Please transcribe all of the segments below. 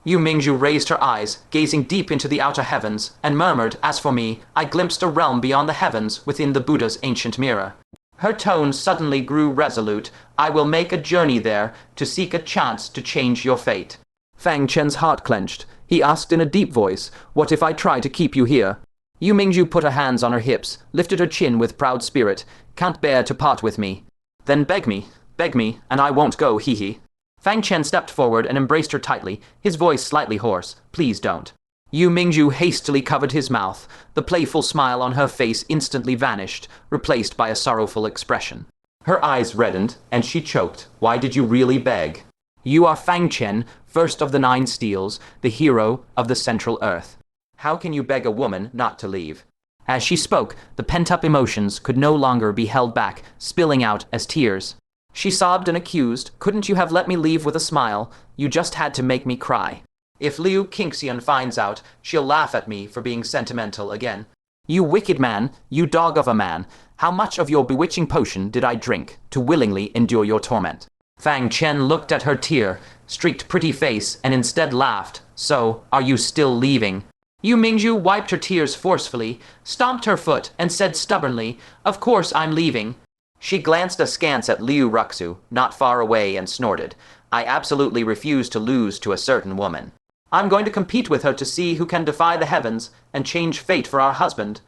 Yue Mingzhu raised her eyes, gazing deep into the outer heavens, and murmured, "As for me, I glimpsed a realm beyond the heavens within the Buddha's ancient mirror." Her tone suddenly grew resolute. "I will make a journey there to seek a chance to change your fate." Fang Chen's heart clenched. He asked in a deep voice, "What if I try to keep you here?" Yue Mingzhu put her hands on her hips, lifted her chin with proud spirit. "Can't bear to part with me." "Then beg me, and I won't go, hee." Fang Chen stepped forward and embraced her tightly, his voice slightly hoarse. "Please don't." Yue Mingzhu hastily covered his mouth. The playful smile on her face instantly vanished, replaced by a sorrowful expression. Her eyes reddened, and she choked. "Why did you really beg?" "You are Fang Chen, first of the 9 steels, the hero of the Central Earth. How can you beg a woman not to leave?" As she spoke, the pent-up emotions could no longer be held back, spilling out as tears. She sobbed and accused, "Couldn't you have let me leave with a smile? You just had to make me cry. If Liu Qingxian finds out, she'll laugh at me for being sentimental again." "You wicked man, you dog of a man, how much of your bewitching potion did I drink to willingly endure your torment?" Fang Chen looked at her tear-streaked pretty face and instead laughed. "So, are you still leaving?" Yue Mingzhu wiped her tears forcefully, stomped her foot, and said stubbornly, "Of course I'm leaving." She glanced askance at Liu Ruxu, not far away, and snorted, "I absolutely refuse to lose to a certain woman. I'm going to compete with her to see who can defy the heavens and change fate for our husband,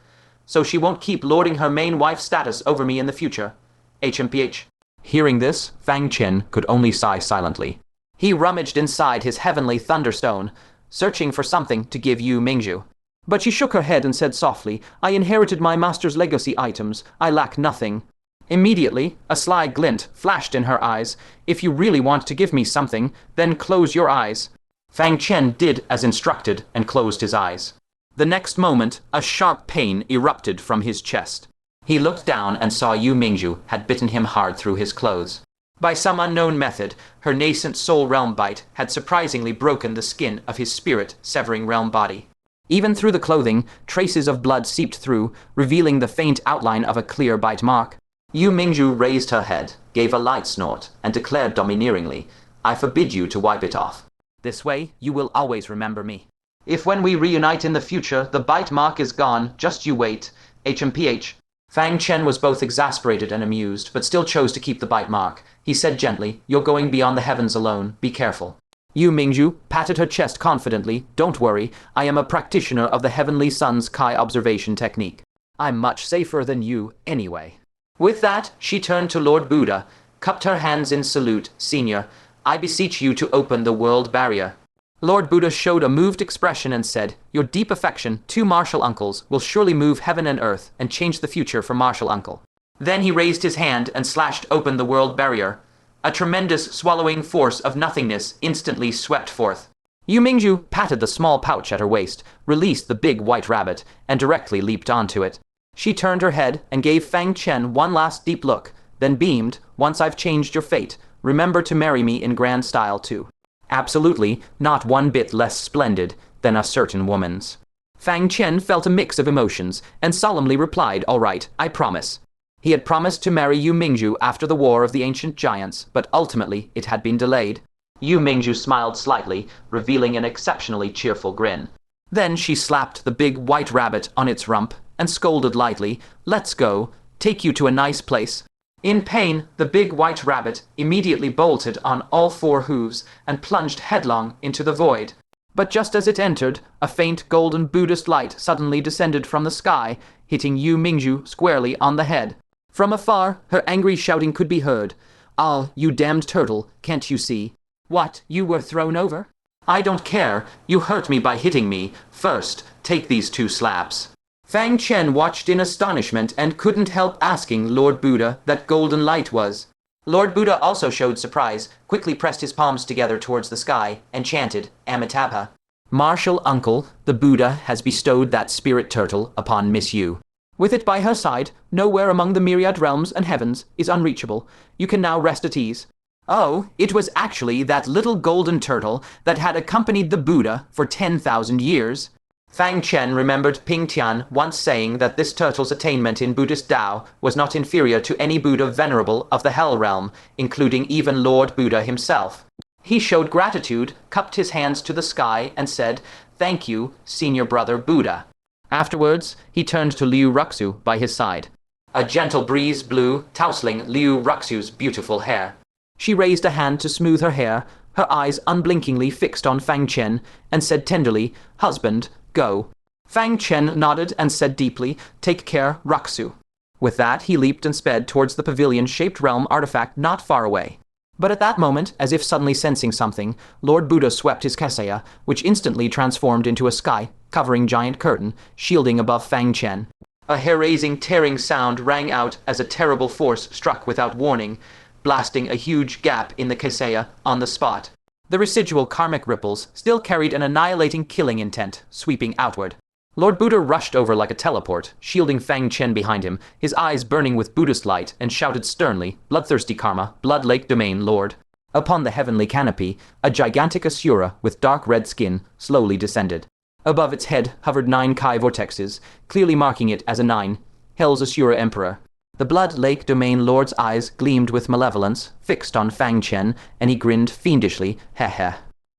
so she won't keep lording her main wife status over me in the future. HMPH. Hearing this, Fang Chen could only sigh silently. He rummaged inside his heavenly thunderstone, searching for something to give Yue Mingzhu. But she shook her head and said softly, "I inherited my master's legacy items. I lack nothing." Immediately, a sly glint flashed in her eyes. "If you really want to give me something, then close your eyes." Fang Chen did as instructed and closed his eyes. The next moment, a sharp pain erupted from his chest. He looked down and saw Yue Mingzhu had bitten him hard through his clothes. By some unknown method, her nascent soul realm bite had surprisingly broken the skin of his spirit-severing realm body. Even through the clothing, traces of blood seeped through, revealing the faint outline of a clear bite mark. Yue Mingzhu raised her head, gave a light snort, and declared domineeringly, "I forbid you to wipe it off. This way, you will always remember me. If when we reunite in the future, the bite mark is gone, just you wait. HMPH. Fang Chen was both exasperated and amused, but still chose to keep the bite mark. He said gently, "You're going beyond the heavens alone. Be careful." Yue Mingzhu patted her chest confidently. "Don't worry, I am a practitioner of the Heavenly Sun's Kai observation technique. I'm much safer than you, anyway." With that, she turned to Lord Buddha, cupped her hands in salute. "Senior, I beseech you to open the world barrier." Lord Buddha showed a moved expression and said, "Your deep affection, 2 martial uncles, will surely move heaven and earth and change the future for martial uncle." Then he raised his hand and slashed open the world barrier. A tremendous swallowing force of nothingness instantly swept forth. Yue Mingzhu patted the small pouch at her waist, released the big white rabbit, and directly leaped onto it. She turned her head and gave Fang Chen one last deep look, then beamed, "Once I've changed your fate, remember to marry me in grand style too. Absolutely not one bit less splendid than a certain woman's." Fang Chen felt a mix of emotions and solemnly replied, "All right, I promise." He had promised to marry Yue Mingzhu after the War of the Ancient Giants, but ultimately it had been delayed. Yue Mingzhu smiled slightly, revealing an exceptionally cheerful grin. Then she slapped the big white rabbit on its rump and scolded lightly, "Let's go, take you to a nice place." In pain, the big white rabbit immediately bolted on all 4 hooves and plunged headlong into the void. But just as it entered, a faint golden Buddhist light suddenly descended from the sky, hitting Yue Mingzhu squarely on the head. From afar, her angry shouting could be heard. "Ah, you damned turtle, can't you see? What, you were thrown over? I don't care, you hurt me by hitting me. First, take these 2 slaps." Fang Chen watched in astonishment and couldn't help asking Lord Buddha that golden light was. Lord Buddha also showed surprise, quickly pressed his palms together towards the sky, and chanted, "Amitabha." "Martial uncle, the Buddha has bestowed that spirit turtle upon Miss Yue. With it by her side, nowhere among the myriad realms and heavens is unreachable. You can now rest at ease." Oh, it was actually that little golden turtle that had accompanied the Buddha for 10,000 years. Fang Chen remembered Ping Tian once saying that this turtle's attainment in Buddhist Tao was not inferior to any Buddha venerable of the Hell realm, including even Lord Buddha himself. He showed gratitude, cupped his hands to the sky, and said, "Thank you, senior brother Buddha." Afterwards, he turned to Liu Ruxu by his side. A gentle breeze blew, tousling Liu Ruxu's beautiful hair. She raised a hand to smooth her hair, her eyes unblinkingly fixed on Fang Chen, and said tenderly, "Husband, go." Fang Chen nodded and said deeply, "Take care, Ruxu." With that, he leaped and sped towards the pavilion-shaped realm artifact not far away. But at that moment, as if suddenly sensing something, Lord Buddha swept his Kaseya, which instantly transformed into a sky-covering giant curtain, shielding above Fang Chen. A hair-raising, tearing sound rang out as a terrible force struck without warning, blasting a huge gap in the Kaseya on the spot. The residual karmic ripples still carried an annihilating killing intent, sweeping outward. Lord Buddha rushed over like a teleport, shielding Fang Chen behind him, his eyes burning with Buddhist light, and shouted sternly, "Bloodthirsty karma, Blood Lake Domain Lord." Upon the heavenly canopy, a gigantic Asura with dark red skin slowly descended. Above its head hovered 9 Kai vortexes, clearly marking it as a 9, Hell's Asura Emperor. The Blood Lake Domain Lord's eyes gleamed with malevolence, fixed on Fang Chen, and he grinned fiendishly, "Heh.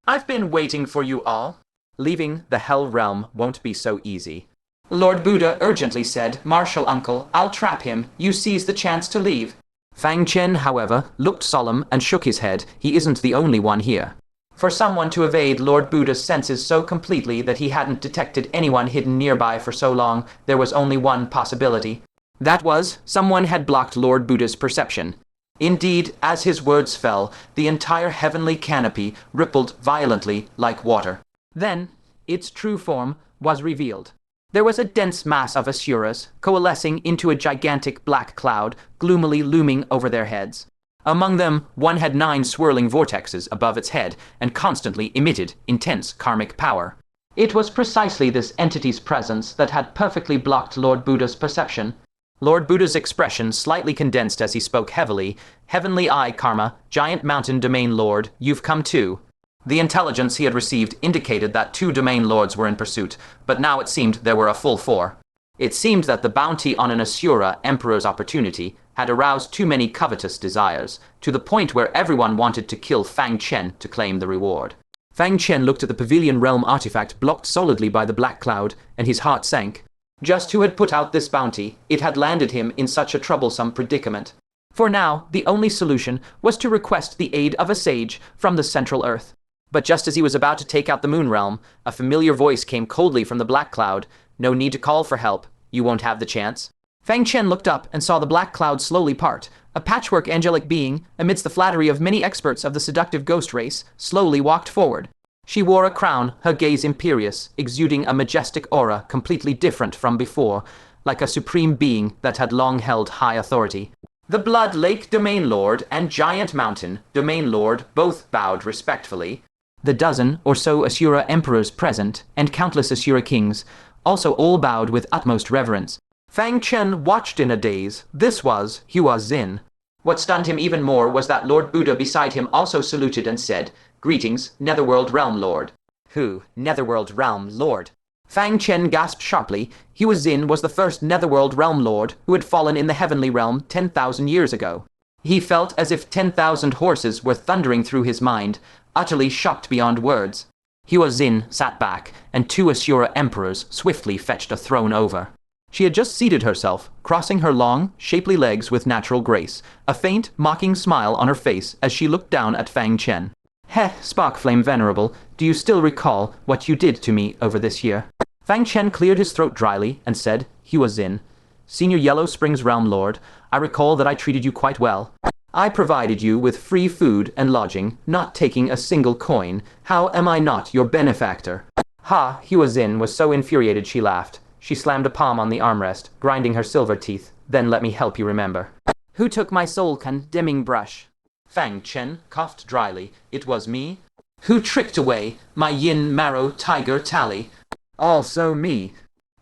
I've been waiting for you all. Leaving the Hell Realm won't be so easy." Lord Buddha urgently said, "Martial uncle, I'll trap him. You seize the chance to leave." Fang Chen, however, looked solemn and shook his head. He isn't the only one here. For someone to evade Lord Buddha's senses so completely that he hadn't detected anyone hidden nearby for so long, there was only one possibility. That was, someone had blocked Lord Buddha's perception. Indeed, as his words fell, the entire heavenly canopy rippled violently like water. Then, its true form was revealed. There was a dense mass of Asuras, coalescing into a gigantic black cloud, gloomily looming over their heads. Among them, one had 9 swirling vortexes above its head, and constantly emitted intense karmic power. It was precisely this entity's presence that had perfectly blocked Lord Buddha's perception. Lord Buddha's expression slightly condensed as he spoke heavily. "Heavenly Eye Karma, Giant Mountain Domain Lord, you've come too." The intelligence he had received indicated that 2 domain lords were in pursuit, but now it seemed there were a full 4. It seemed that the bounty on an Asura Emperor's opportunity had aroused too many covetous desires, to the point where everyone wanted to kill Fang Chen to claim the reward. Fang Chen looked at the pavilion realm artifact blocked solidly by the black cloud, and his heart sank. Just who had put out this bounty, it had landed him in such a troublesome predicament. For now, the only solution was to request the aid of a sage from the Central Earth. But just as he was about to take out the Moon Realm, a familiar voice came coldly from the black cloud. "No need to call for help. You won't have the chance." Fang Chen looked up and saw the black cloud slowly part. A patchwork angelic being, amidst the flattery of many experts of the seductive ghost race, slowly walked forward. She wore a crown, her gaze imperious, exuding a majestic aura completely different from before, like a supreme being that had long held high authority. The Blood Lake Domain Lord and Giant Mountain Domain Lord both bowed respectfully. The dozen or so Asura emperors present, and countless Asura kings, also all bowed with utmost reverence. Fang Chen watched in a daze. This was Hua Xin. What stunned him even more was that Lord Buddha beside him also saluted and said, "Greetings, Netherworld Realm Lord." Who? Netherworld Realm Lord? Fang Chen gasped sharply. Hua Xin was the first Netherworld Realm Lord who had fallen in the Heavenly Realm 10,000 years ago. He felt as if 10,000 horses were thundering through his mind, utterly shocked beyond words. Hua Xin sat back, and 2 Asura emperors swiftly fetched a throne over. She had just seated herself, crossing her long, shapely legs with natural grace, a faint, mocking smile on her face as she looked down at Fang Chen. "Heh, Sparkflame Venerable, do you still recall what you did to me over this year?" Fang Chen cleared his throat dryly and said, "Hua Xin, Senior Yellow Springs Realm Lord, I recall that I treated you quite well. I provided you with free food and lodging, not taking a single coin. How am I not your benefactor?" Ha! Hua Xin was so infuriated she laughed. She slammed a palm on the armrest, grinding her silver teeth. "Then let me help you remember. Who took my soul-condemning brush?" Fang Chen coughed dryly. "It was me." "Who tricked away my yin marrow tiger tally?" "Also me."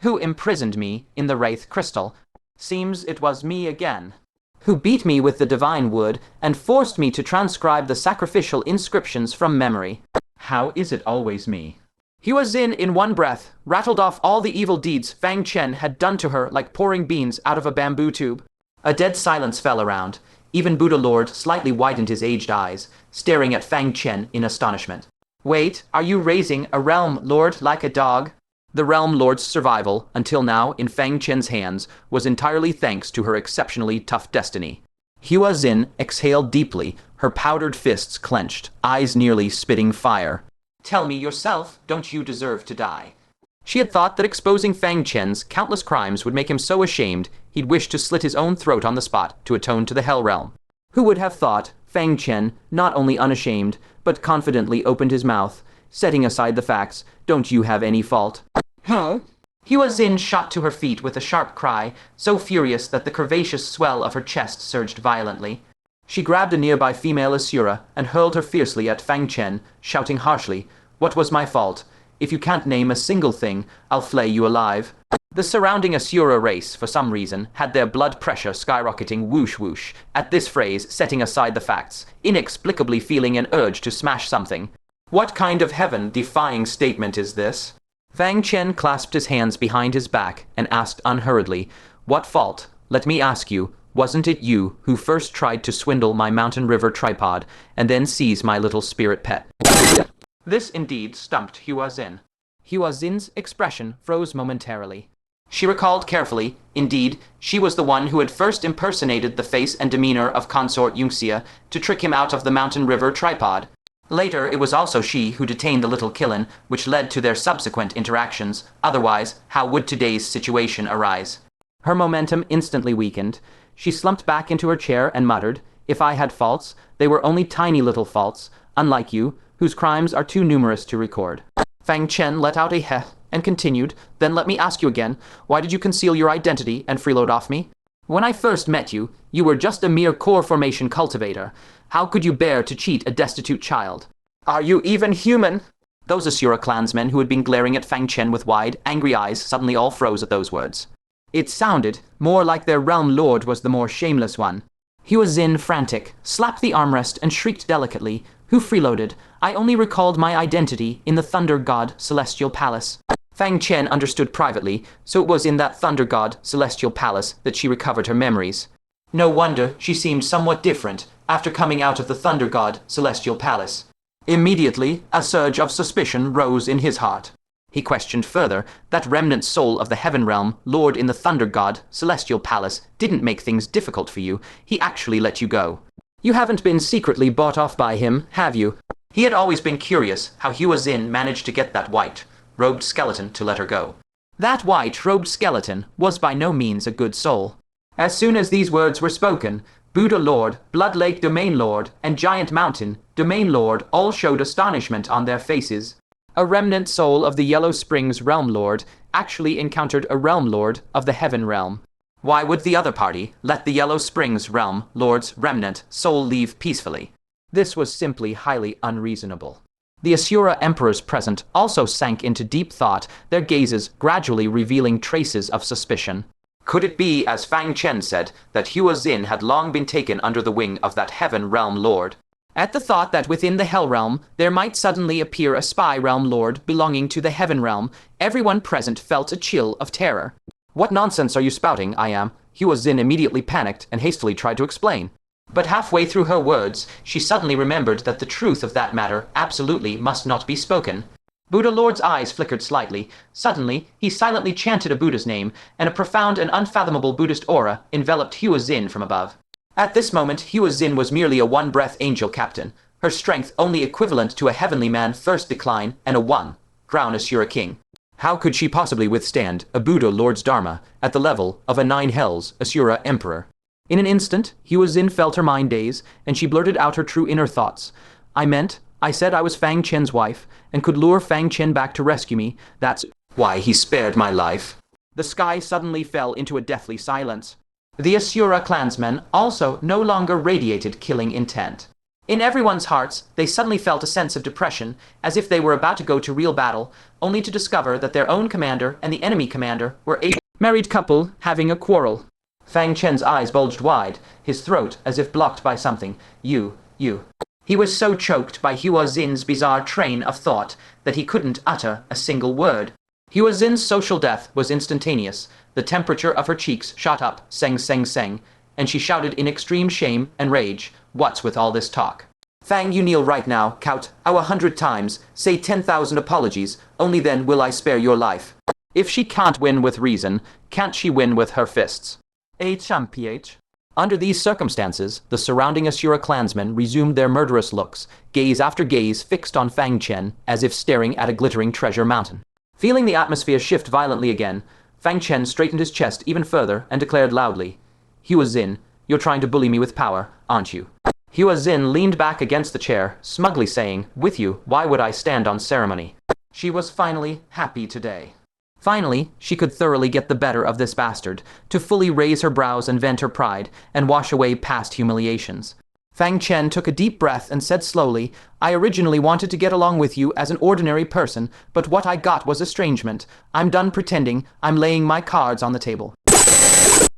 "Who imprisoned me in the wraith crystal?" "Seems it was me again." "Who beat me with the divine wood and forced me to transcribe the sacrificial inscriptions from memory?" "How is it always me?" Hua Xin, in one breath, rattled off all the evil deeds Fang Chen had done to her like pouring beans out of a bamboo tube. A dead silence fell around. Even Buddha Lord slightly widened his aged eyes, staring at Fang Chen in astonishment. Wait, are you raising a realm lord like a dog? The realm lord's survival, until now in Fang Chen's hands, was entirely thanks to her exceptionally tough destiny. Hua Xin exhaled deeply, her powdered fists clenched, eyes nearly spitting fire. Tell me yourself, don't you deserve to die? She had thought that exposing Fang Chen's countless crimes would make him so ashamed he'd wish to slit his own throat on the spot to atone to the Hell Realm. Who would have thought Fang Chen, not only unashamed, but confidently opened his mouth, setting aside the facts, don't you have any fault? Huh? Hua Xin shot to her feet with a sharp cry, so furious that the curvaceous swell of her chest surged violently. She grabbed a nearby female Asura and hurled her fiercely at Fang Chen, shouting harshly, "What was my fault? If you can't name a single thing, I'll flay you alive." The surrounding Asura race, for some reason, had their blood pressure skyrocketing whoosh whoosh at this phrase, setting aside the facts, inexplicably feeling an urge to smash something. What kind of heaven-defying statement is this? Fang Chen clasped his hands behind his back and asked unhurriedly, "What fault? Let me ask you, wasn't it you who first tried to swindle my mountain river tripod and then seize my little spirit pet?" This indeed stumped Hua Xin. Hua Xin's expression froze momentarily. She recalled carefully, indeed, she was the one who had first impersonated the face and demeanor of consort Yunxia to trick him out of the mountain river tripod. Later, it was also she who detained the little Qilin, which led to their subsequent interactions. Otherwise, how would today's situation arise? Her momentum instantly weakened. She slumped back into her chair and muttered, "If I had faults, they were only tiny little faults, unlike you, whose crimes are too numerous to record." Fang Chen let out a heh and continued, "Then let me ask you again, why did you conceal your identity and freeload off me? When I first met you, you were just a mere core formation cultivator. How could you bear to cheat a destitute child? Are you even human?" Those Asura clansmen who had been glaring at Fang Chen with wide, angry eyes suddenly all froze at those words. It sounded more like their realm lord was the more shameless one. Hua Xin, frantic, slapped the armrest and shrieked delicately, "Who freeloaded? I only recalled my identity in the Thunder God Celestial Palace." Fang Chen understood privately, so it was in that Thunder God Celestial Palace that she recovered her memories. No wonder she seemed somewhat different after coming out of the Thunder God Celestial Palace. Immediately, a surge of suspicion rose in his heart. He questioned further that remnant soul of the Heaven Realm, Lord in the Thunder God Celestial Palace, didn't make things difficult for you. He actually let you go. You haven't been secretly bought off by him, have you? He had always been curious how Hua Xin managed to get that white-robed skeleton to let her go. That white-robed skeleton was by no means a good soul. As soon as these words were spoken, Buddha Lord, Blood Lake Domain Lord, and Giant Mountain Domain Lord all showed astonishment on their faces. A remnant soul of the Yellow Springs Realm Lord actually encountered a Realm Lord of the Heaven Realm. Why would the other party let the Yellow Springs Realm Lord's remnant soul leave peacefully? This was simply highly unreasonable. The Asura emperors present also sank into deep thought, their gazes gradually revealing traces of suspicion. Could it be, as Fang Chen said, that Hua Xin had long been taken under the wing of that Heaven Realm Lord? At the thought that within the Hell Realm there might suddenly appear a spy realm lord belonging to the Heaven Realm, everyone present felt a chill of terror. "What nonsense are you spouting, I am?" Hua Xin immediately panicked and hastily tried to explain. But halfway through her words, she suddenly remembered that the truth of that matter absolutely must not be spoken. Buddha Lord's eyes flickered slightly. Suddenly, he silently chanted a Buddha's name, and a profound and unfathomable Buddhist aura enveloped Hua Xin from above. At this moment, Hua Xin was merely a one-breath angel captain, her strength only equivalent to a heavenly man first decline and a one-crown Asura king. How could she possibly withstand a Buddha Lord's Dharma at the level of a nine hells Asura emperor? In an instant, Hua Xin felt her mind daze, and she blurted out her true inner thoughts. I said I was Fang Chen's wife, and could lure Fang Chen back to rescue me. That's why he spared my life." The sky suddenly fell into a deathly silence. The Asura clansmen also no longer radiated killing intent. In everyone's hearts, they suddenly felt a sense of depression, as if they were about to go to real battle, only to discover that their own commander and the enemy commander were a married couple having a quarrel. Fang Chen's eyes bulged wide, his throat as if blocked by something. You. He was so choked by Hua Xin's bizarre train of thought that he couldn't utter a single word. Hua Xin's social death was instantaneous. The temperature of her cheeks shot up, seng. and she shouted in extreme shame and rage, "What's with all this talk? Fang, you kneel right now, count 100 times, say 10,000 apologies, only then will I spare your life." If she can't win with reason, can't she win with her fists? HMPH. Under these circumstances, the surrounding Asura clansmen resumed their murderous looks, gaze after gaze fixed on Fang Chen, as if staring at a glittering treasure mountain. Feeling the atmosphere shift violently again, Fang Chen straightened his chest even further and declared loudly, "Hua Xin, you're trying to bully me with power, aren't you?" Hua Xin leaned back against the chair, smugly saying, "With you, why would I stand on ceremony?" She was finally happy today. Finally, she could thoroughly get the better of this bastard, to fully raise her brows and vent her pride, and wash away past humiliations. Fang Chen took a deep breath and said slowly, "I originally wanted to get along with you as an ordinary person, but what I got was estrangement. I'm done pretending. I'm laying my cards on the table."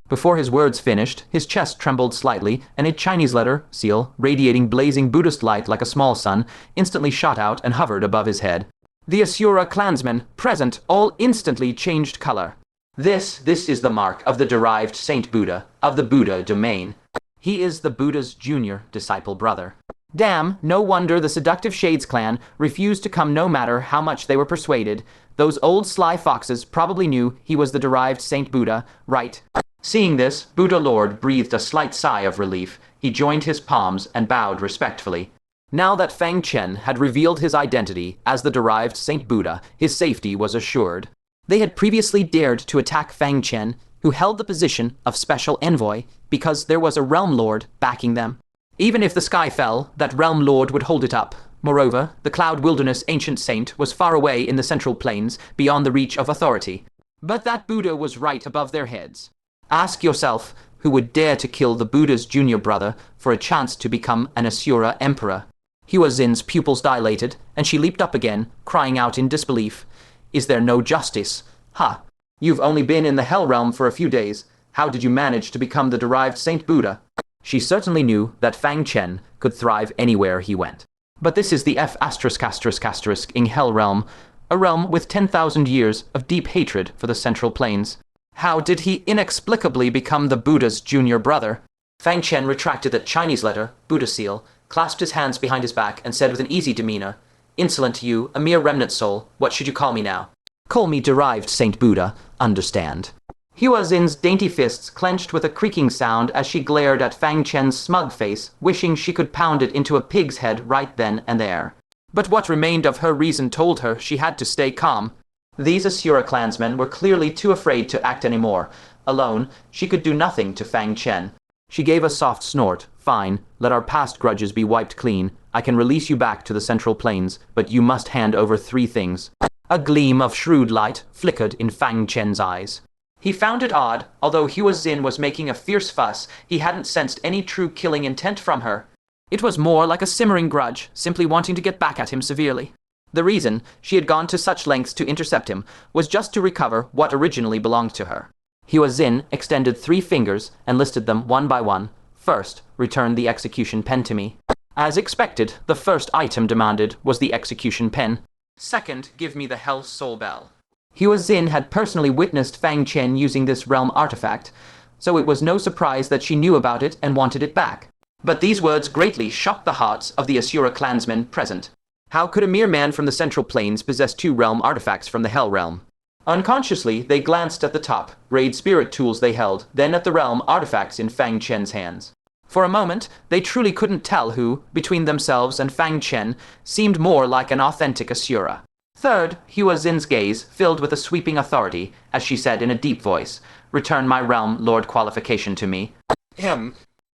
Before his words finished, his chest trembled slightly, and a Chinese letter seal, radiating blazing Buddhist light like a small sun, instantly shot out and hovered above his head. The Asura clansmen present all instantly changed color. This is the mark of the derived Saint Buddha of the Buddha domain. He is the Buddha's junior disciple brother. Damn, no wonder the seductive Shades clan refused to come no matter how much they were persuaded. Those old sly foxes probably knew he was the derived Saint Buddha, right? Seeing this, Buddha Lord breathed a slight sigh of relief. He joined his palms and bowed respectfully. Now that Fang Chen had revealed his identity as the derived Saint Buddha, his safety was assured. They had previously dared to attack Fang Chen, who held the position of special envoy, because there was a realm lord backing them. Even if the sky fell, that realm lord would hold it up. Moreover, the Cloud Wilderness ancient saint was far away in the central plains, beyond the reach of authority. But that Buddha was right above their heads. Ask yourself, who would dare to kill the Buddha's junior brother for a chance to become an Asura emperor? Hua Xin's pupils dilated, and she leaped up again, crying out in disbelief, "Is there no justice? Ha! You've only been in the Hell Realm for a few days. How did you manage to become the derived Saint Buddha?" She certainly knew that Fang Chen could thrive anywhere he went. But this is the ****** Hell Realm, a realm with 10,000 years of deep hatred for the Central Plains. How did he inexplicably become the Buddha's junior brother? Fang Chen retracted that Chinese letter, Buddha seal, clasped his hands behind his back, and said with an easy demeanor, "Insolent you, a mere remnant soul, what should you call me now?" "Call me derived Saint Buddha, understand." Hua Xin's dainty fists clenched with a creaking sound as she glared at Fang Chen's smug face, wishing she could pound it into a pig's head right then and there. But what remained of her reason told her she had to stay calm. These Asura clansmen were clearly too afraid to act anymore. Alone, she could do nothing to Fang Chen. She gave a soft snort. "Fine, let our past grudges be wiped clean. I can release you back to the Central Plains, but you must hand over 3 things. A gleam of shrewd light flickered in Fang Chen's eyes. He found it odd, although Hua Xin was making a fierce fuss, he hadn't sensed any true killing intent from her. It was more like a simmering grudge, simply wanting to get back at him severely. The reason she had gone to such lengths to intercept him was just to recover what originally belonged to her. Hua Xin extended 3 fingers and listed them one by one. "First, return the execution pen to me." As expected, the first item demanded was the execution pen. "Second, give me the Hell Soul Bell." Hua Xin had personally witnessed Fang Chen using this realm artifact, so it was no surprise that she knew about it and wanted it back. But these words greatly shocked the hearts of the Asura clansmen present. How could a mere man from the Central Plains possess 2 realm artifacts from the Hell Realm? Unconsciously, they glanced at the top, grade spirit tools they held, then at the realm artifacts in Fang Chen's hands. For a moment, they truly couldn't tell who, between themselves and Fang Chen, seemed more like an authentic Asura. Third, Hua Xin's gaze filled with a sweeping authority, as she said in a deep voice, "Return my realm lord qualification to me."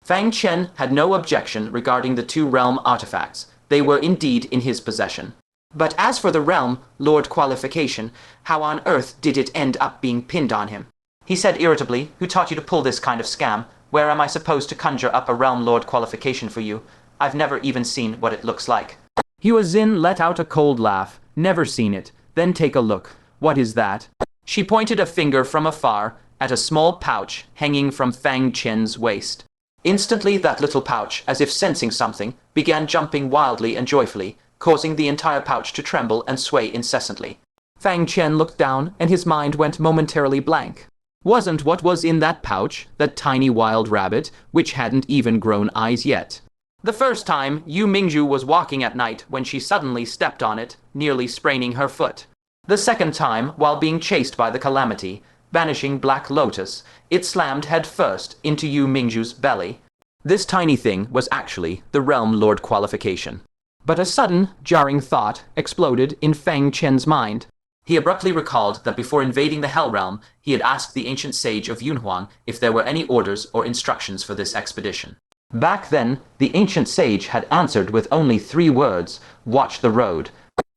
Fang Chen had no objection regarding the 2 realm artifacts. They were indeed in his possession. But as for the realm lord qualification, how on earth did it end up being pinned on him? He said irritably, "Who taught you to pull this kind of scam? Where am I supposed to conjure up a realm lord qualification for you? I've never even seen what it looks like." Hua Xin let out a cold laugh. "Never seen it. Then take a look. What is that?" She pointed a finger from afar at a small pouch hanging from Fang Chen's waist. Instantly that little pouch, as if sensing something, began jumping wildly and joyfully, causing the entire pouch to tremble and sway incessantly. Fang Chen looked down, and his mind went momentarily blank. wasn't what was in that pouch, that tiny wild rabbit, which hadn't even grown eyes yet. The first time, Yue Mingzhu was walking at night when she suddenly stepped on it, nearly spraining her foot. The second time, while being chased by the calamity, vanishing black lotus, it slammed head first into Yue Mingzhu's belly. This tiny thing was actually the Realm Lord qualification. But a sudden, jarring thought exploded in Fang Chen's mind. He abruptly recalled that before invading the Hell Realm, he had asked the ancient sage of Yunhuang if there were any orders or instructions for this expedition. Back then, the ancient sage had answered with only 3 words, "Watch the road."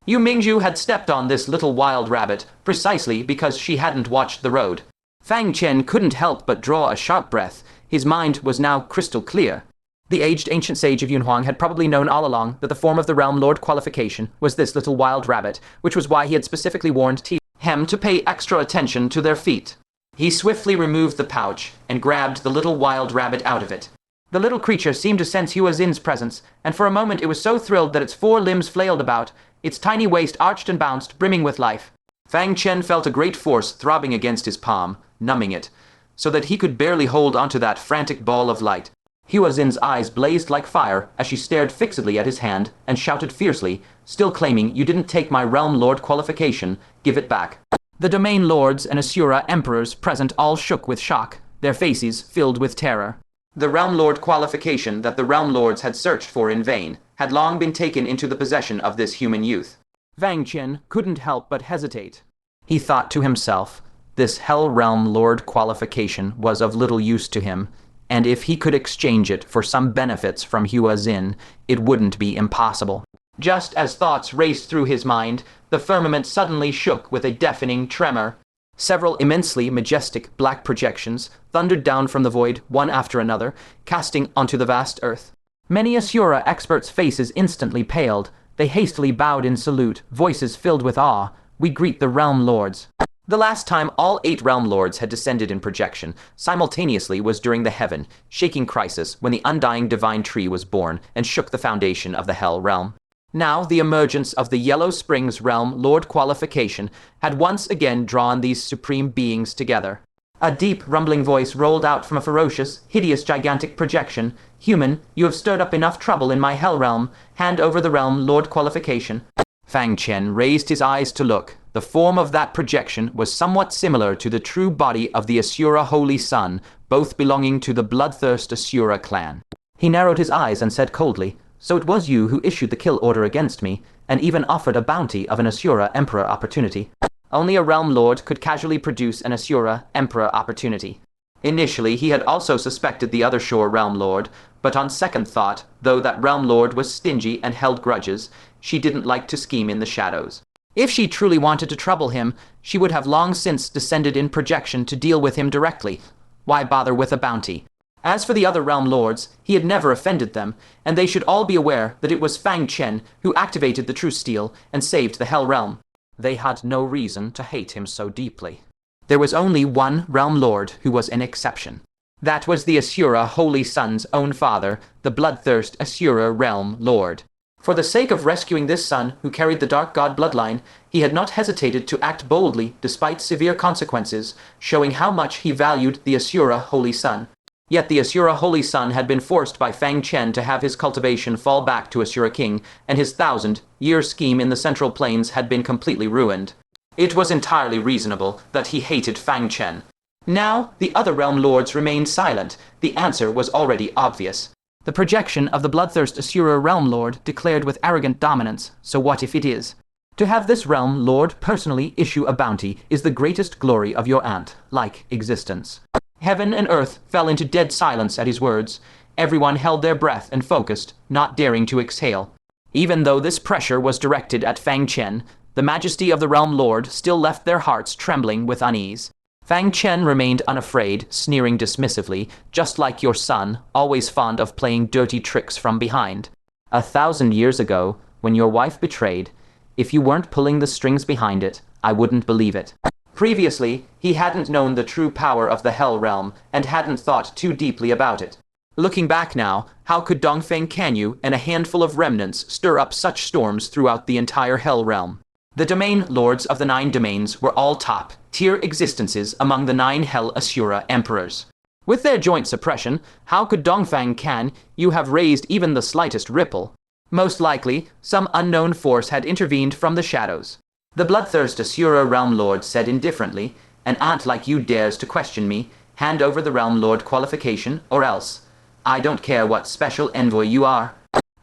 Yue Mingzhu had stepped on this little wild rabbit precisely because she hadn't watched the road. Fang Chen couldn't help but draw a sharp breath. His mind was now crystal clear. The aged ancient sage of Yunhuang had probably known all along that the form of the Realm Lord qualification was this little wild rabbit, which was why he had specifically warned him to pay extra attention to their feet. He swiftly removed the pouch and grabbed the little wild rabbit out of it. The little creature seemed to sense Hua Xin's presence, and for a moment it was so thrilled that its 4 limbs flailed about, its tiny waist arched and bounced, brimming with life. Fang Chen felt a great force throbbing against his palm, numbing it, so that he could barely hold onto that frantic ball of light. Hua Xin's eyes blazed like fire as she stared fixedly at his hand and shouted fiercely, still claiming, "You didn't take my Realm Lord qualification, give it back." The Domain Lords and Asura Emperors present all shook with shock, their faces filled with terror. The Realm Lord qualification that the Realm Lords had searched for in vain had long been taken into the possession of this human youth. Fang Chen couldn't help but hesitate. He thought to himself, this Hell Realm Lord qualification was of little use to him, and if he could exchange it for some benefits from Hua Xin, it wouldn't be impossible. Just as thoughts raced through his mind, the firmament suddenly shook with a deafening tremor. Several immensely majestic black projections thundered down from the void, one after another, casting onto the vast earth. Many Asura experts' faces instantly paled. They hastily bowed in salute, voices filled with awe. "We greet the Realm Lords." The last time all 8 Realm Lords had descended in projection simultaneously was during the Heaven, Shaking Crisis, when the undying divine tree was born and shook the foundation of the Hell Realm. Now the emergence of the Yellow Springs Realm Lord qualification had once again drawn these supreme beings together. A deep, rumbling voice rolled out from a ferocious, hideous, gigantic projection. "Human, you have stirred up enough trouble in my Hell Realm. Hand over the Realm Lord qualification." Fang Chen raised his eyes to look. The form of that projection was somewhat similar to the true body of the Asura Holy Sun, both belonging to the bloodthirst Asura clan. He narrowed his eyes and said coldly, "So it was you who issued the kill order against me, and even offered a bounty of an Asura Emperor opportunity." Only a Realm Lord could casually produce an Asura Emperor opportunity. Initially, he had also suspected the other Shore Realm Lord, but on second thought, though that Realm Lord was stingy and held grudges, she didn't like to scheme in the shadows. If she truly wanted to trouble him, she would have long since descended in projection to deal with him directly. Why bother with a bounty? As for the other Realm Lords, he had never offended them, and they should all be aware that it was Fang Chen who activated the True Steel and saved the Hell Realm. They had no reason to hate him so deeply. There was only one Realm Lord who was an exception. That was the Asura Holy Sun's own father, the bloodthirst Asura Realm Lord. For the sake of rescuing this son who carried the Dark God bloodline, he had not hesitated to act boldly despite severe consequences, showing how much he valued the Asura Holy Sun. Yet the Asura Holy Sun had been forced by Fang Chen to have his cultivation fall back to Asura King, and his 1,000-year scheme in the Central Plains had been completely ruined. It was entirely reasonable that he hated Fang Chen. Now, the other Realm Lords remained silent. The answer was already obvious. The projection of the bloodthirst Asura Realm Lord declared with arrogant dominance, "So what if it is? To have this Realm Lord personally issue a bounty is the greatest glory of your ant-like existence." Heaven and earth fell into dead silence at his words. Everyone held their breath and focused, not daring to exhale. Even though this pressure was directed at Fang Chen, the majesty of the Realm Lord still left their hearts trembling with unease. Fang Chen remained unafraid, sneering dismissively, "Just like your son, always fond of playing dirty tricks from behind. 1,000 years ago, when your wife betrayed, if you weren't pulling the strings behind it, I wouldn't believe it." Previously, he hadn't known the true power of the Hell Realm and hadn't thought too deeply about it. Looking back now, how could Dongfeng Canyu and a handful of remnants stir up such storms throughout the entire Hell Realm? The domain lords of the 9 domains were all top-tier existences among the 9 Hell Asura emperors. With their joint suppression, how could Dongfang Can you have raised even the slightest ripple? Most likely, some unknown force had intervened from the shadows. The bloodthirst Asura Realm Lord said indifferently, "An ant like you dares to question me. Hand over the Realm Lord qualification, or else. I don't care what special envoy you are."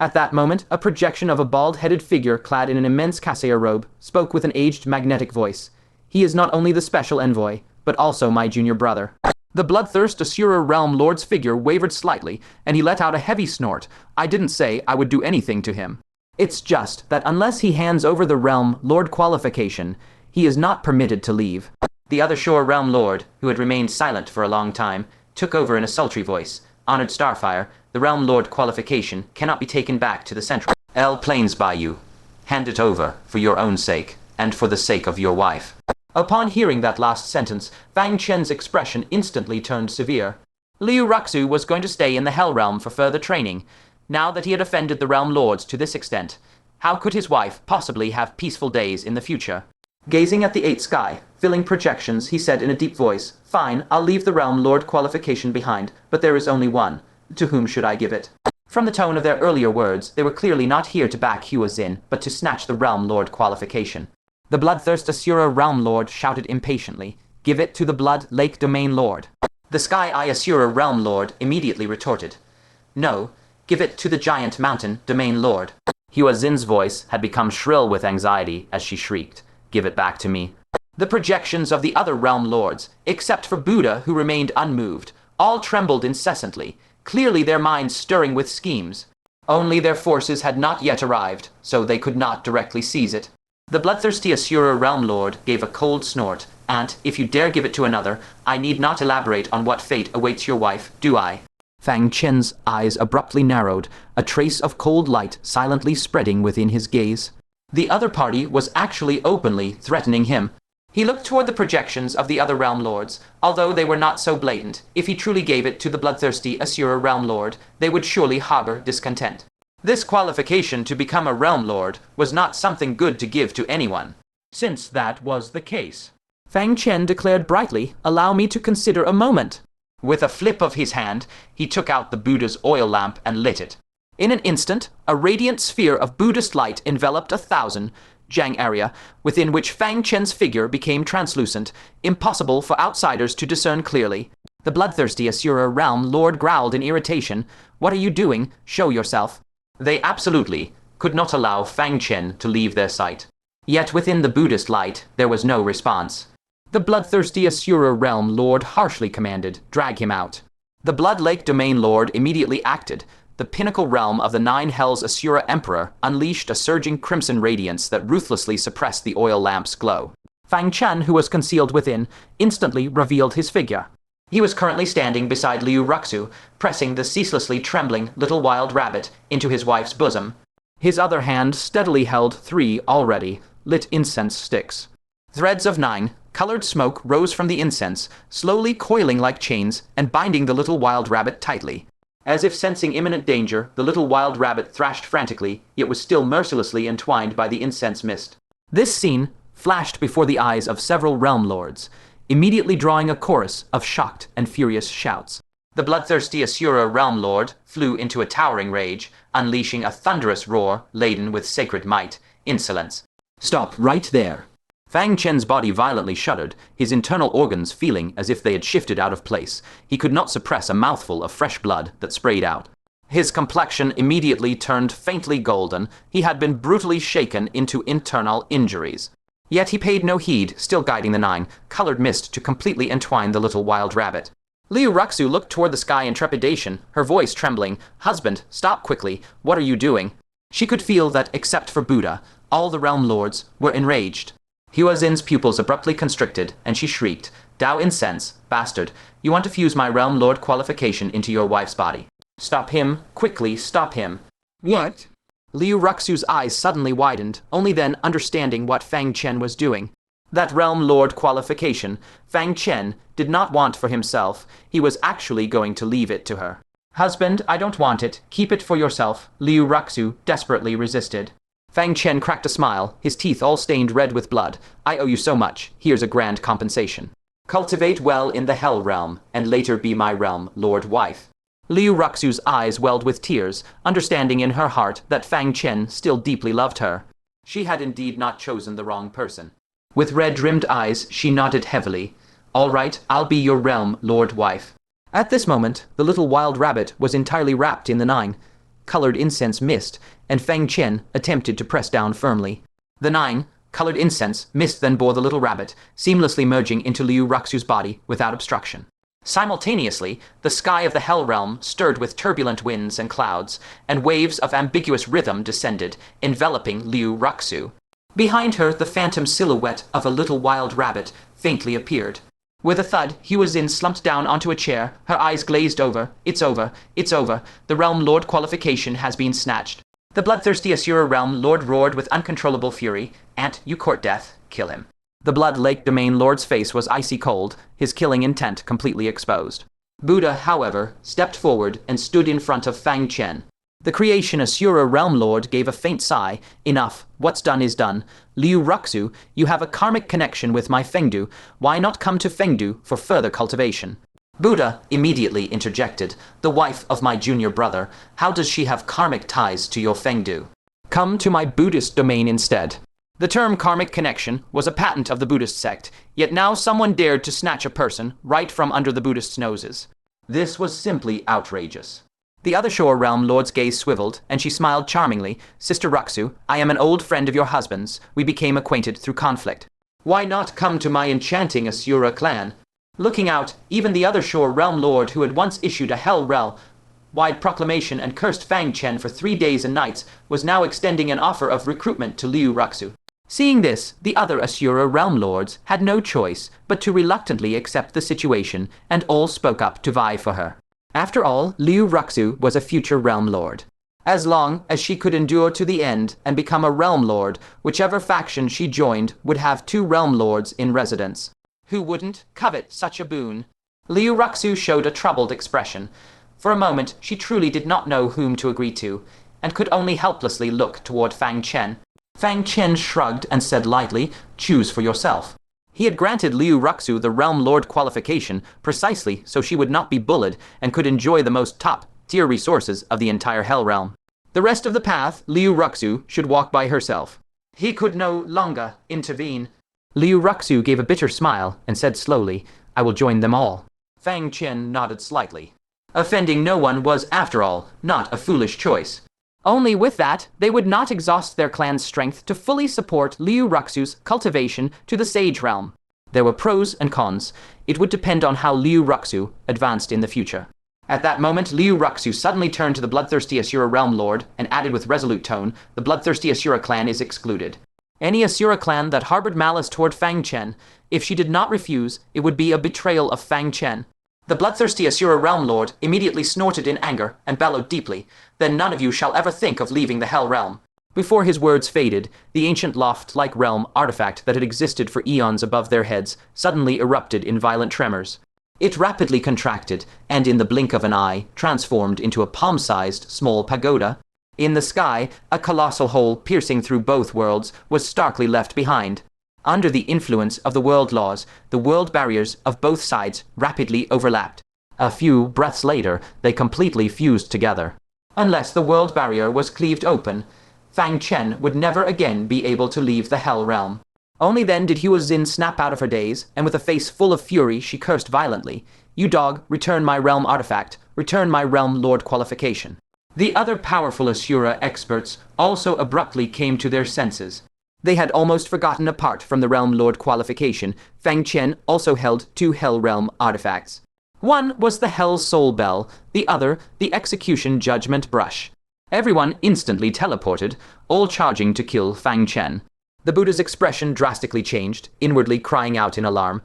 At that moment, a projection of a bald-headed figure clad in an immense Kaseya robe spoke with an aged magnetic voice. "He is not only the special envoy, but also my junior brother." The bloodthirst Asura Realm Lord's figure wavered slightly, and he let out a heavy snort. "I didn't say I would do anything to him. It's just that unless he hands over the Realm Lord qualification, he is not permitted to leave." The other Shore Realm Lord, who had remained silent for a long time, took over in a sultry voice. "Honored Starfire, the Realm Lord qualification cannot be taken back to the Central Plains by you. Hand it over, for your own sake, and for the sake of your wife." Upon hearing that last sentence, Fang Chen's expression instantly turned severe. Liu Ruxu was going to stay in the Hell Realm for further training. Now that he had offended the Realm Lords to this extent, how could his wife possibly have peaceful days in the future? Gazing at the 8th sky, filling projections, he said in a deep voice, "Fine, I'll leave the Realm Lord qualification behind, but there is only one. To whom should I give it?" From the tone of their earlier words, they were clearly not here to back Hua Xin, but to snatch the Realm Lord qualification. The bloodthirst Asura Realm Lord shouted impatiently, "Give it to the Blood Lake Domain Lord." The Sky Eye Asura Realm Lord immediately retorted, "No, give it to the Giant Mountain Domain Lord." Hua Xin's voice had become shrill with anxiety as she shrieked, "Give it back to me." The projections of the other Realm Lords, except for Buddha who remained unmoved, all trembled incessantly, clearly their minds stirring with schemes. Only their forces had not yet arrived, so they could not directly seize it. The bloodthirsty Asura Realm Lord gave a cold snort, "And, if you dare give it to another, I need not elaborate on what fate awaits your wife, do I?" Fang Chen's eyes abruptly narrowed, a trace of cold light silently spreading within his gaze. The other party was actually openly threatening him. He looked toward the projections of the other Realm Lords. Although they were not so blatant, if he truly gave it to the bloodthirsty Asura Realm Lord, they would surely harbor discontent. This qualification to become a Realm Lord was not something good to give to anyone. Since that was the case, Fang Chen declared brightly, "Allow me to consider a moment." With a flip of his hand, he took out the Buddha's oil lamp and lit it. In an instant, a radiant sphere of Buddhist light enveloped 1,000 Jiang area, within which Fang Chen's figure became translucent, impossible for outsiders to discern clearly. The bloodthirsty Asura Realm Lord growled in irritation, "What are you doing? Show yourself." They absolutely could not allow Fang Chen to leave their sight. Yet within the Buddhist light, there was no response. The bloodthirsty Asura Realm Lord harshly commanded, "Drag him out." The Blood Lake Domain Lord immediately acted. The pinnacle realm of the 9 Hells Asura Emperor unleashed a surging crimson radiance that ruthlessly suppressed the oil lamp's glow. Fang Chen, who was concealed within, instantly revealed his figure. He was currently standing beside Liu Ruxu, pressing the ceaselessly trembling little wild rabbit into his wife's bosom. His other hand steadily held 3 already lit incense sticks. Threads of 9 colored smoke rose from the incense, slowly coiling like chains and binding the little wild rabbit tightly. As if sensing imminent danger, the little wild rabbit thrashed frantically, yet was still mercilessly entwined by the incense mist. This scene flashed before the eyes of several Realm Lords, immediately drawing a chorus of shocked and furious shouts. The bloodthirsty Asura Realm Lord flew into a towering rage, unleashing a thunderous roar laden with sacred might, insolence. "Stop right there." Fang Chen's body violently shuddered, his internal organs feeling as if they had shifted out of place. He could not suppress a mouthful of fresh blood that sprayed out. His complexion immediately turned faintly golden. He had been brutally shaken into internal injuries. Yet he paid no heed, still guiding the 9 colored mist to completely entwine the little wild rabbit. Liu Ruxu looked toward the sky in trepidation, her voice trembling. "Husband, stop quickly. What are you doing?" She could feel that, except for Buddha, all the Realm Lords were enraged. Hua Xin's pupils abruptly constricted, and she shrieked, "Dao incense, bastard, you want to fuse my Realm Lord qualification into your wife's body. Stop him, quickly stop him." "What?" Liu Ruxu's eyes suddenly widened, only then understanding what Fang Chen was doing. That Realm Lord qualification, Fang Chen did not want for himself. He was actually going to leave it to her. "Husband, I don't want it. Keep it for yourself," Liu Ruxu desperately resisted. Fang Chen cracked a smile, his teeth all stained red with blood. I owe you so much. Here's a grand compensation. Cultivate well in the Hell Realm, and later be my realm lord wife. Liu Ruxu's eyes welled with tears, understanding in her heart that Fang Chen still deeply loved her. She had indeed not chosen the wrong person. With red-rimmed eyes, she nodded heavily. All right, I'll be your realm lord wife. At this moment, the little wild rabbit was entirely wrapped in the 9. Colored incense mist, and Fang Chen attempted to press down firmly. The 9 colored incense mist then bore the little rabbit, seamlessly merging into Liu Ruxu's body without obstruction. Simultaneously, the sky of the Hell Realm stirred with turbulent winds and clouds, and waves of ambiguous rhythm descended, enveloping Liu Ruxu. Behind her, the phantom silhouette of a little wild rabbit faintly appeared. With a thud, he was slumped down onto a chair, her eyes glazed over. It's over. It's over. The Realm Lord qualification has been snatched. The bloodthirsty Asura Realm Lord roared with uncontrollable fury. Ant, you court death. Kill him. The Blood Lake Domain Lord's face was icy cold, his killing intent completely exposed. Buddha, however, stepped forward and stood in front of Fang Chen. The creation Asura Realm Lord gave a faint sigh. Enough. What's done is done. Liu Ruxu, you have a karmic connection with my Fengdu. Why not come to Fengdu for further cultivation? Buddha immediately interjected. The wife of my junior brother. How does she have karmic ties to your Fengdu? Come to my Buddhist domain instead. The term karmic connection was a patent of the Buddhist sect, yet now someone dared to snatch a person right from under the Buddhists' noses. This was simply outrageous. The other Shore Realm Lord's gaze swiveled, and she smiled charmingly. Sister Ruxu, I am an old friend of your husband's. We became acquainted through conflict. Why not come to my enchanting Asura clan? Looking out, even the other Shore Realm Lord who had once issued a Hell Realm-wide proclamation and cursed Fang Chen for 3 days and nights was now extending an offer of recruitment to Liu Ruxu. Seeing this, the other Asura Realm Lords had no choice but to reluctantly accept the situation, and all spoke up to vie for her. After all, Liu Ruxu was a future Realm Lord. As long as she could endure to the end and become a Realm Lord, whichever faction she joined would have 2 Realm Lords in residence. Who wouldn't covet such a boon? Liu Ruxu showed a troubled expression. For a moment, she truly did not know whom to agree to, and could only helplessly look toward Fang Chen. Fang Chen shrugged and said lightly, choose for yourself. He had granted Liu Ruxu the Realm Lord qualification precisely so she would not be bullied and could enjoy the most top-tier resources of the entire Hell Realm. The rest of the path, Liu Ruxu should walk by herself. He could no longer intervene. Liu Ruxu gave a bitter smile and said slowly, I will join them all. Fang Chen nodded slightly. Offending no one was, after all, not a foolish choice. Only with that, they would not exhaust their clan's strength to fully support Liu Ruxu's cultivation to the Sage Realm. There were pros and cons. It would depend on how Liu Ruxu advanced in the future. At that moment, Liu Ruxu suddenly turned to the bloodthirsty Asura Realm Lord and added with resolute tone, the bloodthirsty Asura clan is excluded. Any Asura clan that harbored malice toward Fang Chen, if she did not refuse, it would be a betrayal of Fang Chen. The bloodthirsty Asura Realm Lord immediately snorted in anger and bellowed deeply, then none of you shall ever think of leaving the Hell Realm. Before his words faded, the ancient loft-like realm artifact that had existed for eons above their heads suddenly erupted in violent tremors. It rapidly contracted, and in the blink of an eye, transformed into a palm-sized small pagoda. In the sky, a colossal hole piercing through both worlds was starkly left behind. Under the influence of the world laws, the world barriers of both sides rapidly overlapped. A few breaths later, they completely fused together. Unless the world barrier was cleaved open, Fang Chen would never again be able to leave the Hell Realm. Only then did Hua Xin snap out of her daze, and with a face full of fury she cursed violently. You dog, return my realm artifact, return my realm lord qualification. The other powerful Asura experts also abruptly came to their senses. They had almost forgotten apart from the Realm Lord qualification, Fang Chen also held 2 Hell Realm artifacts. One was the Hell Soul Bell, the other the Execution Judgment Brush. Everyone instantly teleported, all charging to kill Fang Chen. The Buddha's expression drastically changed, inwardly crying out in alarm.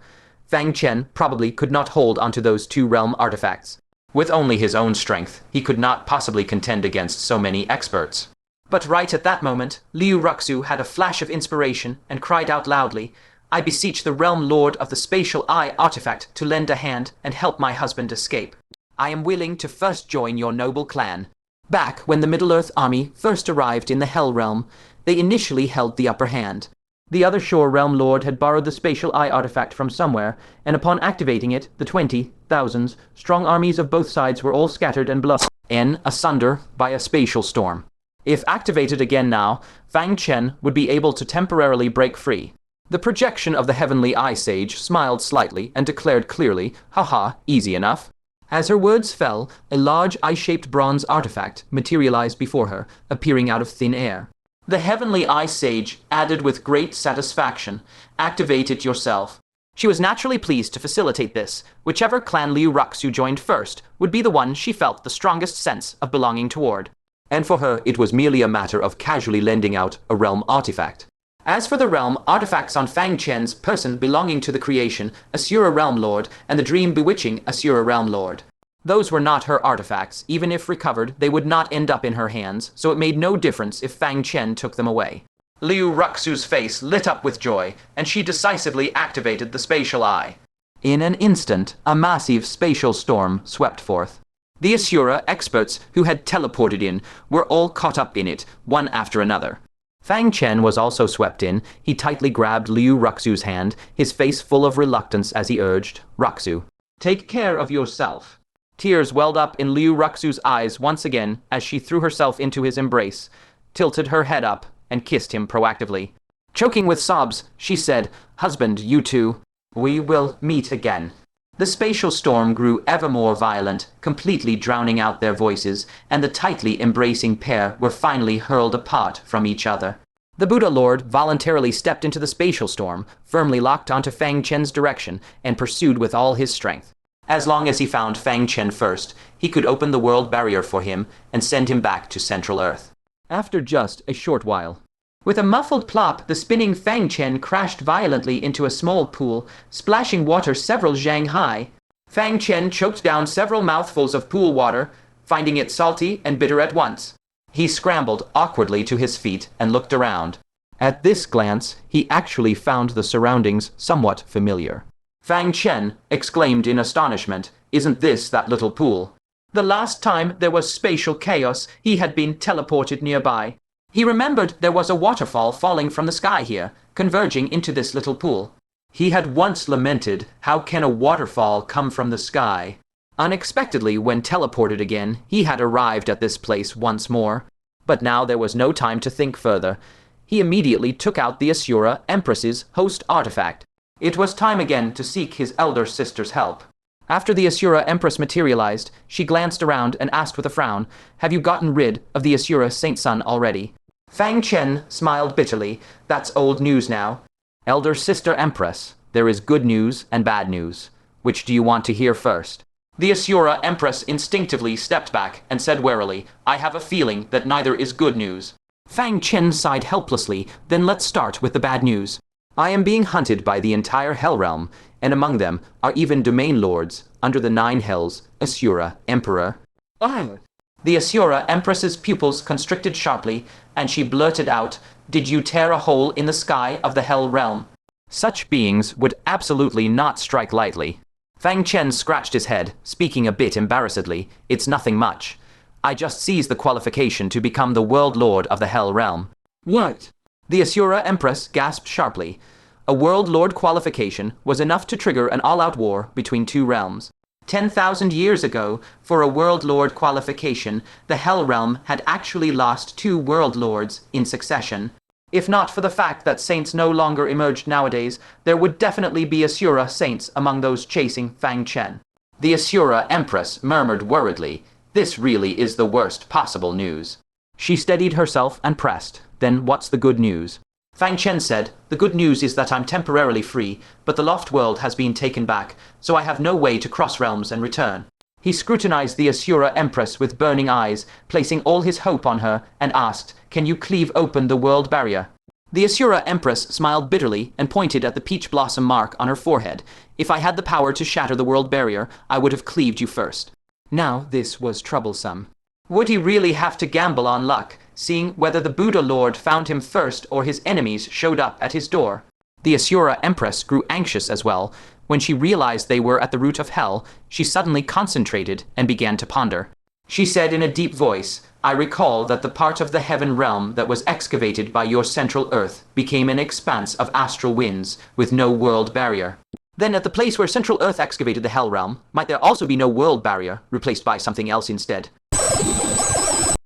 Fang Chen probably could not hold onto those 2 realm artifacts. With only his own strength, he could not possibly contend against so many experts. But right at that moment, Liu Ruxu had a flash of inspiration and cried out loudly, I beseech the Realm Lord of the Spatial Eye artifact to lend a hand and help my husband escape. I am willing to first join your noble clan. Back when the Middle-earth army first arrived in the Hell Realm, they initially held the upper hand. The other Shore Realm Lord had borrowed the spatial eye artifact from somewhere, and upon activating it, the 20,000 strong armies of both sides were all scattered and blown asunder by a spatial storm. If activated again now, Fang Chen would be able to temporarily break free. The projection of the Heavenly Eye Sage smiled slightly and declared clearly, "Haha, easy enough." As her words fell, a large eye-shaped bronze artifact materialized before her, appearing out of thin air. The Heavenly Eye Sage added with great satisfaction, "Activate it yourself." She was naturally pleased to facilitate this. Whichever clan Liu Ruxu joined first would be the one she felt the strongest sense of belonging toward. And for her, it was merely a matter of casually lending out a realm artifact. As for the realm artifacts on Fang Chen's person belonging to the creation, Asura Realm Lord, and the dream bewitching Asura Realm Lord, those were not her artifacts. Even if recovered, they would not end up in her hands, so it made no difference if Fang Chen took them away. Liu Ruxu's face lit up with joy, and she decisively activated the spatial eye. In an instant, a massive spatial storm swept forth. The Asura experts who had teleported in were all caught up in it, one after another. Fang Chen was also swept in. He tightly grabbed Liu Ruxu's hand, his face full of reluctance as he urged, "Ruxu, take care of yourself." Tears welled up in Liu Ruxu's eyes once again as she threw herself into his embrace, tilted her head up, and kissed him proactively. Choking with sobs, she said, "Husband, you two, we will meet again." The spatial storm grew ever more violent, completely drowning out their voices, and the tightly embracing pair were finally hurled apart from each other. The Buddha Lord voluntarily stepped into the spatial storm, firmly locked onto Fang Chen's direction, and pursued with all his strength. As long as he found Fang Chen first, he could open the world barrier for him and send him back to Central Earth. After just a short while, with a muffled plop, the spinning Fang Chen crashed violently into a small pool, splashing water several zhang high. Fang Chen choked down several mouthfuls of pool water, finding it salty and bitter at once. He scrambled awkwardly to his feet and looked around. At this glance, he actually found the surroundings somewhat familiar. Fang Chen exclaimed in astonishment, "Isn't this that little pool?" The last time there was spatial chaos, he had been teleported nearby. He remembered there was a waterfall falling from the sky here, converging into this little pool. He had once lamented, how can a waterfall come from the sky? Unexpectedly, when teleported again, he had arrived at this place once more. But now there was no time to think further. He immediately took out the Asura Empress's host artifact. It was time again to seek his elder sister's help. After the Asura Empress materialized, she glanced around and asked with a frown, "Have you gotten rid of the Asura Saint Son already?" Fang Chen smiled bitterly. "That's old news now." "Elder Sister Empress, there is good news and bad news. Which do you want to hear first?" The Asura Empress instinctively stepped back and said warily, "I have a feeling that neither is good news." Fang Chen sighed helplessly. "Then let's start with the bad news. I am being hunted by the entire Hell Realm, and among them are even domain lords under the 9 hells, Asura Emperor." The Asura Empress's pupils constricted sharply, and she blurted out, "Did you tear a hole in the sky of the Hell Realm?" Such beings would absolutely not strike lightly. Fang Chen scratched his head, speaking a bit embarrassedly. "It's nothing much. I just seized the qualification to become the World Lord of the Hell Realm." "What?" The Asura Empress gasped sharply. A World Lord qualification was enough to trigger an all-out war between 2 realms. 10,000 years ago, for a World Lord qualification, the Hell Realm had actually lost 2 World Lords in succession. If not for the fact that saints no longer emerged nowadays, there would definitely be Asura saints among those chasing Fang Chen. The Asura Empress murmured worriedly, "This really is the worst possible news." She steadied herself and pressed, "Then what's the good news?" Fang Chen said, "The good news is that I'm temporarily free, but the Loft World has been taken back, so I have no way to cross realms and return." He scrutinized the Asura Empress with burning eyes, placing all his hope on her, and asked, "Can you cleave open the world barrier?" The Asura Empress smiled bitterly and pointed at the peach blossom mark on her forehead. "If I had the power to shatter the world barrier, I would have cleaved you first." Now this was troublesome. Would he really have to gamble on luck, seeing whether the Buddha Lord found him first or his enemies showed up at his door? The Asura Empress grew anxious as well. When she realized they were at the root of hell, she suddenly concentrated and began to ponder. She said in a deep voice, I recall that the part of the heaven realm that was excavated by your central earth became an expanse of astral winds with no world barrier. Then at the place where central earth excavated the hell realm, might there also be no world barrier, replaced by something else instead?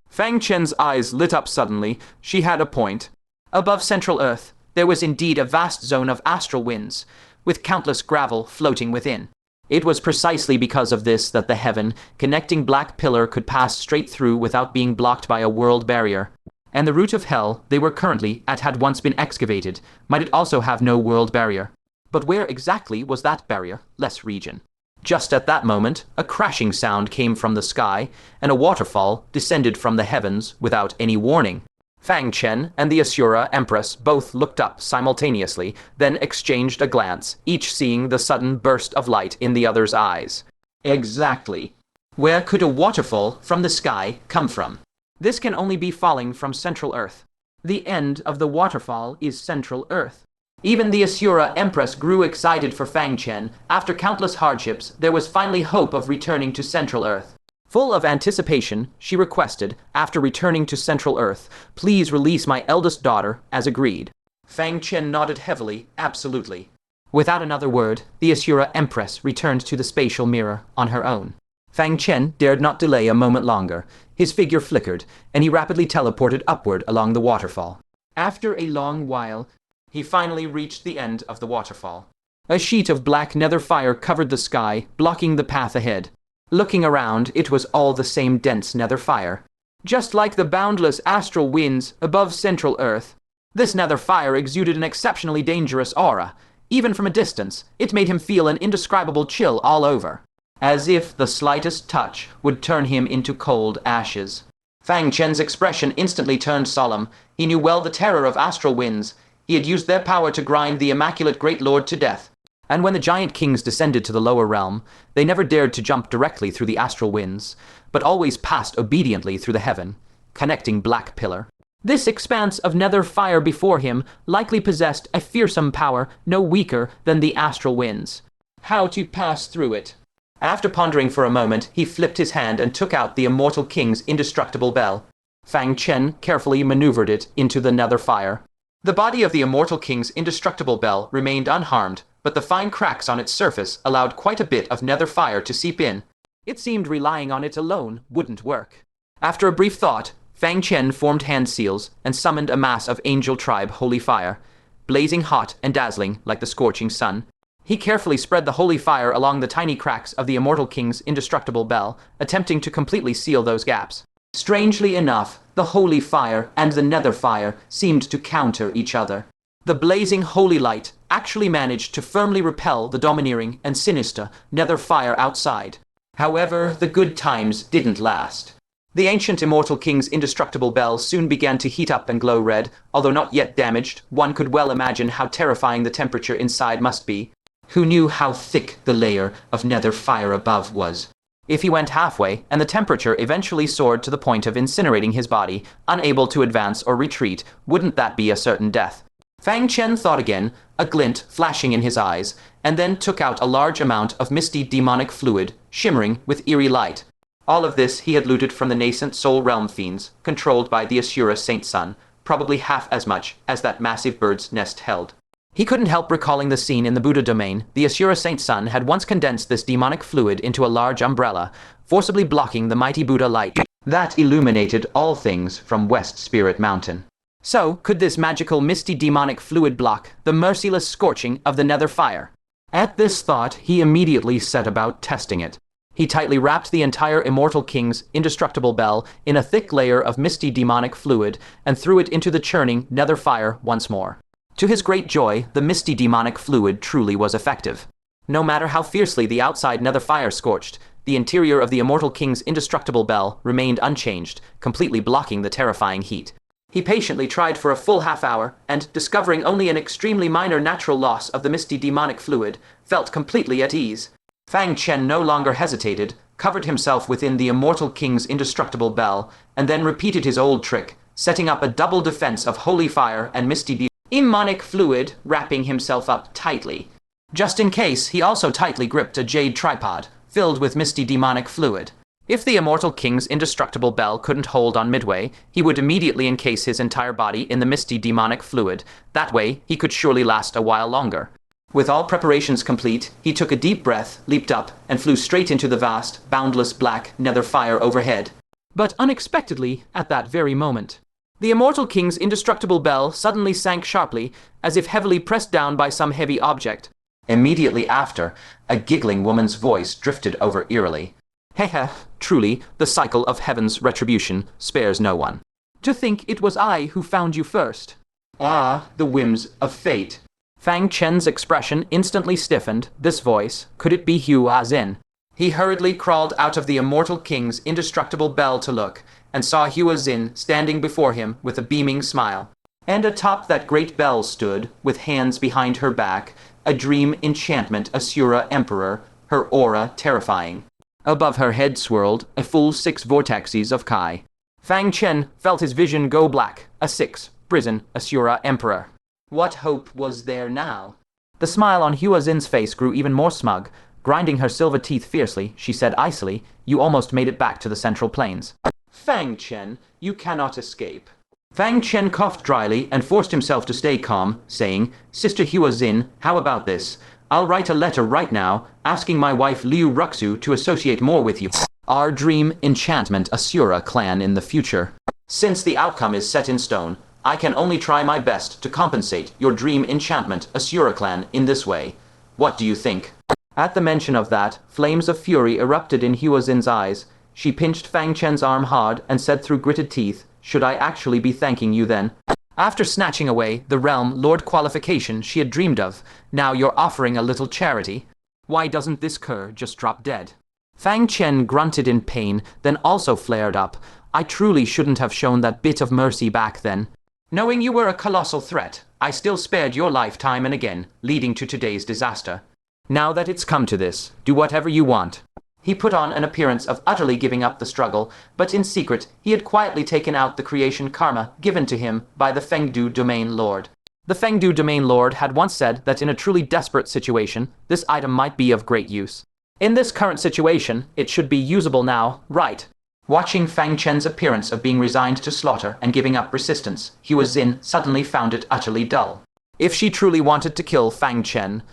Fang Chen's eyes lit up suddenly. She had a point. Above central earth, there was indeed a vast zone of astral winds, with countless gravel floating within. It was precisely because of this that the heaven, connecting black pillar could pass straight through without being blocked by a world barrier. And the root of hell they were currently at had once been excavated. Might it also have no world barrier? But where exactly was that barrier, less region? Just at that moment, a crashing sound came from the sky, and a waterfall descended from the heavens without any warning. Fang Chen and the Asura Empress both looked up simultaneously, then exchanged a glance, each seeing the sudden burst of light in the other's eyes. Exactly. Where could a waterfall from the sky come from? This can only be falling from Central Earth. The end of the waterfall is Central Earth. Even the Asura Empress grew excited for Fang Chen. After countless hardships, there was finally hope of returning to Central Earth. Full of anticipation, she requested, after returning to Central Earth, please release my eldest daughter, as agreed. Fang Chen nodded heavily, absolutely. Without another word, the Asura Empress returned to the spatial mirror on her own. Fang Chen dared not delay a moment longer. His figure flickered, and he rapidly teleported upward along the waterfall. After a long while, he finally reached the end of the waterfall. A sheet of black nether fire covered the sky, blocking the path ahead. Looking around, it was all the same dense nether fire. Just like the boundless astral winds above Central Earth, this nether fire exuded an exceptionally dangerous aura. Even from a distance, it made him feel an indescribable chill all over, as if the slightest touch would turn him into cold ashes. Fang Chen's expression instantly turned solemn. He knew well the terror of astral winds. He had used their power to grind the immaculate Great Lord to death. And when the giant kings descended to the lower realm, they never dared to jump directly through the astral winds, but always passed obediently through the heaven, connecting black pillar. This expanse of nether fire before him likely possessed a fearsome power no weaker than the astral winds. How to pass through it? After pondering for a moment, he flipped his hand and took out the immortal king's indestructible bell. Fang Chen carefully maneuvered it into the nether fire. The body of the immortal king's indestructible bell remained unharmed, but the fine cracks on its surface allowed quite a bit of nether fire to seep in. It seemed relying on it alone wouldn't work. After a brief thought, Fang Chen formed hand seals and summoned a mass of angel tribe holy fire, blazing hot and dazzling like the scorching sun. He carefully spread the holy fire along the tiny cracks of the immortal king's indestructible bell, attempting to completely seal those gaps. Strangely enough, the holy fire and the nether fire seemed to counter each other. The blazing holy light actually managed to firmly repel the domineering and sinister nether fire outside. However, the good times didn't last. The ancient immortal king's indestructible bell soon began to heat up and glow red. Although not yet damaged, one could well imagine how terrifying the temperature inside must be. Who knew how thick the layer of nether fire above was? If he went halfway, and the temperature eventually soared to the point of incinerating his body, unable to advance or retreat, wouldn't that be a certain death? Fang Chen thought again, a glint flashing in his eyes, and then took out a large amount of misty demonic fluid, shimmering with eerie light. All of this he had looted from the nascent soul realm fiends, controlled by the Asura Saint Sun, probably half as much as that massive bird's nest held. He couldn't help recalling the scene in the Buddha domain. The Asura Saint Sun had once condensed this demonic fluid into a large umbrella, forcibly blocking the mighty Buddha light that illuminated all things from West Spirit Mountain. So, could this magical misty demonic fluid block the merciless scorching of the nether fire? At this thought, he immediately set about testing it. He tightly wrapped the entire immortal king's indestructible bell in a thick layer of misty demonic fluid and threw it into the churning nether fire once more. To his great joy, the misty demonic fluid truly was effective. No matter how fiercely the outside nether fire scorched, the interior of the immortal king's indestructible bell remained unchanged, completely blocking the terrifying heat. He patiently tried for a full half hour, and, discovering only an extremely minor natural loss of the misty demonic fluid, felt completely at ease. Fang Chen no longer hesitated, covered himself within the immortal king's indestructible bell, and then repeated his old trick, setting up a double defense of holy fire and misty demonic fluid, wrapping himself up tightly. Just in case, he also tightly gripped a jade tripod, filled with misty demonic fluid. If the immortal king's indestructible bell couldn't hold on midway, he would immediately encase his entire body in the misty demonic fluid. That way, he could surely last a while longer. With all preparations complete, he took a deep breath, leaped up, and flew straight into the vast, boundless black nether fire overhead. But unexpectedly, at that very moment, the immortal king's indestructible bell suddenly sank sharply, as if heavily pressed down by some heavy object. Immediately after, a giggling woman's voice drifted over eerily. Heh, truly, the cycle of heaven's retribution spares no one. To think it was I who found you first. Ah, the whims of fate. Fang Chen's expression instantly stiffened. This voice, could it be Yue Mingzhu? He hurriedly crawled out of the immortal king's indestructible bell to look, and saw Yue Mingzhu standing before him with a beaming smile. And atop that great bell stood, with hands behind her back, a dream enchantment Asura emperor, her aura terrifying. Above her head swirled a full 6 vortexes of Kai. Fang Chen felt his vision go black, a 6 prison Asura emperor. What hope was there now? The smile on Yue Mingzhu's face grew even more smug. Grinding her silver teeth fiercely, she said icily, "You almost made it back to the Central Plains." "Fang Chen, you cannot escape." Fang Chen coughed dryly and forced himself to stay calm, saying, "Sister Yue Mingzhu, how about this? I'll write a letter right now, asking my wife Liu Ruxu to associate more with you. Our dream enchantment Asura clan in the future. Since the outcome is set in stone, I can only try my best to compensate your dream enchantment Asura clan in this way. What do you think?" At the mention of that, flames of fury erupted in Yue Mingzhu's eyes. She pinched Fang Chen's arm hard and said through gritted teeth, "Should I actually be thanking you then? After snatching away the realm lord qualification she had dreamed of, now you're offering a little charity? Why doesn't this cur just drop dead?" Fang Chen grunted in pain, then also flared up. "I truly shouldn't have shown that bit of mercy back then. Knowing you were a colossal threat, I still spared your life time and again, leading to today's disaster. Now that it's come to this, do whatever you want." He put on an appearance of utterly giving up the struggle, but in secret he had quietly taken out the creation karma given to him by the Fengdu Domain Lord. The Fengdu Domain Lord had once said that in a truly desperate situation, this item might be of great use. In this current situation, it should be usable now, right? Watching Fang Chen's appearance of being resigned to slaughter and giving up resistance, Yue Mingzhu suddenly found it utterly dull. If she truly wanted to kill Fang Chen,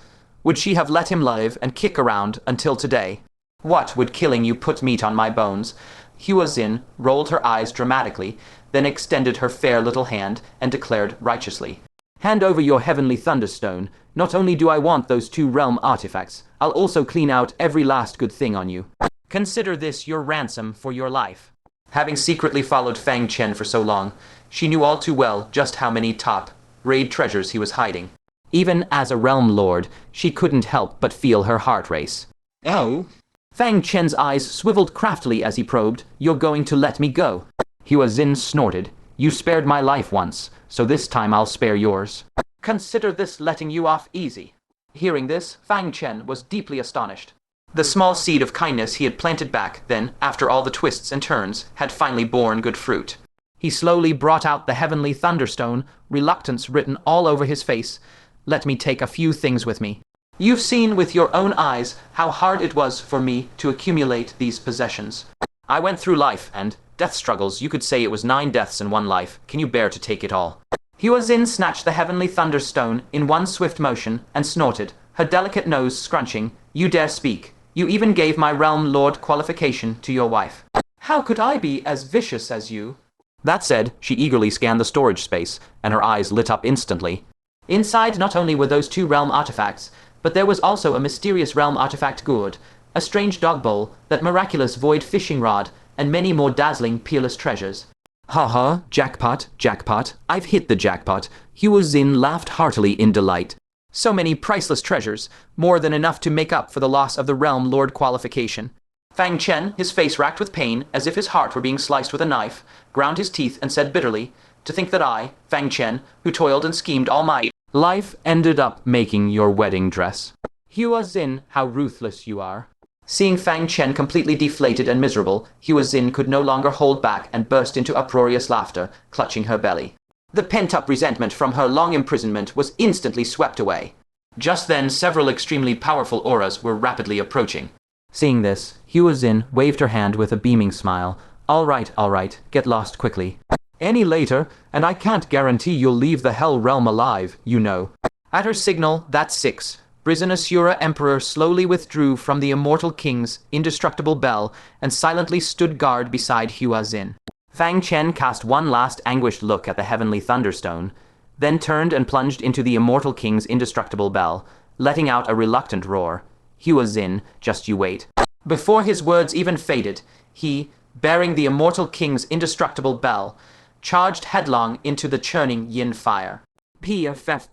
would she have let him live and kick around until today? What would killing you put meat on my bones? Yue Mingzhu rolled her eyes dramatically, then extended her fair little hand and declared righteously, "Hand over your heavenly thunderstone. Not only do I want those 2 realm artifacts, I'll also clean out every last good thing on you. Consider this your ransom for your life." Having secretly followed Fang Chen for so long, she knew all too well just how many top raid treasures he was hiding. Even as a realm lord, she couldn't help but feel her heart race. "Oh?" Fang Chen's eyes swiveled craftily as he probed. "You're going to let me go?" Yue Mingzhu snorted. "You spared my life once, so this time I'll spare yours. Consider this letting you off easy." Hearing this, Fang Chen was deeply astonished. The small seed of kindness he had planted back then, after all the twists and turns, had finally borne good fruit. He slowly brought out the heavenly thunderstone, reluctance written all over his face. "Let me take a few things with me. You've seen with your own eyes how hard it was for me to accumulate these possessions. I went through life and death struggles. You could say it was 9 deaths in one life. Can you bear to take it all?" Yue Mingzhu snatched the heavenly thunderstone in one swift motion and snorted, her delicate nose scrunching. "You dare speak. You even gave my realm lord qualification to your wife. How could I be as vicious as you?" That said, she eagerly scanned the storage space, and her eyes lit up instantly. Inside not only were those 2 realm artifacts, but there was also a mysterious realm artifact gourd, a strange dog bowl, that miraculous void fishing rod, and many more dazzling peerless treasures. "Ha ha, jackpot, jackpot, I've hit the jackpot." Yue Mingzhu laughed heartily in delight. So many priceless treasures, more than enough to make up for the loss of the realm lord qualification. Fang Chen, his face racked with pain, as if his heart were being sliced with a knife, ground his teeth and said bitterly, "To think that I, Fang Chen, who toiled and schemed all my life, ended up making your wedding dress. Yue Mingzhu, how ruthless you are." Seeing Fang Chen completely deflated and miserable, Yue Mingzhu could no longer hold back and burst into uproarious laughter, clutching her belly. The pent-up resentment from her long imprisonment was instantly swept away. Just then, several extremely powerful auras were rapidly approaching. Seeing this, Hua Xin waved her hand with a beaming smile. All right, get lost quickly. Any later, and I can't guarantee you'll leave the Hell Realm alive, you know. At her signal, that's 6. Brazen Asura Emperor slowly withdrew from the Immortal King's indestructible bell and silently stood guard beside Hua Xin. Fang Chen cast one last anguished look at the heavenly thunderstone, then turned and plunged into the Immortal King's indestructible bell, letting out a reluctant roar. Hua Xin, just you wait. Before his words even faded, he, bearing the Immortal King's indestructible bell, charged headlong into the churning yin fire. P.F.F.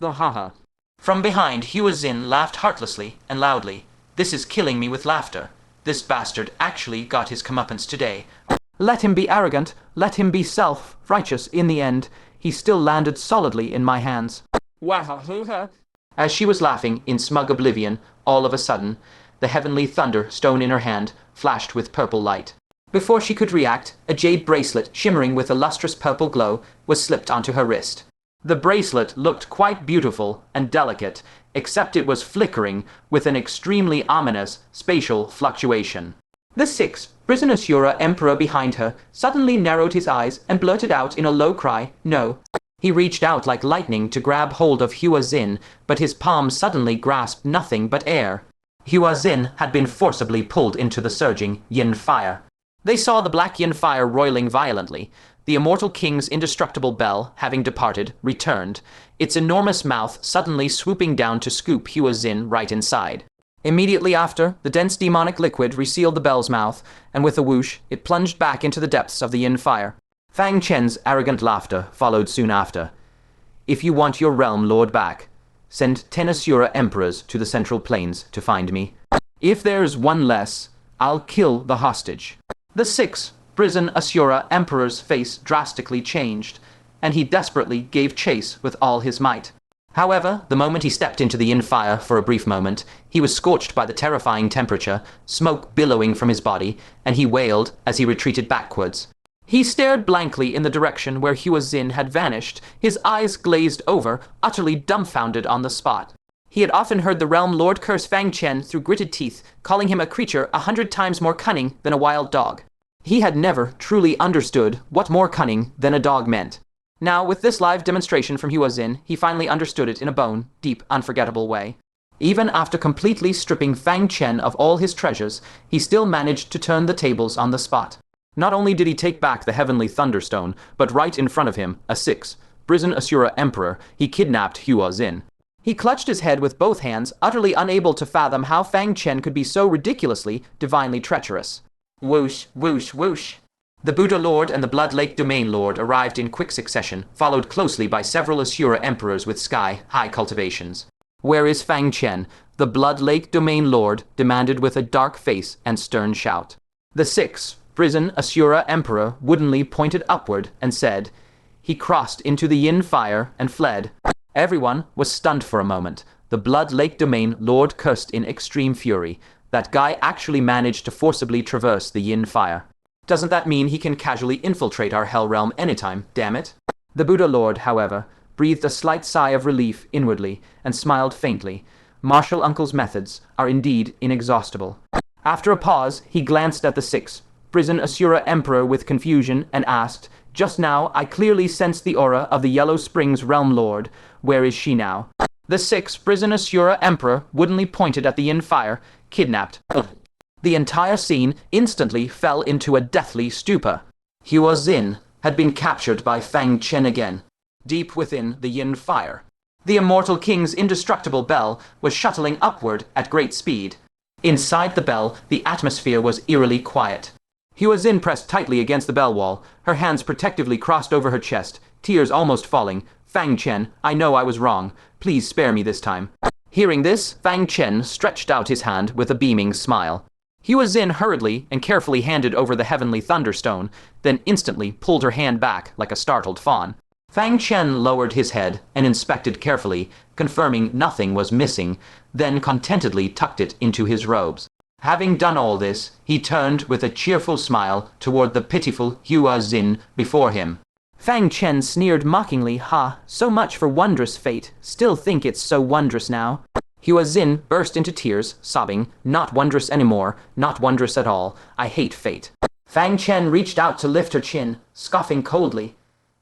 From behind, Hua Xin laughed heartlessly and loudly. This is killing me with laughter. This bastard actually got his comeuppance today. Let him be arrogant, let him be self-righteous in the end. He still landed solidly in my hands. As she was laughing in smug oblivion, all of a sudden, the heavenly thunder stone in her hand flashed with purple light. Before she could react, a jade bracelet shimmering with a lustrous purple glow was slipped onto her wrist. The bracelet looked quite beautiful and delicate, except it was flickering with an extremely ominous spatial fluctuation. The 6, Brazen Asura Emperor behind her, suddenly narrowed his eyes and blurted out in a low cry, "No." He reached out like lightning to grab hold of Hua Xin, but his palm suddenly grasped nothing but air. Hua Xin had been forcibly pulled into the surging yin fire. They saw the black yin fire roiling violently. The Immortal King's indestructible bell, having departed, returned, its enormous mouth suddenly swooping down to scoop Hua Xin right inside. Immediately after, the dense demonic liquid resealed the bell's mouth, and with a whoosh, it plunged back into the depths of the yin fire. Fang Chen's arrogant laughter followed soon after. If you want your realm lord back, send 10 Asura Emperors to the Central Plains to find me. If there's one less, I'll kill the hostage. The 6, Brazen Asura Emperor's face drastically changed, and he desperately gave chase with all his might. However, the moment he stepped into the yin fire for a brief moment, he was scorched by the terrifying temperature, smoke billowing from his body, and he wailed as he retreated backwards. He stared blankly in the direction where Hua Xin had vanished, his eyes glazed over, utterly dumbfounded on the spot. He had often heard the realm lord curse Fang Chen through gritted teeth, calling him a creature 100 times more cunning than a wild dog. He had never truly understood what more cunning than a dog meant. Now, with this live demonstration from Hua Xin, he finally understood it in a bone, deep, unforgettable way. Even after completely stripping Fang Chen of all his treasures, he still managed to turn the tables on the spot. Not only did he take back the heavenly thunderstone, but right in front of him, a 6, Brazen Asura Emperor, he kidnapped Hua Xin. He clutched his head with both hands, utterly unable to fathom how Fang Chen could be so ridiculously, divinely treacherous. Whoosh, whoosh, whoosh. The Buddha Lord and the Blood Lake Domain Lord arrived in quick succession, followed closely by several Asura Emperors with sky-high cultivations. Where is Fang Chen? The Blood Lake Domain Lord demanded with a dark face and stern shout. The 6, Brazen Asura Emperor woodenly pointed upward and said, "He crossed into the yin fire and fled." Everyone was stunned for a moment. The Blood Lake Domain Lord cursed in extreme fury. That guy actually managed to forcibly traverse the yin fire. Doesn't that mean he can casually infiltrate our hell realm anytime, damn it? The Buddha Lord, however, breathed a slight sigh of relief inwardly and smiled faintly. Martial Uncle's methods are indeed inexhaustible. After a pause, he glanced at the 6, Brazen Asura Emperor with confusion and asked, "Just now, I clearly sensed the aura of the Yellow Springs Realm Lord. Where is she now?" The 6, Brazen Asura Emperor woodenly pointed at the yin fire, "Kidnapped." The entire scene instantly fell into a deathly stupor. Hua Xin had been captured by Fang Chen again, deep within the yin fire. The Immortal King's indestructible bell was shuttling upward at great speed. Inside the bell, the atmosphere was eerily quiet. Hua Xin pressed tightly against the bell wall, her hands protectively crossed over her chest, tears almost falling. "Fang Chen, I know I was wrong. Please spare me this time." Hearing this, Fang Chen stretched out his hand with a beaming smile. Hua Xin hurriedly and carefully handed over the heavenly thunderstone, then instantly pulled her hand back like a startled fawn. Fang Chen lowered his head and inspected carefully, confirming nothing was missing, then contentedly tucked it into his robes. Having done all this, he turned with a cheerful smile toward the pitiful Hua Xin before him. Fang Chen sneered mockingly, "Ha, so much for wondrous fate. Still think it's so wondrous now." Hua Xin burst into tears, sobbing, "Not wondrous anymore, not wondrous at all. I hate fate." Fang Chen reached out to lift her chin, scoffing coldly.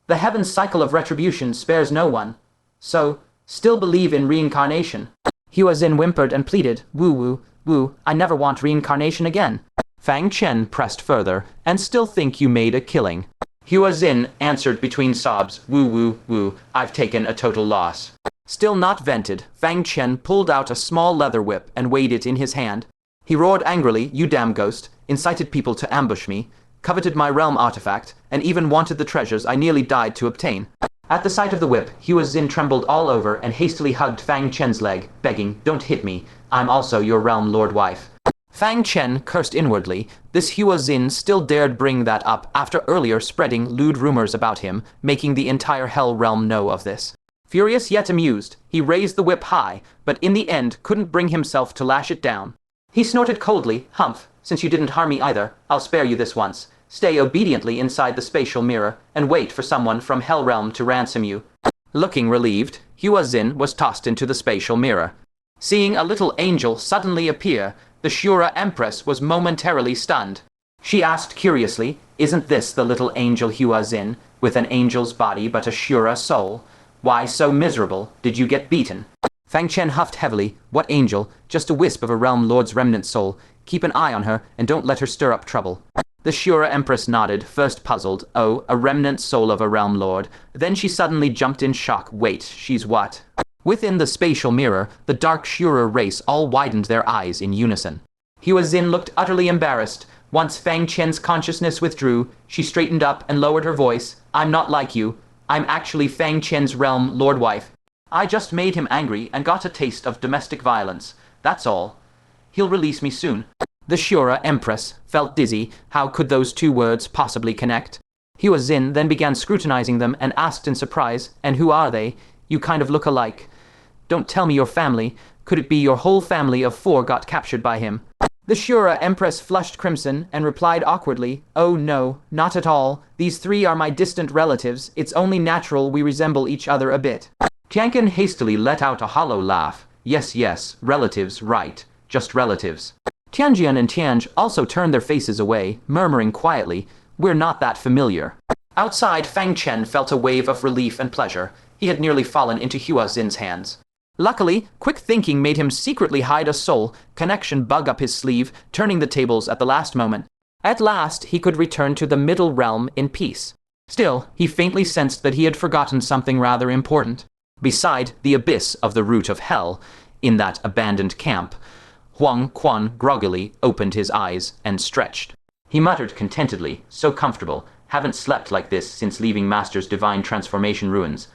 "The heaven's cycle of retribution spares no one. So, still believe in reincarnation?" Hua Xin whimpered and pleaded, "Woo woo, woo, I never want reincarnation again." Fang Chen pressed further, "And still think you made a killing?" Hua Xin answered between sobs, "Woo woo, woo, I've taken a total loss." Still not vented, Fang Chen pulled out a small leather whip and weighed it in his hand. He roared angrily, "You damn ghost, incited people to ambush me, coveted my realm artifact, and even wanted the treasures I nearly died to obtain." At the sight of the whip, Hua Xin trembled all over and hastily hugged Fang Chen's leg, begging, "Don't hit me, I'm also your realm lord wife." Fang Chen cursed inwardly. This Hua Xin still dared bring that up after earlier spreading lewd rumors about him, making the entire Hell realm know of this. Furious yet amused, he raised the whip high, but in the end couldn't bring himself to lash it down. He snorted coldly, "Humph, since you didn't harm me either, I'll spare you this once. Stay obediently inside the spatial mirror, and wait for someone from Hell realm to ransom you." Looking relieved, Hua Xin was tossed into the spatial mirror. Seeing a little angel suddenly appear, the Shura Empress was momentarily stunned. She asked curiously, "Isn't this the little angel Hua Xin, with an angel's body but a Shura soul? Why so miserable? Did you get beaten?" Fang Chen huffed heavily. "What angel? Just a wisp of a realm lord's remnant soul. Keep an eye on her, and don't let her stir up trouble." The Shura Empress nodded, first puzzled. "Oh, a remnant soul of a realm lord." Then she suddenly jumped in shock. "Wait, she's what?" Within the spatial mirror, the dark Shura race all widened their eyes in unison. Hua Xin looked utterly embarrassed. Once Fang Chen's consciousness withdrew, she straightened up and lowered her voice. "I'm not like you. I'm actually Fang Chen's realm lord wife. I just made him angry and got a taste of domestic violence. That's all. He'll release me soon." The Shura Empress felt dizzy. How could those two words possibly connect? Hua Xin then began scrutinizing them and asked in surprise, "And who are they? You kind of look alike. Don't tell me your family. Could it be your whole family of 4 got captured by him?" The Shura Empress flushed crimson and replied awkwardly, "Oh no, not at all. These 3 are my distant relatives. It's only natural we resemble each other a bit." Tiankin hastily let out a hollow laugh. Yes, relatives, right. Just relatives." Tianjian and Tianj also turned their faces away, murmuring quietly, "We're not that familiar." Outside, Fang Chen felt a wave of relief and pleasure. He had nearly fallen into Hua Xin's hands. Luckily, quick thinking made him secretly hide a soul connection bug up his sleeve, turning the tables at the last moment. At last, he could return to the middle realm in peace. Still, he faintly sensed that he had forgotten something rather important. Beside the abyss of the root of hell, in that abandoned camp, Huang Quan groggily opened his eyes and stretched. He muttered contentedly, "So comfortable. Haven't slept like this since leaving Master's divine transformation ruins.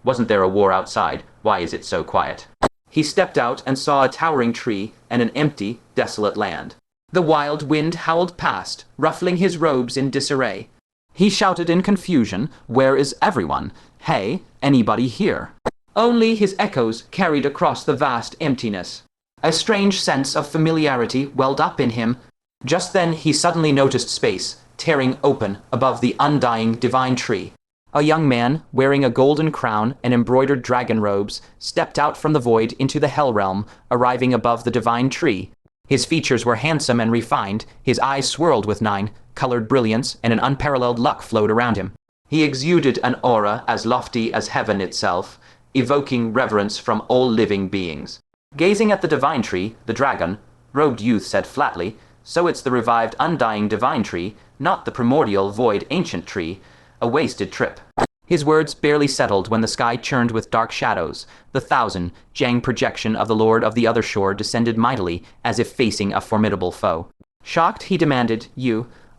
Wasn't there a war outside? Why is it so quiet?" He stepped out and saw a towering tree and an empty, desolate land. The wild wind howled past, ruffling his robes in disarray. He shouted in confusion, "Where is everyone? Hey, anybody here?" Only his echoes carried across the vast emptiness. A strange sense of familiarity welled up in him. Just then he suddenly noticed space, tearing open above the undying divine tree. A young man, wearing a golden crown and embroidered dragon robes, stepped out from the void into the hell realm, arriving above the divine tree. His features were handsome and refined, his eyes swirled with 9-colored brilliance, and an unparalleled luck flowed around him. He exuded an aura as lofty as heaven itself, evoking reverence from all living beings. Gazing at the divine tree, the dragon-robed youth said flatly, "So it's the revived undying divine tree, not the primordial void ancient tree. A wasted trip." His words barely settled when the sky churned with dark shadows. The 1,000-jang projection of the Lord of the Other Shore descended mightily, as if facing a formidable foe. Shocked, he demanded,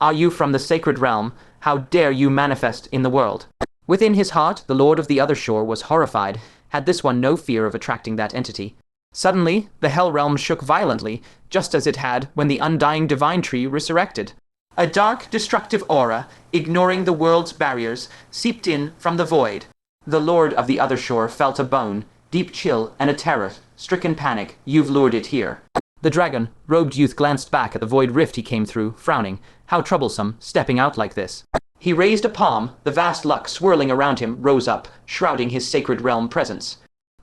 Are you from the sacred realm? How dare you manifest in the world?" Within his heart, the Lord of the Other Shore was horrified. Had this one no fear of attracting that entity? Suddenly, the hell realm shook violently, just as it had when the undying divine tree resurrected. A dark, destructive aura, ignoring the world's barriers, seeped in from the void. The Lord of the Other Shore felt a bone, deep chill and a terror-stricken panic. "You've lured it here." The dragon-robed youth glanced back at the void rift he came through, frowning. How troublesome, stepping out like this. He raised a palm. The vast luck swirling around him rose up, shrouding his sacred realm presence.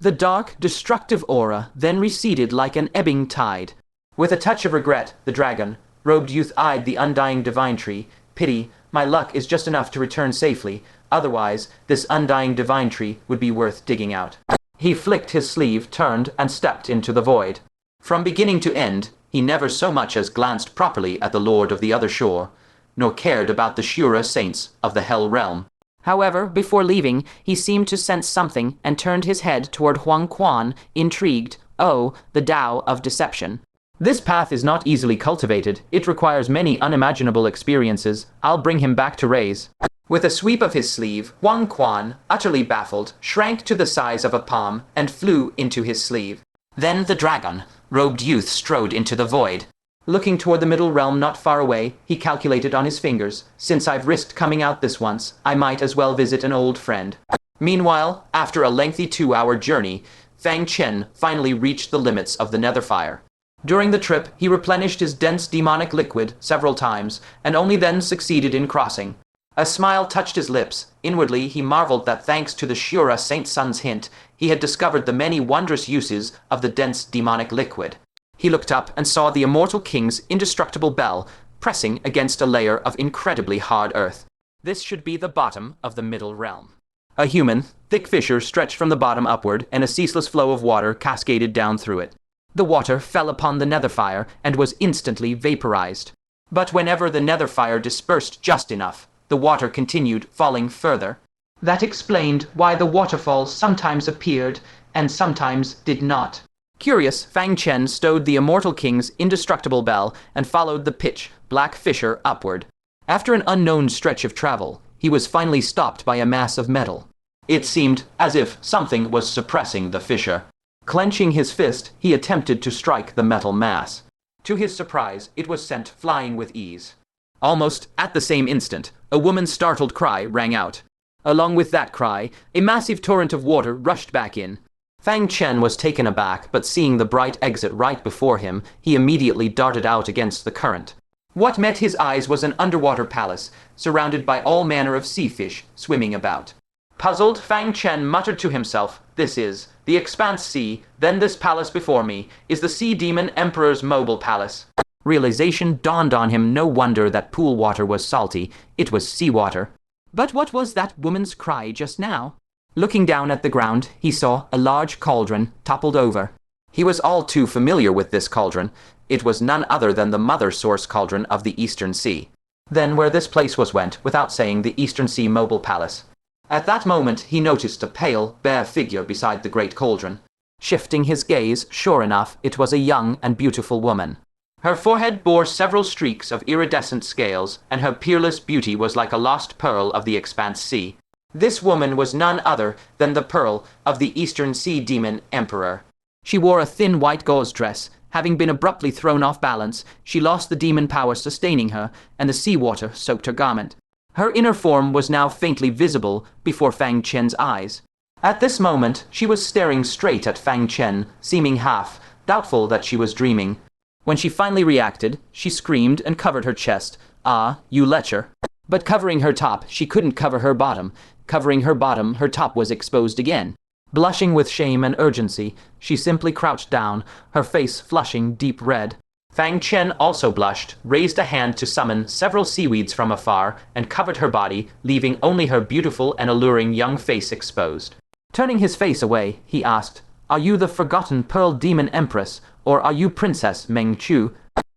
The dark, destructive aura then receded like an ebbing tide. With a touch of regret, the dragon, robed youth eyed the undying divine tree. Pity, my luck is just enough to return safely, otherwise this undying divine tree would be worth digging out. He flicked his sleeve, turned, and stepped into the void. From beginning to end, he never so much as glanced properly at the lord of the other shore, nor cared about the Shura saints of the Hell Realm. However, before leaving, he seemed to sense something and turned his head toward Huang Quan, intrigued. Oh, the Tao of deception. This path is not easily cultivated. It requires many unimaginable experiences. I'll bring him back to raise. With a sweep of his sleeve, Huang Quan, utterly baffled, shrank to the size of a palm and flew into his sleeve. Then the dragon, robed youth, strode into the void. Looking toward the middle realm not far away, he calculated on his fingers. Since I've risked coming out this once, I might as well visit an old friend. Meanwhile, after a lengthy 2-hour journey, Fang Chen finally reached the limits of the Netherfire. During the trip, he replenished his dense demonic liquid several times, and only then succeeded in crossing. A smile touched his lips. Inwardly, he marveled that thanks to the Shura Saint Sun's hint, he had discovered the many wondrous uses of the dense demonic liquid. He looked up and saw the immortal king's indestructible bell pressing against a layer of incredibly hard earth. This should be the bottom of the middle realm. A human, thick fissure stretched from the bottom upward, and a ceaseless flow of water cascaded down through it. The water fell upon the Netherfire and was instantly vaporized. But whenever the Netherfire dispersed just enough, the water continued falling further. That explained why the waterfalls sometimes appeared and sometimes did not. Curious, Fang Chen stowed the immortal king's indestructible bell and followed the pitch black fissure upward. After an unknown stretch of travel, he was finally stopped by a mass of metal. It seemed as if something was suppressing the fissure. Clenching his fist, he attempted to strike the metal mass. To his surprise, it was sent flying with ease. Almost at the same instant, a woman's startled cry rang out. Along with that cry, a massive torrent of water rushed back in. Fang Chen was taken aback, but seeing the bright exit right before him, he immediately darted out against the current. What met his eyes was an underwater palace, surrounded by all manner of sea fish swimming about. Puzzled, Fang Chen muttered to himself, "This is the Expanse Sea, then this palace before me is the Sea Demon Emperor's mobile palace." Realization dawned on him. No wonder that pool water was salty. It was seawater. But what was that woman's cry just now? Looking down at the ground, he saw a large cauldron toppled over. He was all too familiar with this cauldron. It was none other than the mother source cauldron of the Eastern Sea. Then where this place went, without saying, the Eastern Sea Mobile Palace. At that moment, he noticed a pale, bare figure beside the great cauldron. Shifting his gaze, sure enough, it was a young and beautiful woman. Her forehead bore several streaks of iridescent scales, and her peerless beauty was like a lost pearl of the Expanse Sea. This woman was none other than the pearl of the Eastern Sea Demon Emperor. She wore a thin white gauze dress. Having been abruptly thrown off balance, she lost the demon power sustaining her, and the seawater soaked her garment. Her inner form was now faintly visible before Fang Chen's eyes. At this moment, she was staring straight at Fang Chen, seeming half doubtful that she was dreaming. When she finally reacted, she screamed and covered her chest. "Ah, you lecher." But covering her top, she couldn't cover her bottom. Covering her bottom, her top was exposed again. Blushing with shame and urgency, she simply crouched down, her face flushing deep red. Fang Chen also blushed, raised a hand to summon several seaweeds from afar, and covered her body, leaving only her beautiful and alluring young face exposed. Turning his face away, he asked, "Are you the forgotten Pearl Demon Empress, or are you Princess Mingzhu?"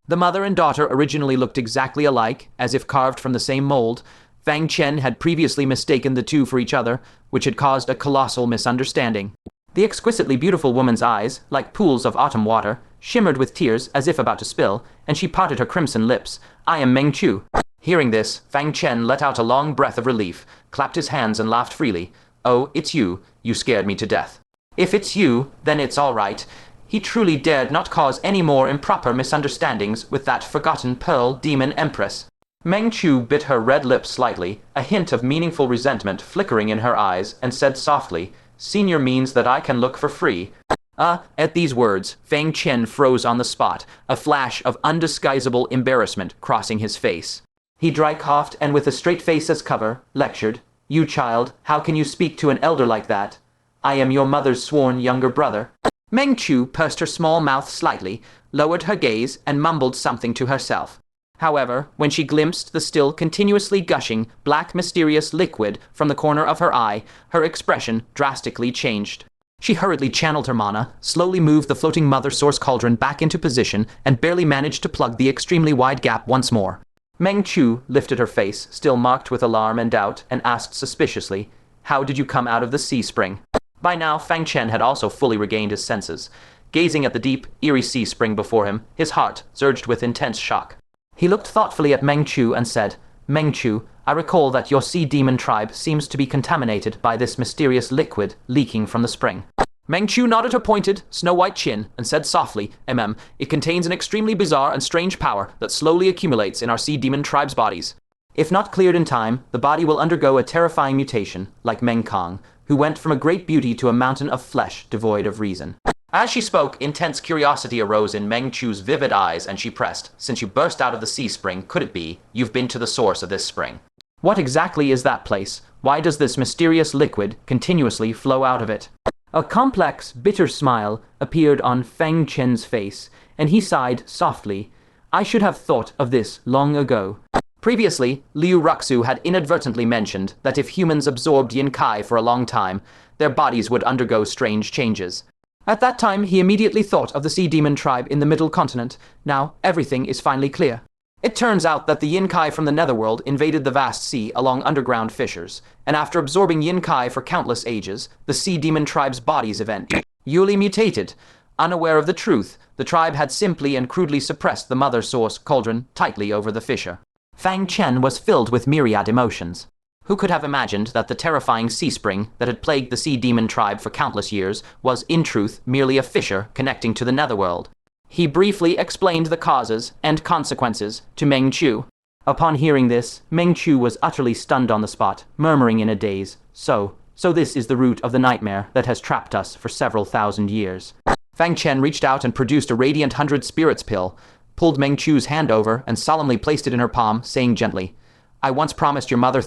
The mother and daughter originally looked exactly alike, as if carved from the same mold. Fang Chen had previously mistaken the two for each other, which had caused a colossal misunderstanding. The exquisitely beautiful woman's eyes, like pools of autumn water, shimmered with tears as if about to spill, and she parted her crimson lips. "I am Mingzhu." Hearing this, Fang Chen let out a long breath of relief, clapped his hands and laughed freely. "Oh, it's you. You scared me to death." "If it's you, then it's all right." He truly dared not cause any more improper misunderstandings with that forgotten Pearl Demon Empress. Mingzhu bit her red lips slightly, a hint of meaningful resentment flickering in her eyes, and said softly, "Senior means that I can look for free." At these words, Fang Chen froze on the spot, a flash of undisguisable embarrassment crossing his face. He dry coughed and with a straight face as cover, lectured, "You child, how can you speak to an elder like that?" I am your mother's sworn younger brother. Mingzhu pursed her small mouth slightly, lowered her gaze, and mumbled something to herself. However, when she glimpsed the still continuously gushing, black mysterious liquid from the corner of her eye, her expression drastically changed. She hurriedly channeled her mana, slowly moved the floating mother source cauldron back into position, and barely managed to plug the extremely wide gap once more. Mingzhu lifted her face, still marked with alarm and doubt, and asked suspiciously, "How did you come out of the sea spring?" By now, Fang Chen had also fully regained his senses. Gazing at the deep, eerie sea spring before him, his heart surged with intense shock. He looked thoughtfully at Mingzhu and said, "Mingzhu, I recall that your sea demon tribe seems to be contaminated by this mysterious liquid leaking from the spring." Mingzhu nodded her pointed, snow-white chin and said softly, "It contains an extremely bizarre and strange power that slowly accumulates in our sea demon tribe's bodies. If not cleared in time, the body will undergo a terrifying mutation, like Meng Kong, who went from a great beauty to a mountain of flesh devoid of reason." As she spoke, intense curiosity arose in Mingzhu's vivid eyes, and she pressed, "Since you burst out of the sea spring, could it be you've been to the source of this spring? What exactly is that place? Why does this mysterious liquid continuously flow out of it?" A complex, bitter smile appeared on Fang Chen's face, and he sighed softly. "I should have thought of this long ago." Previously, Liu Ruxu had inadvertently mentioned that if humans absorbed yin kai for a long time, their bodies would undergo strange changes. At that time, he immediately thought of the sea demon tribe in the middle continent. Now, everything is finally clear. It turns out that the yin kai from the netherworld invaded the vast sea along underground fissures, and after absorbing yin kai for countless ages, the sea demon tribe's bodies eventually mutated. Unaware of the truth, the tribe had simply and crudely suppressed the mother source cauldron tightly over the fissure. Fang Chen was filled with myriad emotions. Who could have imagined that the terrifying sea spring that had plagued the sea demon tribe for countless years was, in truth, merely a fissure connecting to the netherworld? He briefly explained the causes and consequences to Mingzhu. Upon hearing this, Mingzhu was utterly stunned on the spot, murmuring in a daze, So this is the root of the nightmare that has trapped us for several thousand years." Fang Chen reached out and produced a radiant 100 spirits pill, pulled Mingzhu's hand over, and solemnly placed it in her palm, saying gently, "I once promised your mother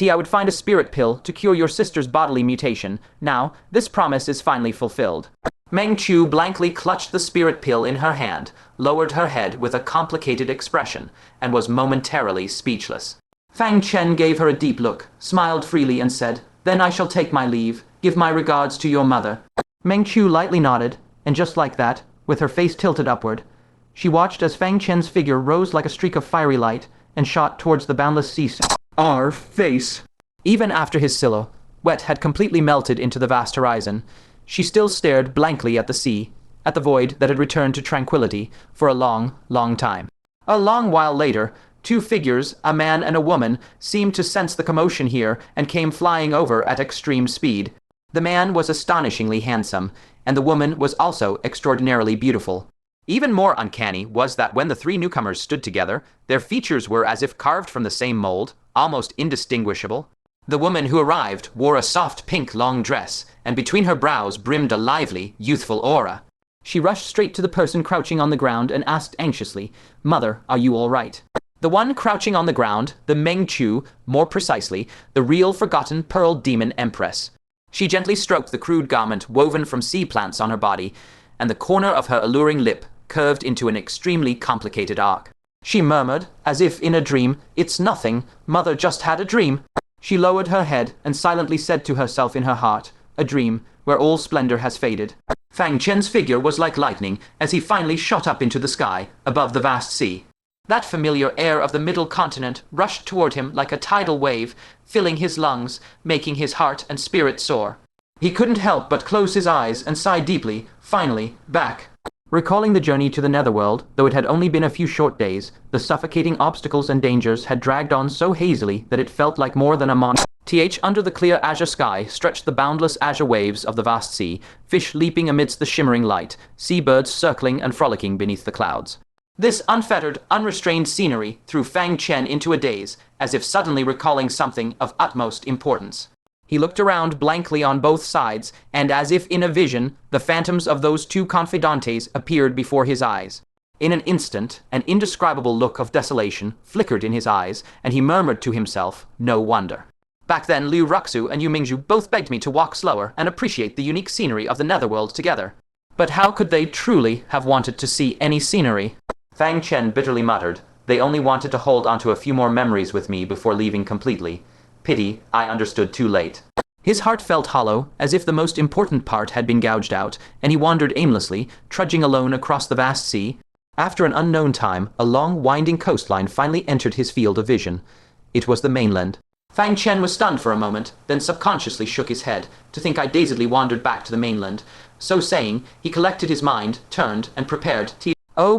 I would find a spirit pill to cure your sister's bodily mutation. Now, this promise is finally fulfilled." Mingzhu blankly clutched the spirit pill in her hand, lowered her head with a complicated expression, and was momentarily speechless. Fang Chen gave her a deep look, smiled freely, and said, "Then I shall take my leave. Give my regards to your mother." Mingzhu lightly nodded, and just like that, with her face tilted upward, she watched as Fang Chen's figure rose like a streak of fiery light and shot towards the boundless sea. Our face. Even after his silhouette had completely melted into the vast horizon, she still stared blankly at the sea, at the void that had returned to tranquility for a long, long time. A long while later, two figures, a man and a woman, seemed to sense the commotion here and came flying over at extreme speed. The man was astonishingly handsome, and the woman was also extraordinarily beautiful. Even more uncanny was that when the three newcomers stood together, their features were as if carved from the same mold, almost indistinguishable. The woman who arrived wore a soft pink long dress, and between her brows brimmed a lively, youthful aura. She rushed straight to the person crouching on the ground and asked anxiously, "Mother, are you all right?" The one crouching on the ground, the Mingzhu, more precisely, the real forgotten Pearl Demon Empress. She gently stroked the crude garment woven from sea plants on her body, and the corner of her alluring lip curved into an extremely complicated arc. She murmured, as if in a dream, "It's nothing. Mother just had a dream." She lowered her head and silently said to herself in her heart, "A dream where all splendor has faded." Fang Chen's figure was like lightning as he finally shot up into the sky above the vast sea. That familiar air of the middle continent rushed toward him like a tidal wave, filling his lungs, making his heart and spirit soar. He couldn't help but close his eyes and sigh deeply, finally, back. Recalling the journey to the netherworld, though it had only been a few short days, the suffocating obstacles and dangers had dragged on so hazily that it felt like more than a month. Under the clear azure sky stretched the boundless azure waves of the vast sea, fish leaping amidst the shimmering light, seabirds circling and frolicking beneath the clouds. This unfettered, unrestrained scenery threw Fang Chen into a daze, as if suddenly recalling something of utmost importance. He looked around blankly on both sides, and as if in a vision, the phantoms of those two confidantes appeared before his eyes. In an instant, an indescribable look of desolation flickered in his eyes, and he murmured to himself, "No wonder." Back then, Liu Ruxu and Yue Mingzhu both begged me to walk slower and appreciate the unique scenery of the netherworld together. But how could they truly have wanted to see any scenery? Fang Chen bitterly muttered. They only wanted to hold onto a few more memories with me before leaving completely. Pity, I understood too late. His heart felt hollow, as if the most important part had been gouged out, and he wandered aimlessly, trudging alone across the vast sea. After an unknown time, a long, winding coastline finally entered his field of vision. It was the mainland. Fang Chen was stunned for a moment, then subconsciously shook his head, to think I dazedly wandered back to the mainland. So saying, he collected his mind, turned, and prepared to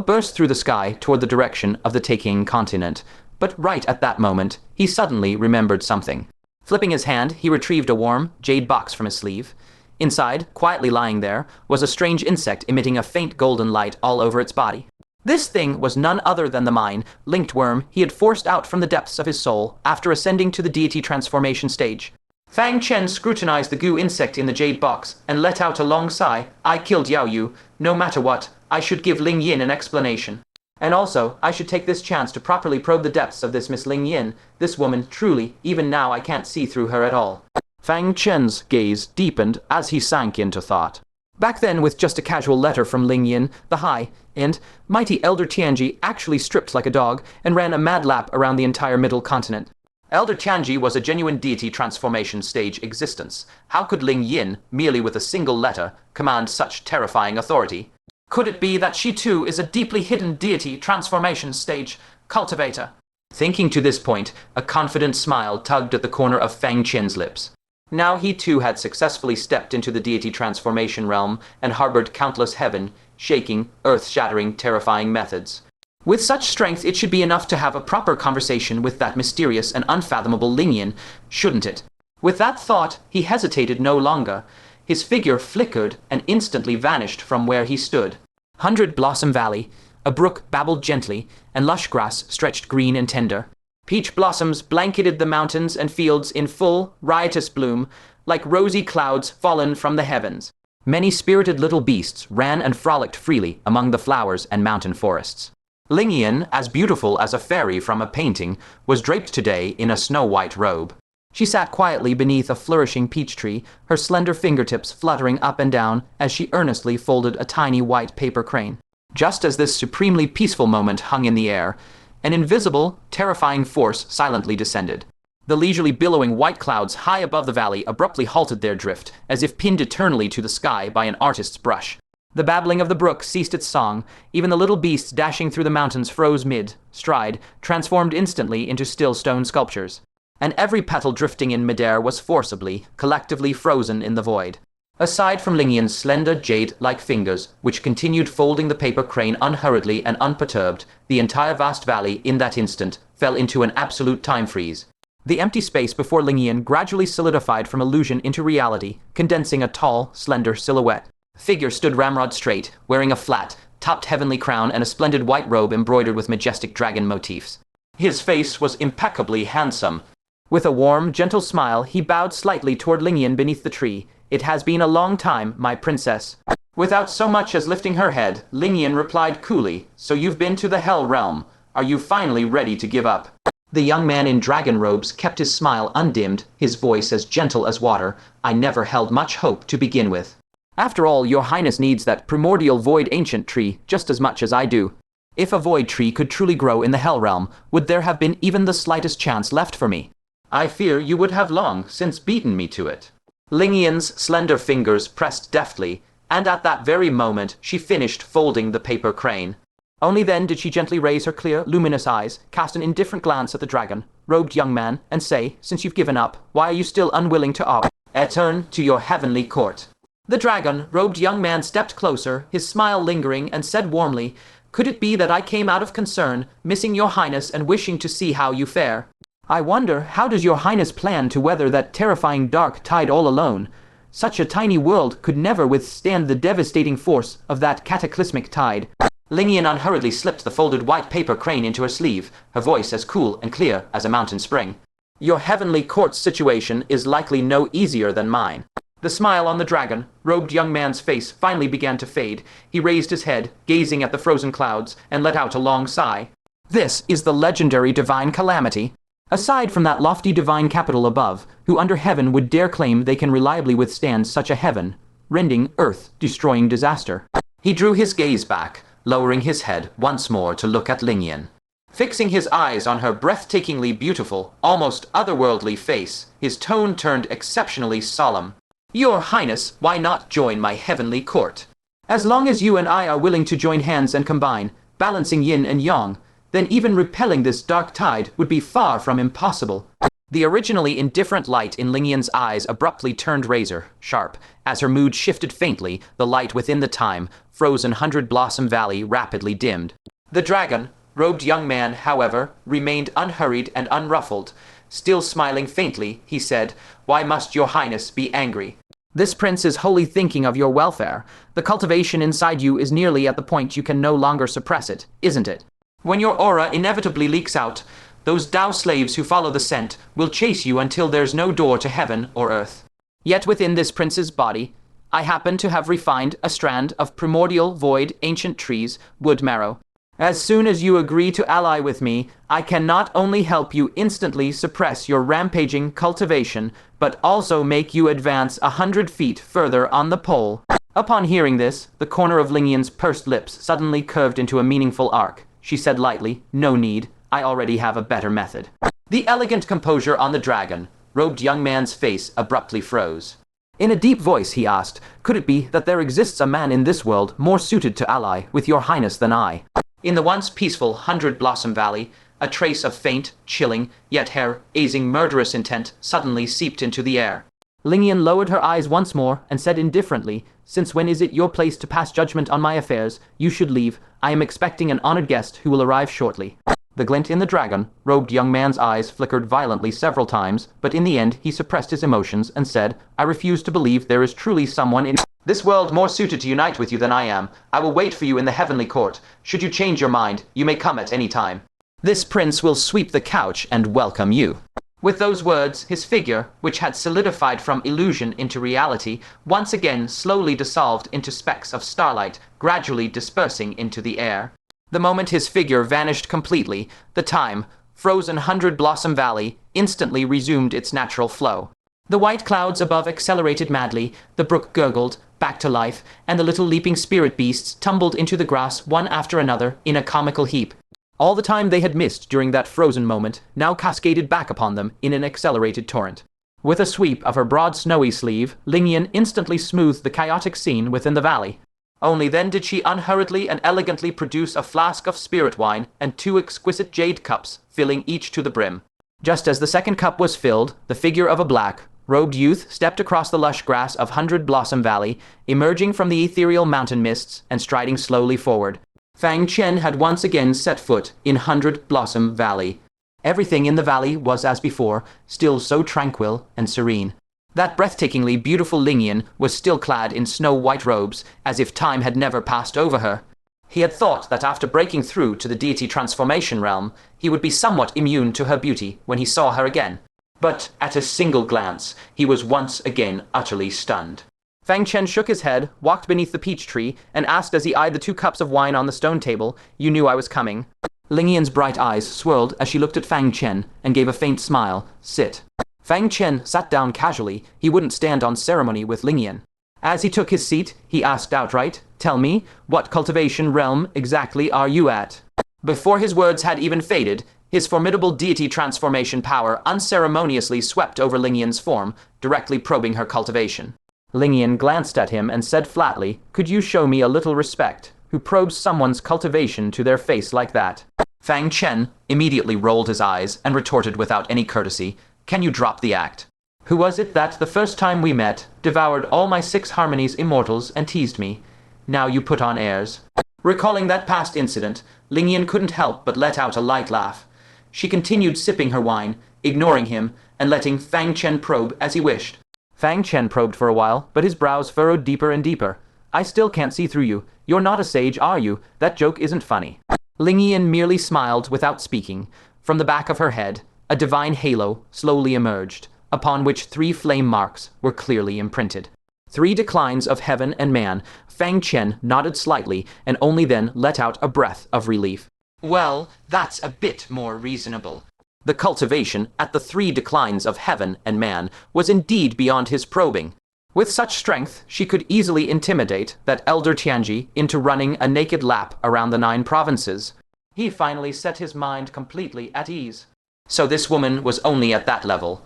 burst through the sky toward the direction of the taking continent. But right at that moment, he suddenly remembered something. Flipping his hand, he retrieved a warm, jade box from his sleeve. Inside, quietly lying there, was a strange insect emitting a faint golden light all over its body. This thing was none other than the mine, linked worm he had forced out from the depths of his soul after ascending to the deity transformation stage. Fang Chen scrutinized the goo insect in the jade box and let out a long sigh. I killed Yao Yu. No matter what, I should give Ling Yin an explanation. And also, I should take this chance to properly probe the depths of this Miss Ling Yin. This woman, truly, even now I can't see through her at all. Fang Chen's gaze deepened as he sank into thought. Back then, with just a casual letter from Ling Yin, the high and mighty Elder Tianji actually stripped like a dog and ran a mad lap around the entire middle continent. Elder Tianji was a genuine deity transformation stage existence. How could Ling Yin, merely with a single letter, command such terrifying authority? Could it be that she too is a deeply hidden deity transformation stage cultivator? Thinking to this point, a confident smile tugged at the corner of Fang Chen's lips. Now he too had successfully stepped into the deity transformation realm and harbored countless heaven-shaking, earth-shattering, terrifying methods. With such strength, it should be enough to have a proper conversation with that mysterious and unfathomable Ling Yin, shouldn't it? With that thought, he hesitated no longer. His figure flickered and instantly vanished from where he stood. 100 Blossom Valley, a brook babbled gently, and lush grass stretched green and tender. Peach blossoms blanketed the mountains and fields in full, riotous bloom, like rosy clouds fallen from the heavens. Many spirited little beasts ran and frolicked freely among the flowers and mountain forests. Ling Yin, as beautiful as a fairy from a painting, was draped today in a snow-white robe. She sat quietly beneath a flourishing peach tree, her slender fingertips fluttering up and down as she earnestly folded a tiny white paper crane. Just as this supremely peaceful moment hung in the air, an invisible, terrifying force silently descended. The leisurely billowing white clouds high above the valley abruptly halted their drift, as if pinned eternally to the sky by an artist's brush. The babbling of the brook ceased its song. Even the little beasts dashing through the mountains froze mid-stride, transformed instantly into still stone sculptures. And every petal drifting in midair was forcibly, collectively frozen in the void. Aside from Ling Yin's slender jade-like fingers, which continued folding the paper crane unhurriedly and unperturbed, the entire vast valley in that instant fell into an absolute time freeze. The empty space before Ling Yin gradually solidified from illusion into reality, condensing a tall, slender silhouette. The figure stood ramrod straight, wearing a flat, topped heavenly crown and a splendid white robe embroidered with majestic dragon motifs. His face was impeccably handsome. With a warm, gentle smile, he bowed slightly toward Ling Yin beneath the tree. It has been a long time, my princess. Without so much as lifting her head, Ling Yin replied coolly, so you've been to the Hell Realm. Are you finally ready to give up? The young man in dragon robes kept his smile undimmed, his voice as gentle as water. I never held much hope to begin with. After all, your highness needs that primordial void ancient tree just as much as I do. If a void tree could truly grow in the Hell Realm, would there have been even the slightest chance left for me? I fear you would have long since beaten me to it. Ling Yin's slender fingers pressed deftly, and at that very moment she finished folding the paper crane. Only then did she gently raise her clear, luminous eyes, cast an indifferent glance at the dragon-robed young man, and say, since you've given up, why are you still unwilling to return to your heavenly court? The dragon-robed young man stepped closer, his smile lingering, and said warmly, could it be that I came out of concern, missing your highness and wishing to see how you fare? I wonder, how does your highness plan to weather that terrifying dark tide all alone? Such a tiny world could never withstand the devastating force of that cataclysmic tide. Ling Yin unhurriedly slipped the folded white paper crane into her sleeve, her voice as cool and clear as a mountain spring. Your heavenly court's situation is likely no easier than mine. The smile on the dragon-robed young man's face finally began to fade. He raised his head, gazing at the frozen clouds, and let out a long sigh. This is the legendary divine calamity. Aside from that lofty divine capital above, who under heaven would dare claim they can reliably withstand such a heaven-rending, earth-destroying disaster? He drew his gaze back, lowering his head once more to look at Lingyan. Fixing his eyes on her breathtakingly beautiful, almost otherworldly face, his tone turned exceptionally solemn. "Your Highness, why not join my heavenly court? As long as you and I are willing to join hands and combine, balancing yin and yang, then even repelling this dark tide would be far from impossible." The originally indifferent light in Lingyan's eyes abruptly turned razor-sharp. As her mood shifted faintly, the light within the time-frozen 100-Blossom Valley rapidly dimmed. The dragon-robed young man, however, remained unhurried and unruffled. Still smiling faintly, he said, "Why must your Highness be angry? This prince is wholly thinking of your welfare. The cultivation inside you is nearly at the point you can no longer suppress it, isn't it? When your aura inevitably leaks out, those Tao slaves who follow the scent will chase you until there's no door to heaven or earth. Yet within this prince's body, I happen to have refined a strand of primordial void ancient trees, wood marrow. As soon as you agree to ally with me, I can not only help you instantly suppress your rampaging cultivation, but also make you advance 100 feet further on the pole." Upon hearing this, the corner of Lingyan's pursed lips suddenly curved into a meaningful arc. She said lightly, "No need. I already have a better method." The elegant composure on the dragon-robed young man's face abruptly froze. In a deep voice he asked, "Could it be that there exists a man in this world more suited to ally with your Highness than I?" In the once peaceful 100-Blossom Valley, a trace of faint, chilling, yet hair-raising murderous intent suddenly seeped into the air. Lingyan lowered her eyes once more and said indifferently, "Since when is it your place to pass judgment on my affairs? You should leave. I am expecting an honored guest who will arrive shortly." The glint in the dragon-robed young man's eyes flickered violently several times, but in the end he suppressed his emotions and said, "I refuse to believe there is truly someone in this world more suited to unite with you than I am. I will wait for you in the heavenly court. Should you change your mind, you may come at any time. This prince will sweep the couch and welcome you." With those words, his figure, which had solidified from illusion into reality, once again slowly dissolved into specks of starlight, gradually dispersing into the air. The moment his figure vanished completely, the time-frozen 100-Blossom Valley instantly resumed its natural flow. The white clouds above accelerated madly, the brook gurgled back to life, and the little leaping spirit beasts tumbled into the grass one after another in a comical heap. All the time they had missed during that frozen moment now cascaded back upon them in an accelerated torrent. With a sweep of her broad snowy sleeve, Lingyan instantly smoothed the chaotic scene within the valley. Only then did she unhurriedly and elegantly produce a flask of spirit wine and 2 exquisite jade cups, filling each to the brim. Just as the second cup was filled, the figure of a black-robed youth stepped across the lush grass of 100-Blossom Valley, emerging from the ethereal mountain mists and striding slowly forward. Fang Chen had once again set foot in 100-Blossom Valley. Everything in the valley was as before, still so tranquil and serene. That breathtakingly beautiful Lingyan was still clad in snow-white robes, as if time had never passed over her. He had thought that after breaking through to the deity transformation realm, he would be somewhat immune to her beauty when he saw her again. But at a single glance, he was once again utterly stunned. Fang Chen shook his head, walked beneath the peach tree, and asked as he eyed the 2 cups of wine on the stone table, "You knew I was coming?" Lingyan's bright eyes swirled as she looked at Fang Chen and gave a faint smile. "Sit." Fang Chen sat down casually. He wouldn't stand on ceremony with Lingyan. As he took his seat, he asked outright, "Tell me, what cultivation realm exactly are you at?" Before his words had even faded, his formidable deity transformation power unceremoniously swept over Lingyan's form, directly probing her cultivation. Lingyan glanced at him and said flatly, "Could you show me a little respect? Who probes someone's cultivation to their face like that?" Fang Chen immediately rolled his eyes and retorted without any courtesy, "Can you drop the act? Who was it that, the first time we met, devoured all my 6 harmonies immortals and teased me? Now you put on airs." Recalling that past incident, Lingyan couldn't help but let out a light laugh. She continued sipping her wine, ignoring him, and letting Fang Chen probe as he wished. Fang Chen probed for a while, but his brows furrowed deeper and deeper. "I still can't see through you. You're not a sage, are you? That joke isn't funny." Lingyan merely smiled without speaking. From the back of her head, a divine halo slowly emerged, upon which 3 flame marks were clearly imprinted. 3 declines of heaven and man. Fang Chen nodded slightly and only then let out a breath of relief. "Well, that's a bit more reasonable. The cultivation at the three declines of heaven and man was indeed beyond his probing. With such strength, she could easily intimidate that elder Tianji into running a naked lap around the 9 provinces. He finally set his mind completely at ease. So this woman was only at that level.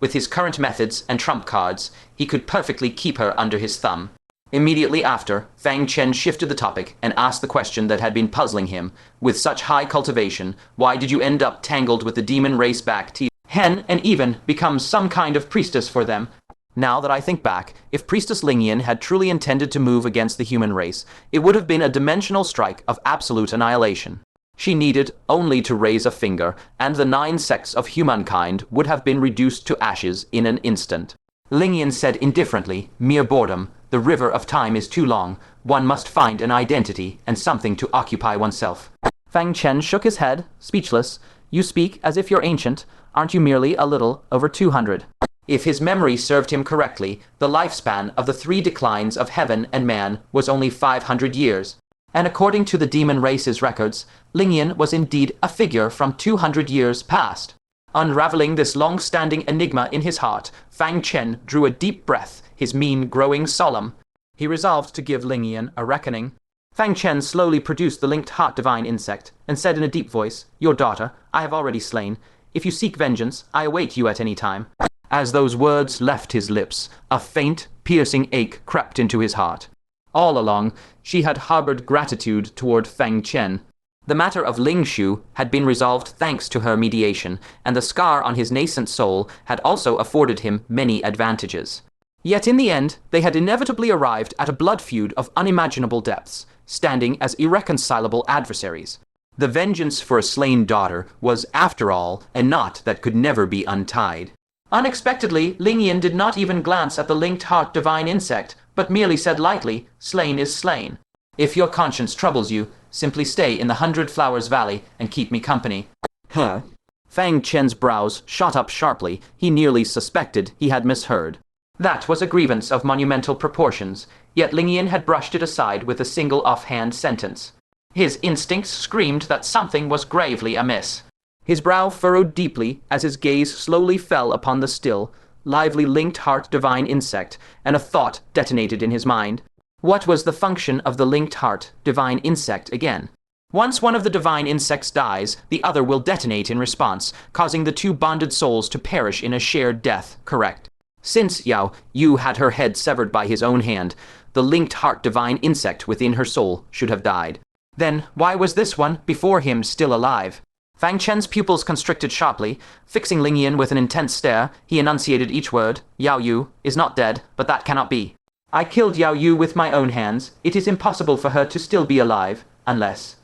With his current methods and trump cards, he could perfectly keep her under his thumb. Immediately after, Fang Chen shifted the topic and asked the question that had been puzzling him. With such high cultivation, why did you end up tangled with the demon race back to Hen and even become some kind of priestess for them? Now that I think back, if Priestess Lingyan had truly intended to move against the human race, it would have been a dimensional strike of absolute annihilation. She needed only to raise a finger, and the 9 sects of humankind would have been reduced to ashes in an instant. Lingyan said indifferently, mere boredom, the river of time is too long, one must find an identity and something to occupy oneself. Fang Chen shook his head, speechless. You speak as if you're ancient, aren't you merely a little over 200? If his memory served him correctly, the lifespan of the 3 declines of heaven and man was only 500 years. And according to the demon race's records, Lingyan was indeed a figure from 200 years past. Unraveling this long-standing enigma in his heart, Fang Chen drew a deep breath, his mien growing solemn. He resolved to give Lingyan a reckoning. Fang Chen slowly produced the linked heart divine insect, and said in a deep voice, Your daughter, I have already slain. If you seek vengeance, I await you at any time. As those words left his lips, a faint, piercing ache crept into his heart. All along, she had harbored gratitude toward Fang Chen. The matter of Ling Shu had been resolved thanks to her mediation, and the scar on his nascent soul had also afforded him many advantages. Yet in the end, they had inevitably arrived at a blood feud of unimaginable depths, standing as irreconcilable adversaries. The vengeance for a slain daughter was, after all, a knot that could never be untied. Unexpectedly, Lingyan did not even glance at the linked heart divine insect, but merely said lightly, Slain is slain. If your conscience troubles you, simply stay in the 100 Flowers Valley and keep me company. Huh? Fang Chen's brows shot up sharply. He nearly suspected he had misheard. That was a grievance of monumental proportions, yet Lingyan had brushed it aside with a single offhand sentence. His instincts screamed that something was gravely amiss. His brow furrowed deeply as his gaze slowly fell upon the still, lively linked heart divine insect, and a thought detonated in his mind. What was the function of the linked heart divine insect again? Once one of the divine insects dies, the other will detonate in response, causing the 2 bonded souls to perish in a shared death, correct? Since Yao Yu had her head severed by his own hand, the linked heart divine insect within her soul should have died. Then why was this one before him still alive? Fang Chen's pupils constricted sharply. Fixing Lingyan with an intense stare, he enunciated each word. Yao Yu is not dead, but that cannot be. I killed Yao Yu with my own hands. It is impossible for her to still be alive, unless...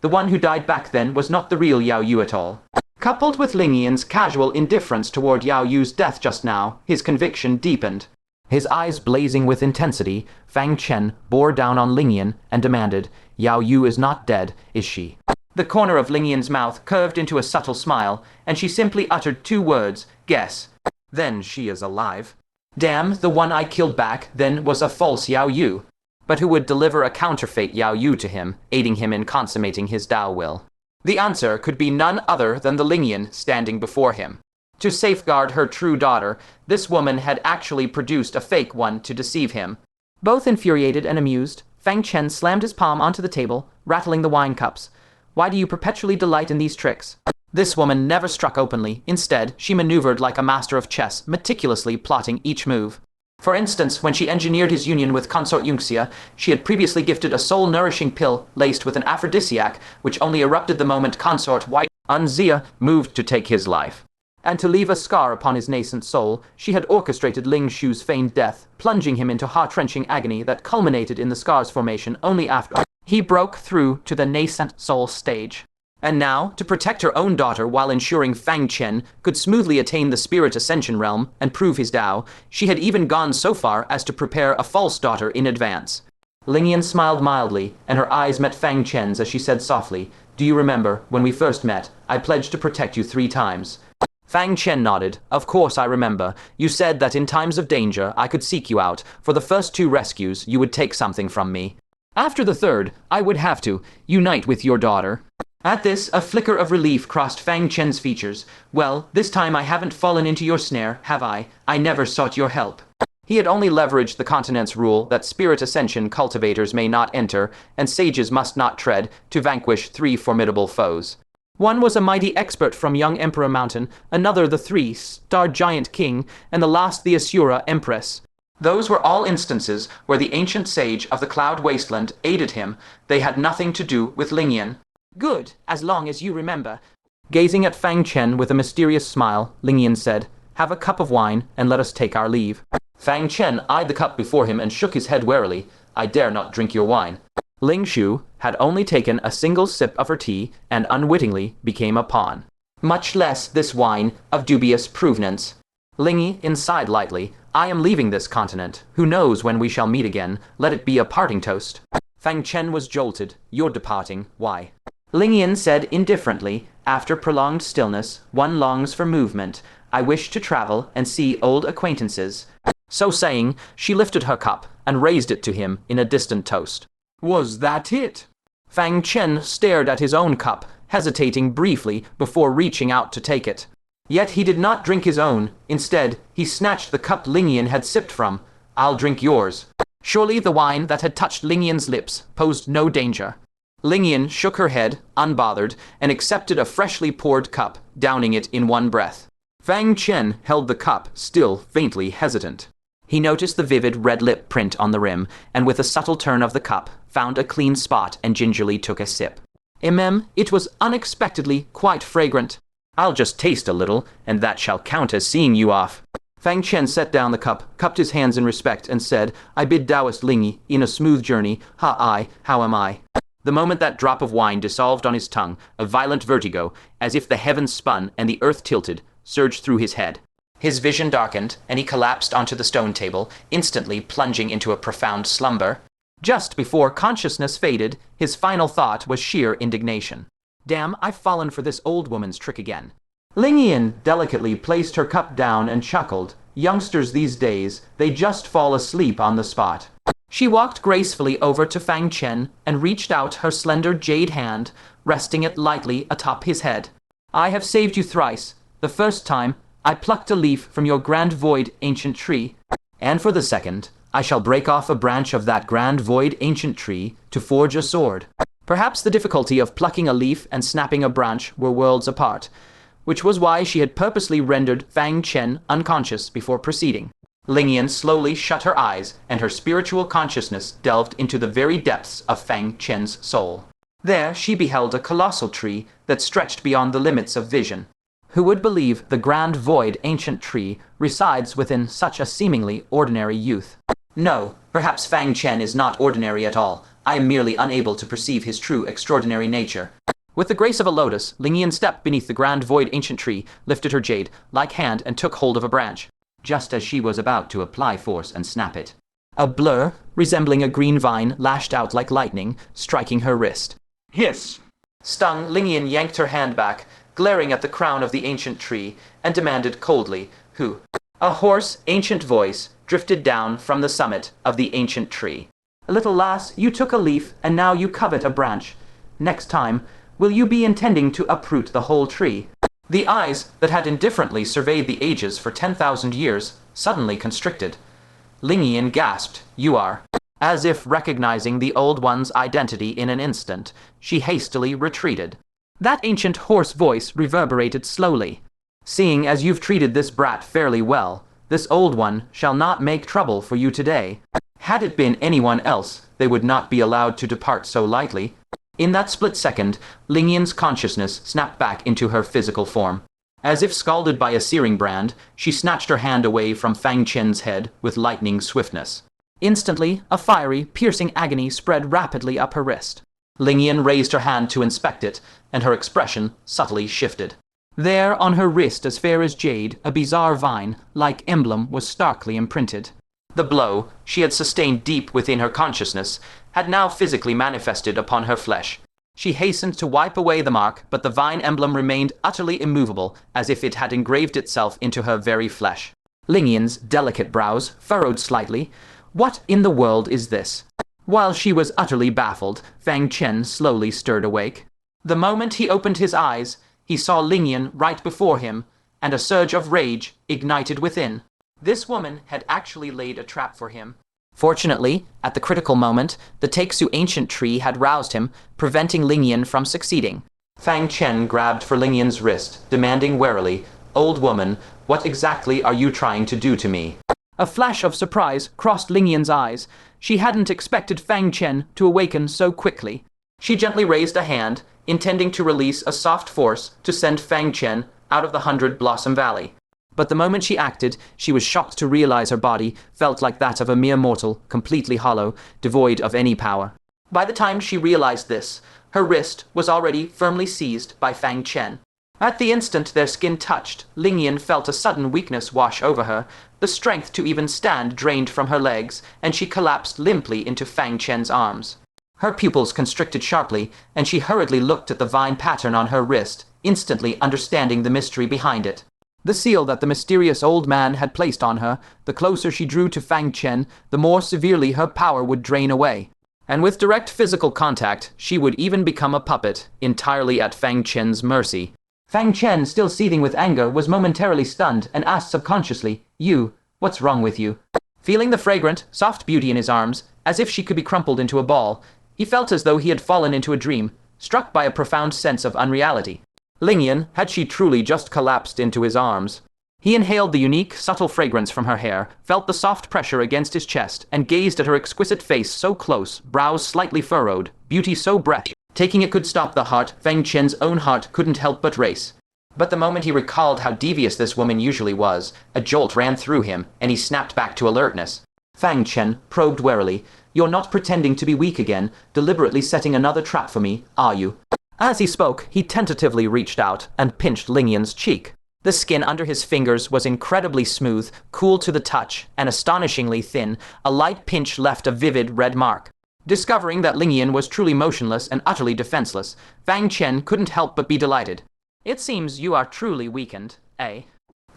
The one who died back then was not the real Yao Yu at all. Coupled with Lingyan's casual indifference toward Yao Yu's death just now, his conviction deepened. His eyes blazing with intensity, Fang Chen bore down on Lingyan and demanded, Yao Yu is not dead, is she? The corner of Lingyan's mouth curved into a subtle smile, and she simply uttered 2 words, guess. Then she is alive. Damn, the one I killed back then was a false Yao Yu. But who would deliver a counterfeit Yao Yu to him, aiding him in consummating his Tao will? The answer could be none other than the Lingyan standing before him. To safeguard her true daughter, this woman had actually produced a fake one to deceive him. Both infuriated and amused, Fang Chen slammed his palm onto the table, rattling the wine cups. Why do you perpetually delight in these tricks? This woman never struck openly. Instead, she maneuvered like a master of chess, meticulously plotting each move. For instance, when she engineered his union with Consort Yunxia, she had previously gifted a soul-nourishing pill laced with an aphrodisiac, which only erupted the moment Consort Unxia moved to take his life. And to leave a scar upon his nascent soul, she had orchestrated Ling Shu's feigned death, plunging him into heart-wrenching agony that culminated in the scar's formation only after he broke through to the nascent soul stage. And now, to protect her own daughter while ensuring Fang Chen could smoothly attain the spirit ascension realm and prove his Tao, she had even gone so far as to prepare a false daughter in advance. Lingyan smiled mildly, and her eyes met Fang Chen's as she said softly, Do you remember, when we first met, I pledged to protect you 3 times. Fang Chen nodded. Of course I remember. You said that in times of danger I could seek you out. For the first 2 rescues, you would take something from me. After the 3rd, I would have to unite with your daughter. At this, a flicker of relief crossed Fang Chen's features. Well, this time I haven't fallen into your snare, have I? I never sought your help. He had only leveraged the continent's rule that spirit ascension cultivators may not enter and sages must not tread to vanquish 3 formidable foes. One was a mighty expert from young Emperor Mountain, another the 3-star giant king, and the last the Asura Empress. Those were all instances where the ancient sage of the Cloud Wasteland aided him. They had nothing to do with Lingyan. Good, as long as you remember. Gazing at Fang Chen with a mysterious smile, Lingyan said, "Have a cup of wine, and let us take our leave." Fang Chen eyed the cup before him and shook his head warily. "I dare not drink your wine." Ling Shu had only taken a single sip of her tea and unwittingly became a pawn. Much less this wine of dubious provenance. Lingy sighed lightly. "I am leaving this continent. Who knows when we shall meet again? Let it be a parting toast." Fang Chen was jolted. "You're departing. Why?" Lingyan said indifferently, after prolonged stillness, "One longs for movement. I wish to travel and see old acquaintances." So saying, she lifted her cup and raised it to him in a distant toast. "Was that it?" Fang Chen stared at his own cup, hesitating briefly before reaching out to take it. Yet he did not drink his own. Instead, he snatched the cup Lingyan had sipped from. "I'll drink yours." Surely the wine that had touched Lingyan's lips posed no danger. Lingyan shook her head, unbothered, and accepted a freshly poured cup, downing it in one breath. Fang Chen held the cup, still faintly hesitant. He noticed the vivid red lip print on the rim, and with a subtle turn of the cup, found a clean spot and gingerly took a sip. It was unexpectedly quite fragrant. "I'll just taste a little, and that shall count as seeing you off." Fang Chen set down the cup, cupped his hands in respect, and said, "I bid Taoist Lingy, in a smooth journey, how am I?" The moment that drop of wine dissolved on his tongue, a violent vertigo, as if the heavens spun and the earth tilted, surged through his head. His vision darkened, and he collapsed onto the stone table, instantly plunging into a profound slumber. Just before consciousness faded, his final thought was sheer indignation. "Damn, I've fallen for this old woman's trick again." Lingyan delicately placed her cup down and chuckled. "Youngsters these days, they just fall asleep on the spot." She walked gracefully over to Fang Chen and reached out her slender jade hand, resting it lightly atop his head. "I have saved you thrice. The first time, I plucked a leaf from your grand void ancient tree. And for the second, I shall break off a branch of that grand void ancient tree to forge a sword." Perhaps the difficulty of plucking a leaf and snapping a branch were worlds apart, which was why she had purposely rendered Fang Chen unconscious before proceeding. Lingyan slowly shut her eyes, and her spiritual consciousness delved into the very depths of Fang Chen's soul. There she beheld a colossal tree that stretched beyond the limits of vision. Who would believe the grand void ancient tree resides within such a seemingly ordinary youth? No, perhaps Fang Chen is not ordinary at all. I am merely unable to perceive his true extraordinary nature. With the grace of a lotus, Lingyan stepped beneath the grand void ancient tree, lifted her jade-like hand, and took hold of a branch, just as she was about to apply force and snap it. A blur, resembling a green vine, lashed out like lightning, striking her wrist. "Hiss!" Stung, Lingyan yanked her hand back, glaring at the crown of the ancient tree, and demanded coldly, "Who?" A hoarse, ancient voice drifted down from the summit of the ancient tree. "Little lass, you took a leaf, and now you covet a branch. Next time, will you be intending to uproot the whole tree?" The eyes that had indifferently surveyed the ages for 10,000 years suddenly constricted. Lingyan gasped, "You are." As if recognizing the old one's identity in an instant, she hastily retreated. That ancient hoarse voice reverberated slowly. "Seeing as you've treated this brat fairly well, this old one shall not make trouble for you today." Had it been anyone else, they would not be allowed to depart so lightly. In that split second, Lingyan's consciousness snapped back into her physical form. As if scalded by a searing brand, she snatched her hand away from Fang Chen's head with lightning swiftness. Instantly, a fiery, piercing agony spread rapidly up her wrist. Lingyan raised her hand to inspect it, and her expression subtly shifted. There, on her wrist as fair as jade, a bizarre vine-like emblem was starkly imprinted. The blow she had sustained deep within her consciousness had now physically manifested upon her flesh. She hastened to wipe away the mark, but the vine emblem remained utterly immovable, as if it had engraved itself into her very flesh. Lingyan's delicate brows furrowed slightly. What in the world is this? While she was utterly baffled, Fang Chen slowly stirred awake. The moment he opened his eyes, he saw Lingyan right before him, and a surge of rage ignited within. This woman had actually laid a trap for him. Fortunately, at the critical moment, the Taixu ancient tree had roused him, preventing Lingyan from succeeding. Fang Chen grabbed for Lingyan's wrist, demanding warily, "Old woman, what exactly are you trying to do to me?" A flash of surprise crossed Lingyan's eyes. She hadn't expected Fang Chen to awaken so quickly. She gently raised a hand, intending to release a soft force to send Fang Chen out of the 100-Blossom Valley. But the moment she acted, she was shocked to realize her body felt like that of a mere mortal, completely hollow, devoid of any power. By the time she realized this, her wrist was already firmly seized by Fang Chen. At the instant their skin touched, Lingyan felt a sudden weakness wash over her. The strength to even stand drained from her legs, and she collapsed limply into Fang Chen's arms. Her pupils constricted sharply, and she hurriedly looked at the vine pattern on her wrist, instantly understanding the mystery behind it. The seal that the mysterious old man had placed on her. The closer she drew to Fang Chen, the more severely her power would drain away. And with direct physical contact, she would even become a puppet, entirely at Fang Chen's mercy. Fang Chen, still seething with anger, was momentarily stunned and asked subconsciously, "You, what's wrong with you?" Feeling the fragrant, soft beauty in his arms, as if she could be crumpled into a ball, he felt as though he had fallen into a dream, struck by a profound sense of unreality. Lingyan, had she truly just collapsed into his arms? He inhaled the unique, subtle fragrance from her hair, felt the soft pressure against his chest, and gazed at her exquisite face so close, brows slightly furrowed, beauty so breathless. Taking it could stop the heart, Fang Chen's own heart couldn't help but race. But the moment he recalled how devious this woman usually was, a jolt ran through him, and he snapped back to alertness. Fang Chen probed warily, "You're not pretending to be weak again, deliberately setting another trap for me, are you?" As he spoke, he tentatively reached out and pinched Lingyan's cheek. The skin under his fingers was incredibly smooth, cool to the touch, and astonishingly thin. A light pinch left a vivid red mark. Discovering that Lingyan was truly motionless and utterly defenseless, Fang Chen couldn't help but be delighted. "It seems you are truly weakened, eh?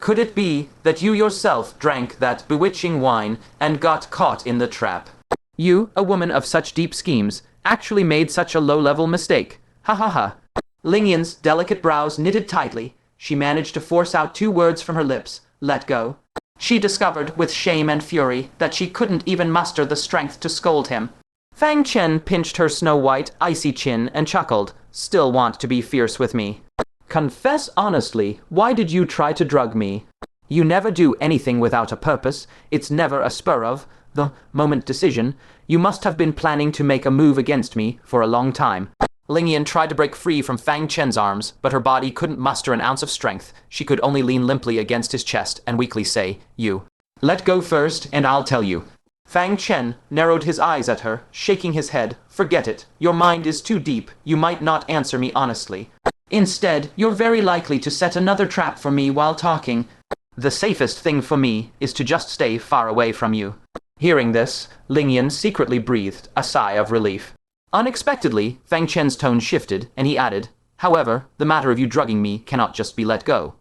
Could it be that you yourself drank that bewitching wine and got caught in the trap? You, a woman of such deep schemes, actually made such a low-level mistake. Ha ha ha." Lingyan's delicate brows knitted tightly. She managed to force out 2 words from her lips, "Let go." She discovered, with shame and fury, that she couldn't even muster the strength to scold him. Fang Chen pinched her snow-white, icy chin and chuckled. "Still want to be fierce with me? Confess honestly, why did you try to drug me? You never do anything without a purpose. It's never a spur of the moment decision. You must have been planning to make a move against me for a long time." Lingyan tried to break free from Fang Chen's arms, but her body couldn't muster an ounce of strength. She could only lean limply against his chest and weakly say, "You. Let go first, and I'll tell you." Fang Chen narrowed his eyes at her, shaking his head. "Forget it. Your mind is too deep. You might not answer me honestly. Instead, you're very likely to set another trap for me while talking. The safest thing for me is to just stay far away from you." Hearing this, Lingyan secretly breathed a sigh of relief. Unexpectedly, Fang Chen's tone shifted, and he added, "However, the matter of you drugging me cannot just be let go.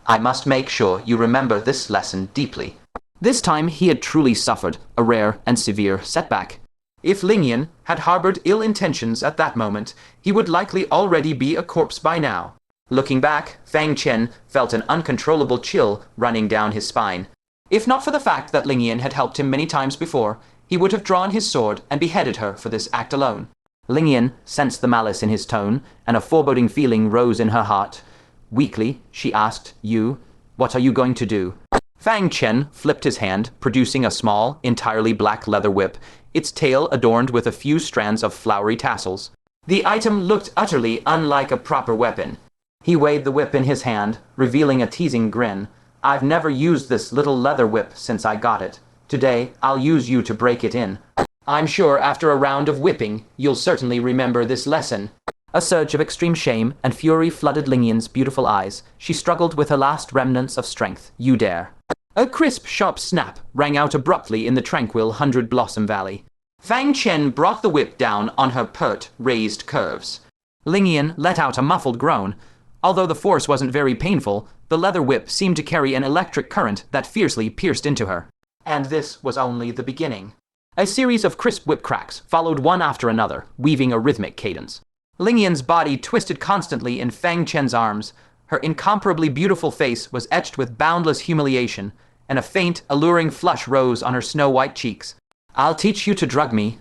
I must make sure you remember this lesson deeply." This time he had truly suffered a rare and severe setback. If Lingyan had harbored ill intentions at that moment, he would likely already be a corpse by now. Looking back, Fang Chen felt an uncontrollable chill running down his spine. If not for the fact that Lingyan had helped him many times before, he would have drawn his sword and beheaded her for this act alone. Lingyan sensed the malice in his tone, and a foreboding feeling rose in her heart. Weakly, she asked, "You, what are you going to do?" Fang Chen flipped his hand, producing a small, entirely black leather whip, its tail adorned with a few strands of flowery tassels. The item looked utterly unlike a proper weapon. He weighed the whip in his hand, revealing a teasing grin. "I've never used this little leather whip since I got it. Today, I'll use you to break it in. I'm sure after a round of whipping, you'll certainly remember this lesson." A surge of extreme shame and fury flooded Lingyan's beautiful eyes. She struggled with her last remnants of strength. "You dare." A crisp, sharp snap rang out abruptly in the tranquil 100-Blossom Valley. Fang Chen brought the whip down on her pert, raised curves. Lingyan let out a muffled groan. Although the force wasn't very painful, the leather whip seemed to carry an electric current that fiercely pierced into her. And this was only the beginning. A series of crisp whip cracks followed one after another, weaving a rhythmic cadence. Lingyan's body twisted constantly in Fang Chen's arms. Her incomparably beautiful face was etched with boundless humiliation, and a faint, alluring flush rose on her snow-white cheeks. "I'll teach you to drug me.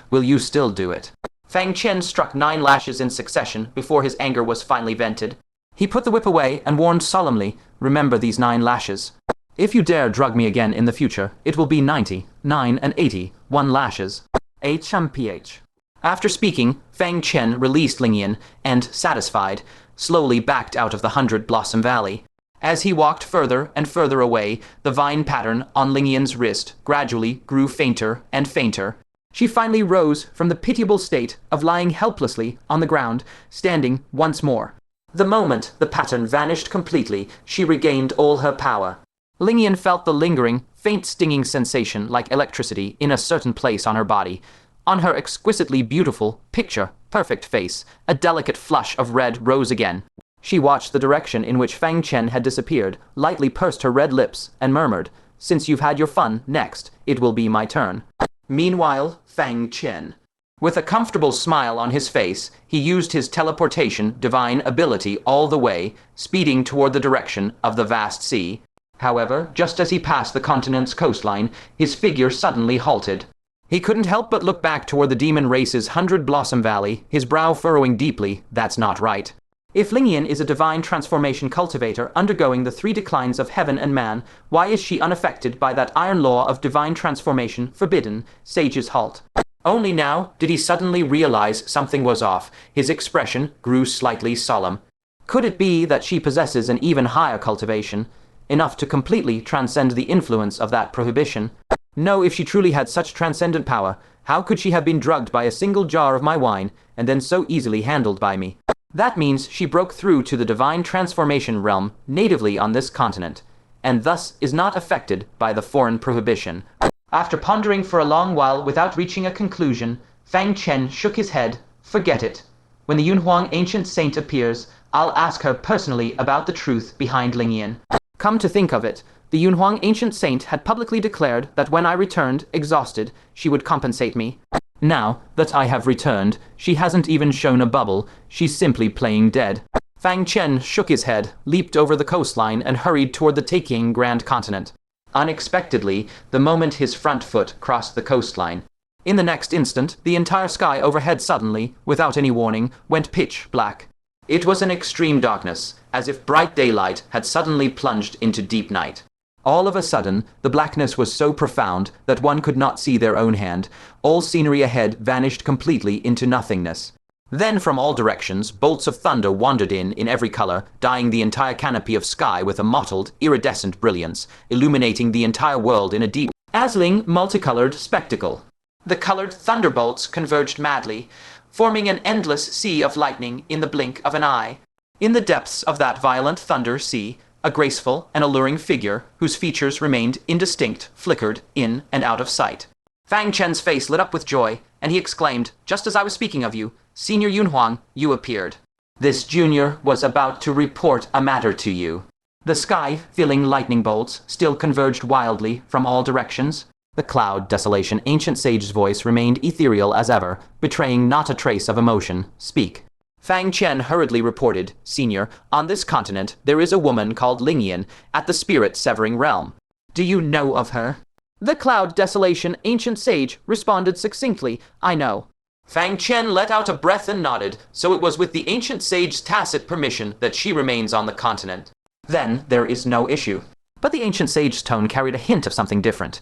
Will you still do it?" Fang Chen struck 9 lashes in succession before his anger was finally vented. He put the whip away and warned solemnly, "Remember these 9 lashes. If you dare drug me again in the future, it will be 99 and 81 lashes. HMPH. After speaking, Fang Chen released Lingyan and, satisfied, slowly backed out of the 100-Blossom Valley. As he walked further and further away, the vine pattern on Lingyan's wrist gradually grew fainter and fainter. She finally rose from the pitiable state of lying helplessly on the ground, standing once more. The moment the pattern vanished completely, she regained all her power. Lingyan felt the lingering, faint stinging sensation like electricity in a certain place on her body. On her exquisitely beautiful, picture-perfect face, a delicate flush of red rose again. She watched the direction in which Fang Chen had disappeared, lightly pursed her red lips, and murmured, "Since you've had your fun, next, it will be my turn." Meanwhile, Fang Chen. With a comfortable smile on his face, he used his teleportation divine ability all the way, speeding toward the direction of the vast sea. However, just as he passed the continent's coastline, his figure suddenly halted. He couldn't help but look back toward the demon race's 100-Blossom Valley, his brow furrowing deeply. That's not right. If Lingyan is a divine transformation cultivator undergoing the 3 declines of heaven and man, why is she unaffected by that iron law of divine transformation forbidden, sage's halt? Only now did he suddenly realize something was off. His expression grew slightly solemn. Could it be that she possesses an even higher cultivation, enough to completely transcend the influence of that prohibition? No, if she truly had such transcendent power, how could she have been drugged by a single jar of my wine, and then so easily handled by me? That means she broke through to the divine transformation realm natively on this continent, and thus is not affected by the foreign prohibition. After pondering for a long while without reaching a conclusion, Fang Chen shook his head. "Forget it. When the Yunhuang ancient saint appears, I'll ask her personally about the truth behind Lingyan." Come to think of it, the Yunhuang ancient saint had publicly declared that when I returned, exhausted, she would compensate me. Now that I have returned, she hasn't even shown a bubble. She's simply playing dead. Fang Chen shook his head, leaped over the coastline, and hurried toward the Taking Grand Continent. Unexpectedly, the moment his front foot crossed the coastline. In the next instant, the entire sky overhead suddenly, without any warning, went pitch black. It was an extreme darkness, as if bright daylight had suddenly plunged into deep night. All of a sudden, the blackness was so profound that one could not see their own hand. All scenery ahead vanished completely into nothingness. Then from all directions, bolts of thunder wandered in every color, dyeing the entire canopy of sky with a mottled, iridescent brilliance, illuminating the entire world in a deep, dazzling, multicolored spectacle. The colored thunderbolts converged madly, forming an endless sea of lightning in the blink of an eye. In the depths of that violent thunder sea, a graceful and alluring figure, whose features remained indistinct, flickered in and out of sight. Fang Chen's face lit up with joy, and he exclaimed, "Just as I was speaking of you, Senior Yunhuang, you appeared. This junior was about to report a matter to you." The sky, filling lightning bolts, still converged wildly from all directions. The cloud desolation ancient sage's voice remained ethereal as ever, betraying not a trace of emotion. "Speak." Fang Chen hurriedly reported, "Senior, on this continent there is a woman called Lingyan at the spirit-severing realm. Do you know of her?" The cloud desolation ancient sage responded succinctly, "I know." Fang Chen let out a breath and nodded, so it was with the ancient sage's tacit permission that she remains on the continent. Then there is no issue. But the ancient sage's tone carried a hint of something different.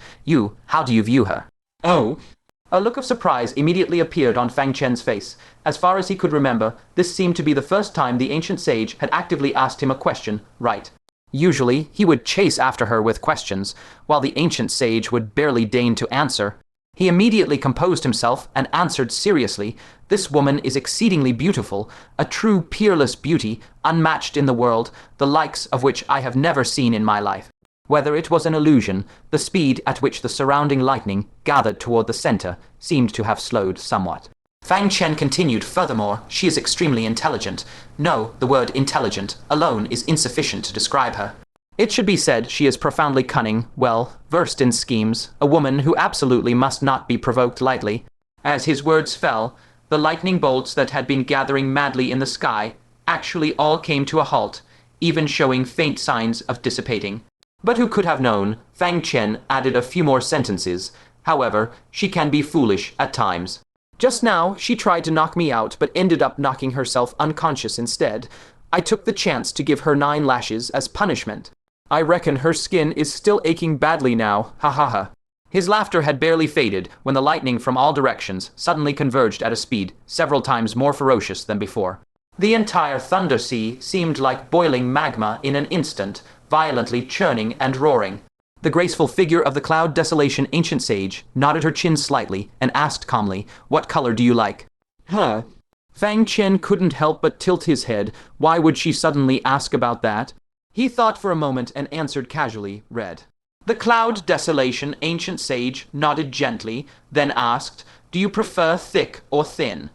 How do you view her?" "Oh." A look of surprise immediately appeared on Fang Chen's face. As far as he could remember, this seemed to be the first time the ancient sage had actively asked him a question, right? Usually, he would chase after her with questions, while the ancient sage would barely deign to answer. He immediately composed himself and answered seriously, "This woman is exceedingly beautiful, a true peerless beauty, unmatched in the world, the likes of which I have never seen in my life." Whether it was an illusion, the speed at which the surrounding lightning gathered toward the center seemed to have slowed somewhat. Fang Chen continued, "Furthermore, she is extremely intelligent. No, the word intelligent alone is insufficient to describe her. It should be said she is profoundly cunning, versed in schemes, a woman who absolutely must not be provoked lightly." As his words fell, The lightning bolts that had been gathering madly in the sky actually all came to a halt, even showing faint signs of dissipating. But who could have known? Fang Chen added a few more sentences. However, she can be foolish at times. Just now, she tried to knock me out, but ended up knocking herself unconscious instead. I took the chance to give her 9 lashes as punishment. I reckon her skin is still aching badly now, ha ha ha. His laughter had barely faded when the lightning from all directions suddenly converged at a speed several times more ferocious than before. The entire thunder sea seemed like boiling magma in an instant, violently churning and roaring. The graceful figure of the Cloud Desolation ancient sage nodded her chin slightly and asked calmly, "What color do you like?" "Huh." Fang Chen couldn't help but tilt his head. Why would she suddenly ask about that? He thought for a moment and answered casually, "Red." The Cloud Desolation ancient sage nodded gently, then asked, "Do you prefer thick or thin?"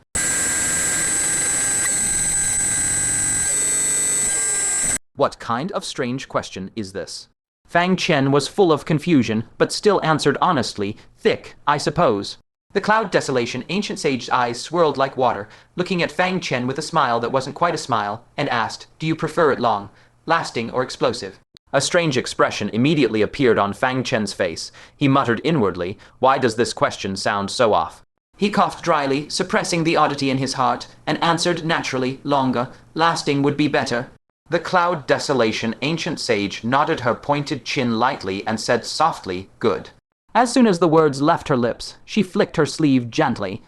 What kind of strange question is this? Fang Chen was full of confusion, but still answered honestly, "Thick, I suppose." The Cloud Desolation ancient sage's eyes swirled like water, looking at Fang Chen with a smile that wasn't quite a smile, and asked, "Do you prefer it long, lasting, or explosive?" A strange expression immediately appeared on Fang Chen's face. He muttered inwardly, "Why does this question sound so off?" He coughed dryly, suppressing the oddity in his heart, and answered naturally, "Longer, lasting would be better." The Cloud Desolation ancient sage nodded her pointed chin lightly and said softly, "Good." As soon as the words left her lips, she flicked her sleeve gently.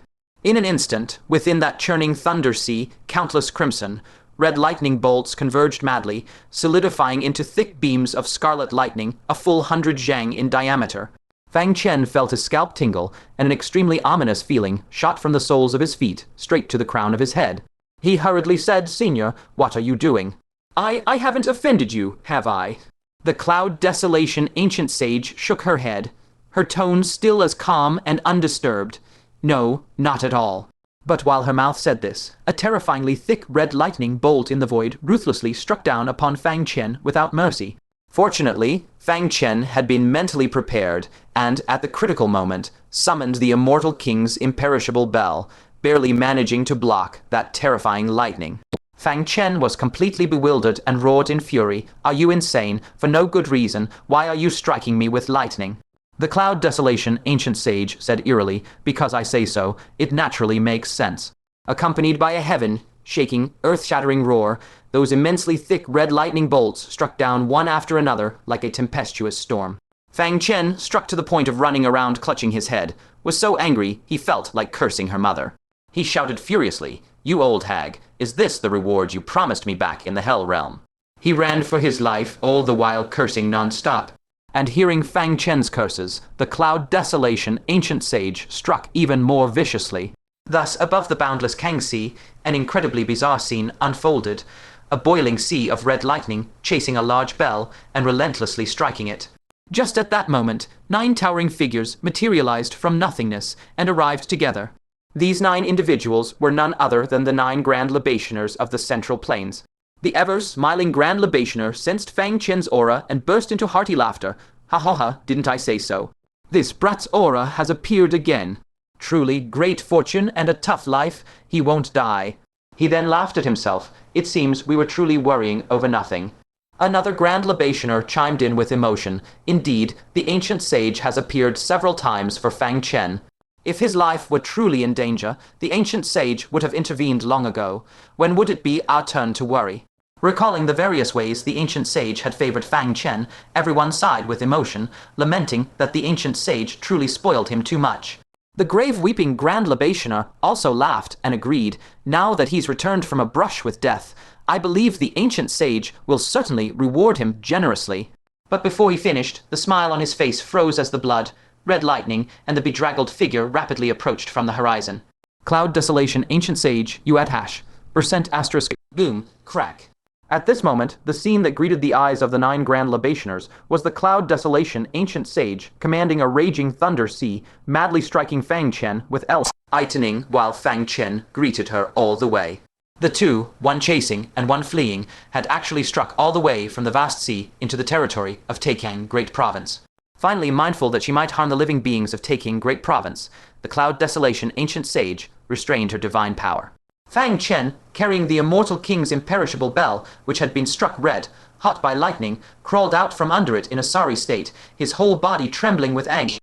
In an instant, within that churning thunder sea, countless crimson, red lightning bolts converged madly, solidifying into thick beams of scarlet lightning, a full 100 zhang in diameter. Fang Chen felt his scalp tingle, and an extremely ominous feeling shot from the soles of his feet straight to the crown of his head. He hurriedly said, "Senior, what are you doing?" I haven't offended you, have I?" The Cloud Desolation ancient sage shook her head, her tone still as calm and undisturbed. "No, not at all." But while her mouth said this, a terrifyingly thick red lightning bolt in the void ruthlessly struck down upon Fang Chen without mercy. Fortunately, Fang Chen had been mentally prepared and, at the critical moment, summoned the Immortal King's imperishable bell, barely managing to block that terrifying lightning. Fang Chen was completely bewildered and roared in fury, "Are you insane? For no good reason. Why are you striking me with lightning?" The Cloud Desolation ancient sage said eerily, "Because I say so, it naturally makes sense." Accompanied by a heaven-shaking, earth-shattering roar, those immensely thick red lightning bolts struck down one after another like a tempestuous storm. Fang Chen, struck to the point of running around clutching his head, was so angry he felt like cursing her mother. He shouted furiously, "You old hag, is this the reward you promised me back in the Hell Realm?" He ran for his life, all the while cursing non-stop. And hearing Fang Chen's curses, the Cloud Desolation ancient sage struck even more viciously. Thus, above the boundless Kang Sea, an incredibly bizarre scene unfolded, a boiling sea of red lightning chasing a large bell and relentlessly striking it. Just at that moment, 9 towering figures materialized from nothingness and arrived together. These 9 individuals were none other than the 9 Grand Libationers of the Central Plains. The ever-smiling Grand Libationer sensed Fang Chen's aura and burst into hearty laughter. "Ha ha ha, didn't I say so? This brat's aura has appeared again. Truly great fortune and a tough life, he won't die." He then laughed at himself. "It seems we were truly worrying over nothing." Another Grand Libationer chimed in with emotion. "Indeed, the ancient sage has appeared several times for Fang Chen. If his life were truly in danger, the ancient sage would have intervened long ago. When would it be our turn to worry?" Recalling the various ways the ancient sage had favored Fang Chen, everyone sighed with emotion, lamenting that the ancient sage truly spoiled him too much. The grave-weeping Grand Libationer also laughed and agreed. "Now that he's returned from a brush with death, I believe the ancient sage will certainly reward him generously." But before he finished, the smile on his face froze as the blood, red lightning, and the bedraggled figure rapidly approached from the horizon. Cloud Desolation ancient sage, you at hash. %**. Boom. Crack. At this moment, the scene that greeted the eyes of the 9 Grand Libationers was the Cloud Desolation ancient sage commanding a raging thunder sea, madly striking Fang Chen with lightning while Fang Chen greeted her all the way. The two, one chasing and one fleeing, had actually struck all the way from the vast sea into the territory of Taking Great Province. Finally, mindful that she might harm the living beings of Taking Great Province, the Cloud Desolation ancient sage restrained her divine power. Fang Chen, carrying the immortal king's imperishable bell, which had been struck red, hot by lightning, crawled out from under it in a sorry state, his whole body trembling with anger.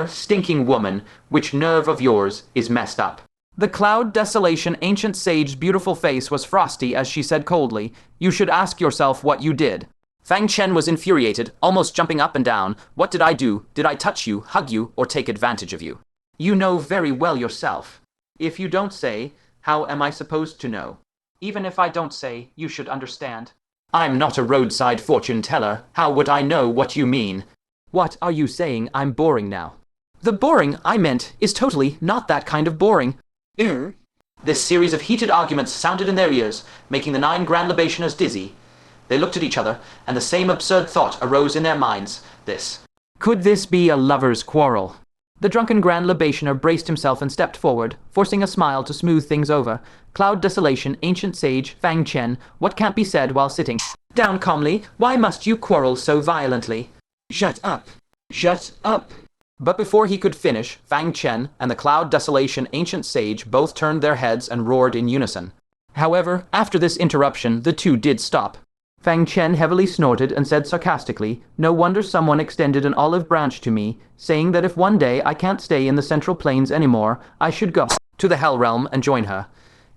Stinking woman, which nerve of yours is messed up? The cloud desolation ancient sage's beautiful face was frosty as she said coldly, "You should ask yourself what you did." Fang Chen was infuriated, almost jumping up and down. "What did I do? Did I touch you, hug you, or take advantage of you? You know very well yourself. If you don't say, how am I supposed to know? Even if I don't say, you should understand. I'm not a roadside fortune teller. How would I know what you mean?" "What are you saying? I'm boring now." "The boring I meant is totally not that kind of boring." This series of heated arguments sounded in their ears, making the 9 grand libationers dizzy. They looked at each other, and the same absurd thought arose in their minds. Could this be a lover's quarrel? The drunken grand libationer braced himself and stepped forward, forcing a smile to smooth things over. Cloud desolation, ancient sage, Fang Chen, what can't be said while sitting down calmly? Why must you quarrel so violently? Shut up! Shut up! But before he could finish, Fang Chen and the cloud desolation ancient sage both turned their heads and roared in unison. However, after this interruption, the two did stop. Fang Chen heavily snorted and said sarcastically, "No wonder someone extended an olive branch to me, saying that if one day I can't stay in the Central Plains anymore, I should go to the Hell Realm and join her.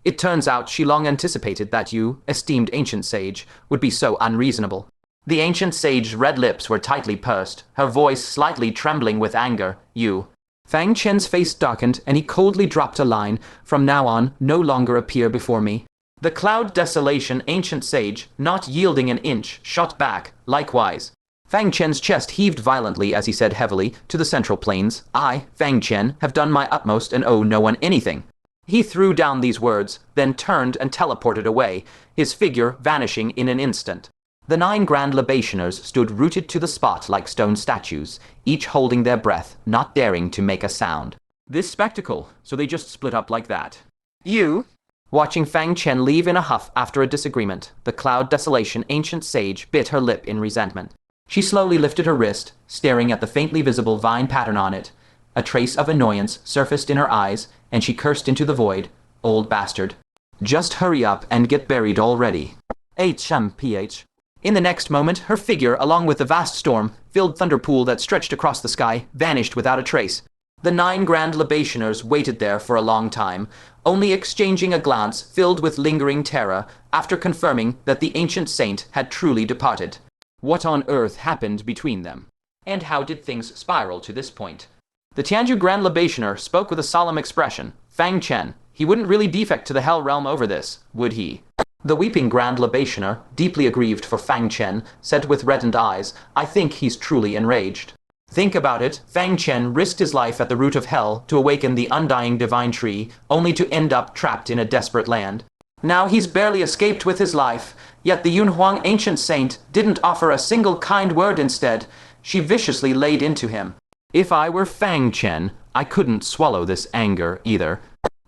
It turns out she long anticipated that you, esteemed ancient sage, would be so unreasonable." The ancient sage's red lips were tightly pursed, her voice slightly trembling with anger. "You." Fang Chen's face darkened, and he coldly dropped a line, "From now on, no longer appear before me." The cloud desolation ancient sage, not yielding an inch, shot back, likewise. Fang Chen's chest heaved violently as he said heavily, "To the Central Plains, I, Fang Chen, have done my utmost and owe no one anything." He threw down these words, then turned and teleported away, his figure vanishing in an instant. The 9 grand libationers stood rooted to the spot like stone statues, each holding their breath, not daring to make a sound. This spectacle, so they just split up like that. "You?" Watching Fang Chen leave in a huff after a disagreement, the cloud desolation ancient sage bit her lip in resentment. She slowly lifted her wrist, staring at the faintly visible vine pattern on it. A trace of annoyance surfaced in her eyes, and she cursed into the void. "Old bastard. Just hurry up and get buried already." HMPH. In the next moment, her figure, along with the vast storm-filled thunderpool that stretched across the sky, vanished without a trace. The 9 grand libationers waited there for a long time, only exchanging a glance filled with lingering terror after confirming that the ancient saint had truly departed. What on earth happened between them? And how did things spiral to this point? The Tianju grand libationer spoke with a solemn expression. Fang Chen, he wouldn't really defect to the Hell Realm over this, would he? The weeping grand libationer, deeply aggrieved for Fang Chen, said with reddened eyes, "I think he's truly enraged." Think about it, Fang Chen risked his life at the root of hell to awaken the undying divine tree, only to end up trapped in a desperate land. Now he's barely escaped with his life, yet the Yunhuang ancient saint didn't offer a single kind word instead. She viciously laid into him. If I were Fang Chen, I couldn't swallow this anger either.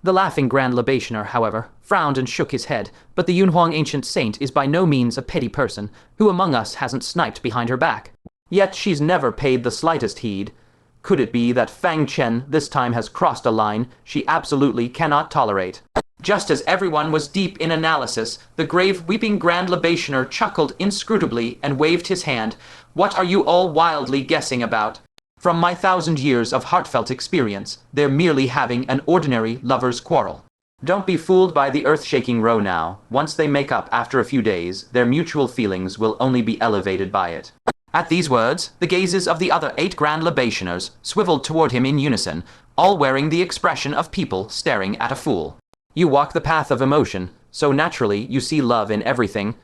The laughing grand libationer, however, frowned and shook his head, but the Yunhuang ancient saint is by no means a petty person. Who among us hasn't sniped behind her back? Yet she's never paid the slightest heed. Could it be that Fang Chen this time has crossed a line she absolutely cannot tolerate? Just as everyone was deep in analysis, the grave weeping grand libationer chuckled inscrutably and waved his hand. "What are you all wildly guessing about? From my 1,000 years of heartfelt experience, they're merely having an ordinary lover's quarrel. Don't be fooled by the earth-shaking row now. Once they make up after a few days, their mutual feelings will only be elevated by it." At these words, the gazes of the other 8 grand libationers swiveled toward him in unison, all wearing the expression of people staring at a fool. You walk the path of emotion, so naturally you see love in everything.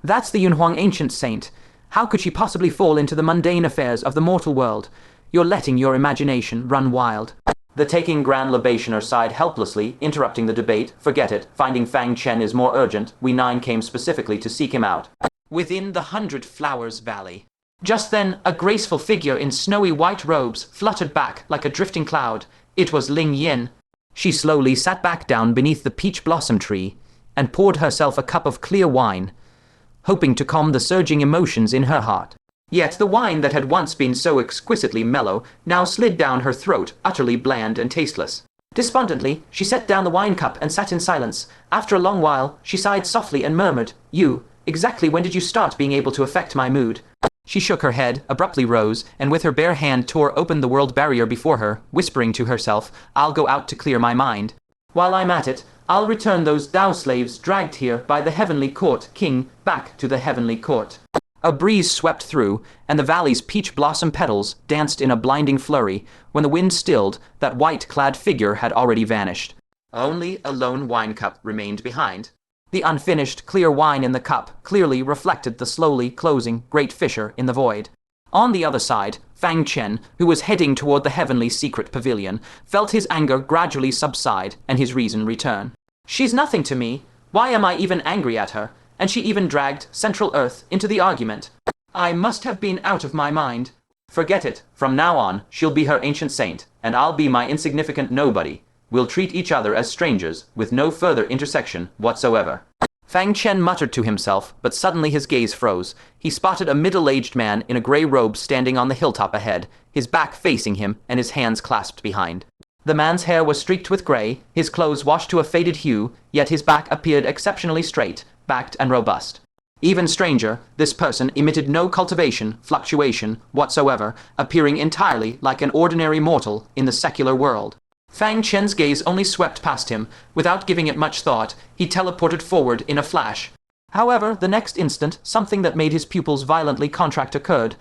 That's the Yunhuang ancient saint. How could she possibly fall into the mundane affairs of the mortal world? You're letting your imagination run wild. The taking grand libationer sighed helplessly, interrupting the debate. "Forget it. Finding Fang Chen is more urgent. We 9 came specifically to seek him out." Within the 100 Flowers Valley. Just then, a graceful figure in snowy white robes fluttered back like a drifting cloud. It was Ling Yin. She slowly sat back down beneath the peach blossom tree and poured herself a cup of clear wine, hoping to calm the surging emotions in her heart. Yet the wine that had once been so exquisitely mellow now slid down her throat, utterly bland and tasteless. Despondently, she set down the wine cup and sat in silence. After a long while, she sighed softly and murmured, "You, exactly when did you start being able to affect my mood?" She shook her head, abruptly rose, and with her bare hand tore open the world barrier before her, whispering to herself, "I'll go out to clear my mind. While I'm at it, I'll return those Tao slaves dragged here by the heavenly court, king, back to the heavenly court." A breeze swept through, and the valley's peach blossom petals danced in a blinding flurry. When the wind stilled, that white-clad figure had already vanished. Only a lone wine cup remained behind. The unfinished, clear wine in the cup clearly reflected the slowly closing great fissure in the void. On the other side, Fang Chen, who was heading toward the heavenly secret pavilion, felt his anger gradually subside and his reason return. "She's nothing to me. Why am I even angry at her? And she even dragged Central Earth into the argument. I must have been out of my mind. Forget it. From now on, she'll be her ancient saint, and I'll be my insignificant nobody. We'll treat each other as strangers, with no further intersection whatsoever." Fang Chen muttered to himself, but suddenly his gaze froze. He spotted a middle-aged man in a gray robe standing on the hilltop ahead, his back facing him and his hands clasped behind. The man's hair was streaked with gray, his clothes washed to a faded hue, yet his back appeared exceptionally straight, backed and robust. Even stranger, this person emitted no fluctuation whatsoever, appearing entirely like an ordinary mortal in the secular world. Fang Chen's gaze only swept past him. Without giving it much thought, he teleported forward in a flash. However, the next instant, something that made his pupils violently contract occurred.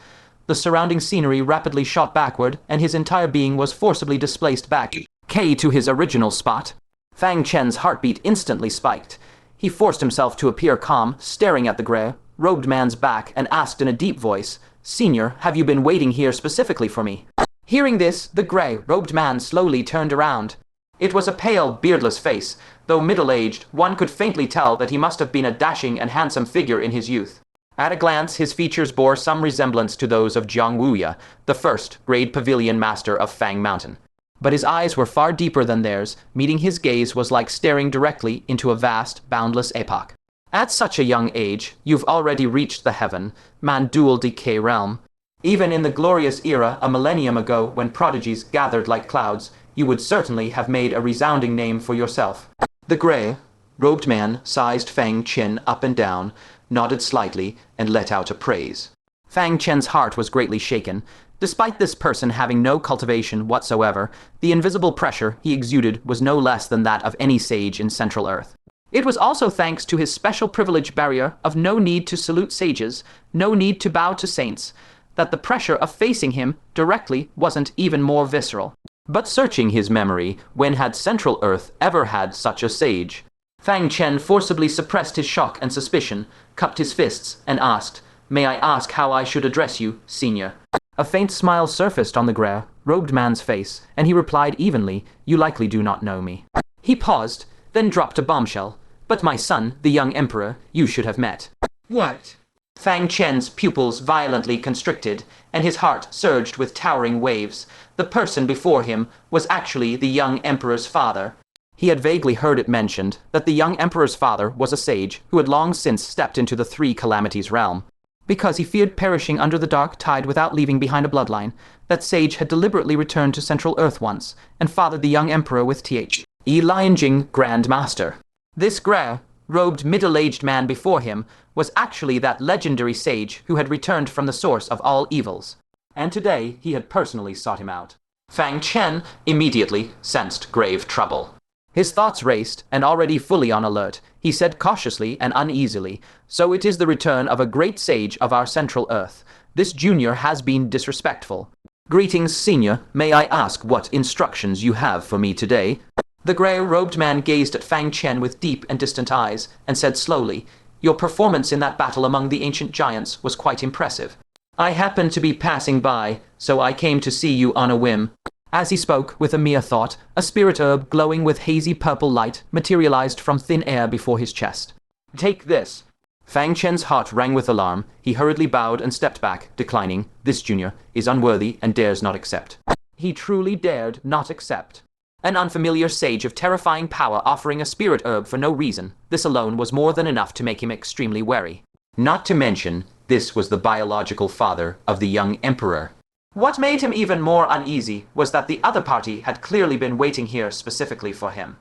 The surrounding scenery rapidly shot backward, and his entire being was forcibly displaced back to his original spot. Fang Chen's heartbeat instantly spiked. He forced himself to appear calm, staring at the gray-robed man's back, and asked in a deep voice, "Senior, have you been waiting here specifically for me?" Hearing this, the gray-robed man slowly turned around. It was a pale, beardless face. Though middle-aged, one could faintly tell that he must have been a dashing and handsome figure in his youth. At a glance, his features bore some resemblance to those of Jiang Wuya, the first grade pavilion master of Fang Mountain. But his eyes were far deeper than theirs. Meeting his gaze was like staring directly into a vast, boundless epoch. At such a young age, you've already reached the heaven, man-dual decay realm. Even in the glorious era a millennium ago when prodigies gathered like clouds, you would certainly have made a resounding name for yourself. The gray-robed man sized Fang Chen up and down, nodded slightly, and let out a praise. Fang Chen's heart was greatly shaken. Despite this person having no cultivation whatsoever, the invisible pressure he exuded was no less than that of any sage in Central Earth. It was also thanks to his special privilege barrier of no need to salute sages, no need to bow to saints, that the pressure of facing him directly wasn't even more visceral. But searching his memory, when had Central Earth ever had such a sage? Fang Chen forcibly suppressed his shock and suspicion, cupped his fists, and asked, "May I ask how I should address you, senior?" A faint smile surfaced on the gray-robed man's face, and he replied evenly, "You likely do not know me." He paused, then dropped a bombshell. "But my son, the young emperor, you should have met." "What?" Fang Chen's pupils violently constricted, and his heart surged with towering waves. The person before him was actually the young emperor's father. He had vaguely heard it mentioned that the young emperor's father was a sage who had long since stepped into the Three Calamities realm. Because he feared perishing under the dark tide without leaving behind a bloodline, that sage had deliberately returned to Central Earth once, and fathered the young emperor with T.H.E. Lianjing Grand Master. This gray-robed middle-aged man before him was actually that legendary sage who had returned from the source of all evils. And today he had personally sought him out. Fang Chen immediately sensed grave trouble. His thoughts raced, and already fully on alert, he said cautiously and uneasily, "So it is the return of a great sage of our Central Earth. This junior has been disrespectful. Greetings, senior. May I ask what instructions you have for me today?" The gray-robed man gazed at Fang Chen with deep and distant eyes, and said slowly, "Your performance in that battle among the ancient giants was quite impressive. I happened to be passing by, so I came to see you on a whim." As he spoke, with a mere thought, a spirit herb glowing with hazy purple light materialized from thin air before his chest. "Take this." Fang Chen's heart rang with alarm. He hurriedly bowed and stepped back, declining. This junior is unworthy and dares not accept. He truly dared not accept. An unfamiliar sage of terrifying power offering a spirit herb for no reason. This alone was more than enough to make him extremely wary. Not to mention, this was the biological father of the young emperor. What made him even more uneasy was that the other party had clearly been waiting here specifically for him.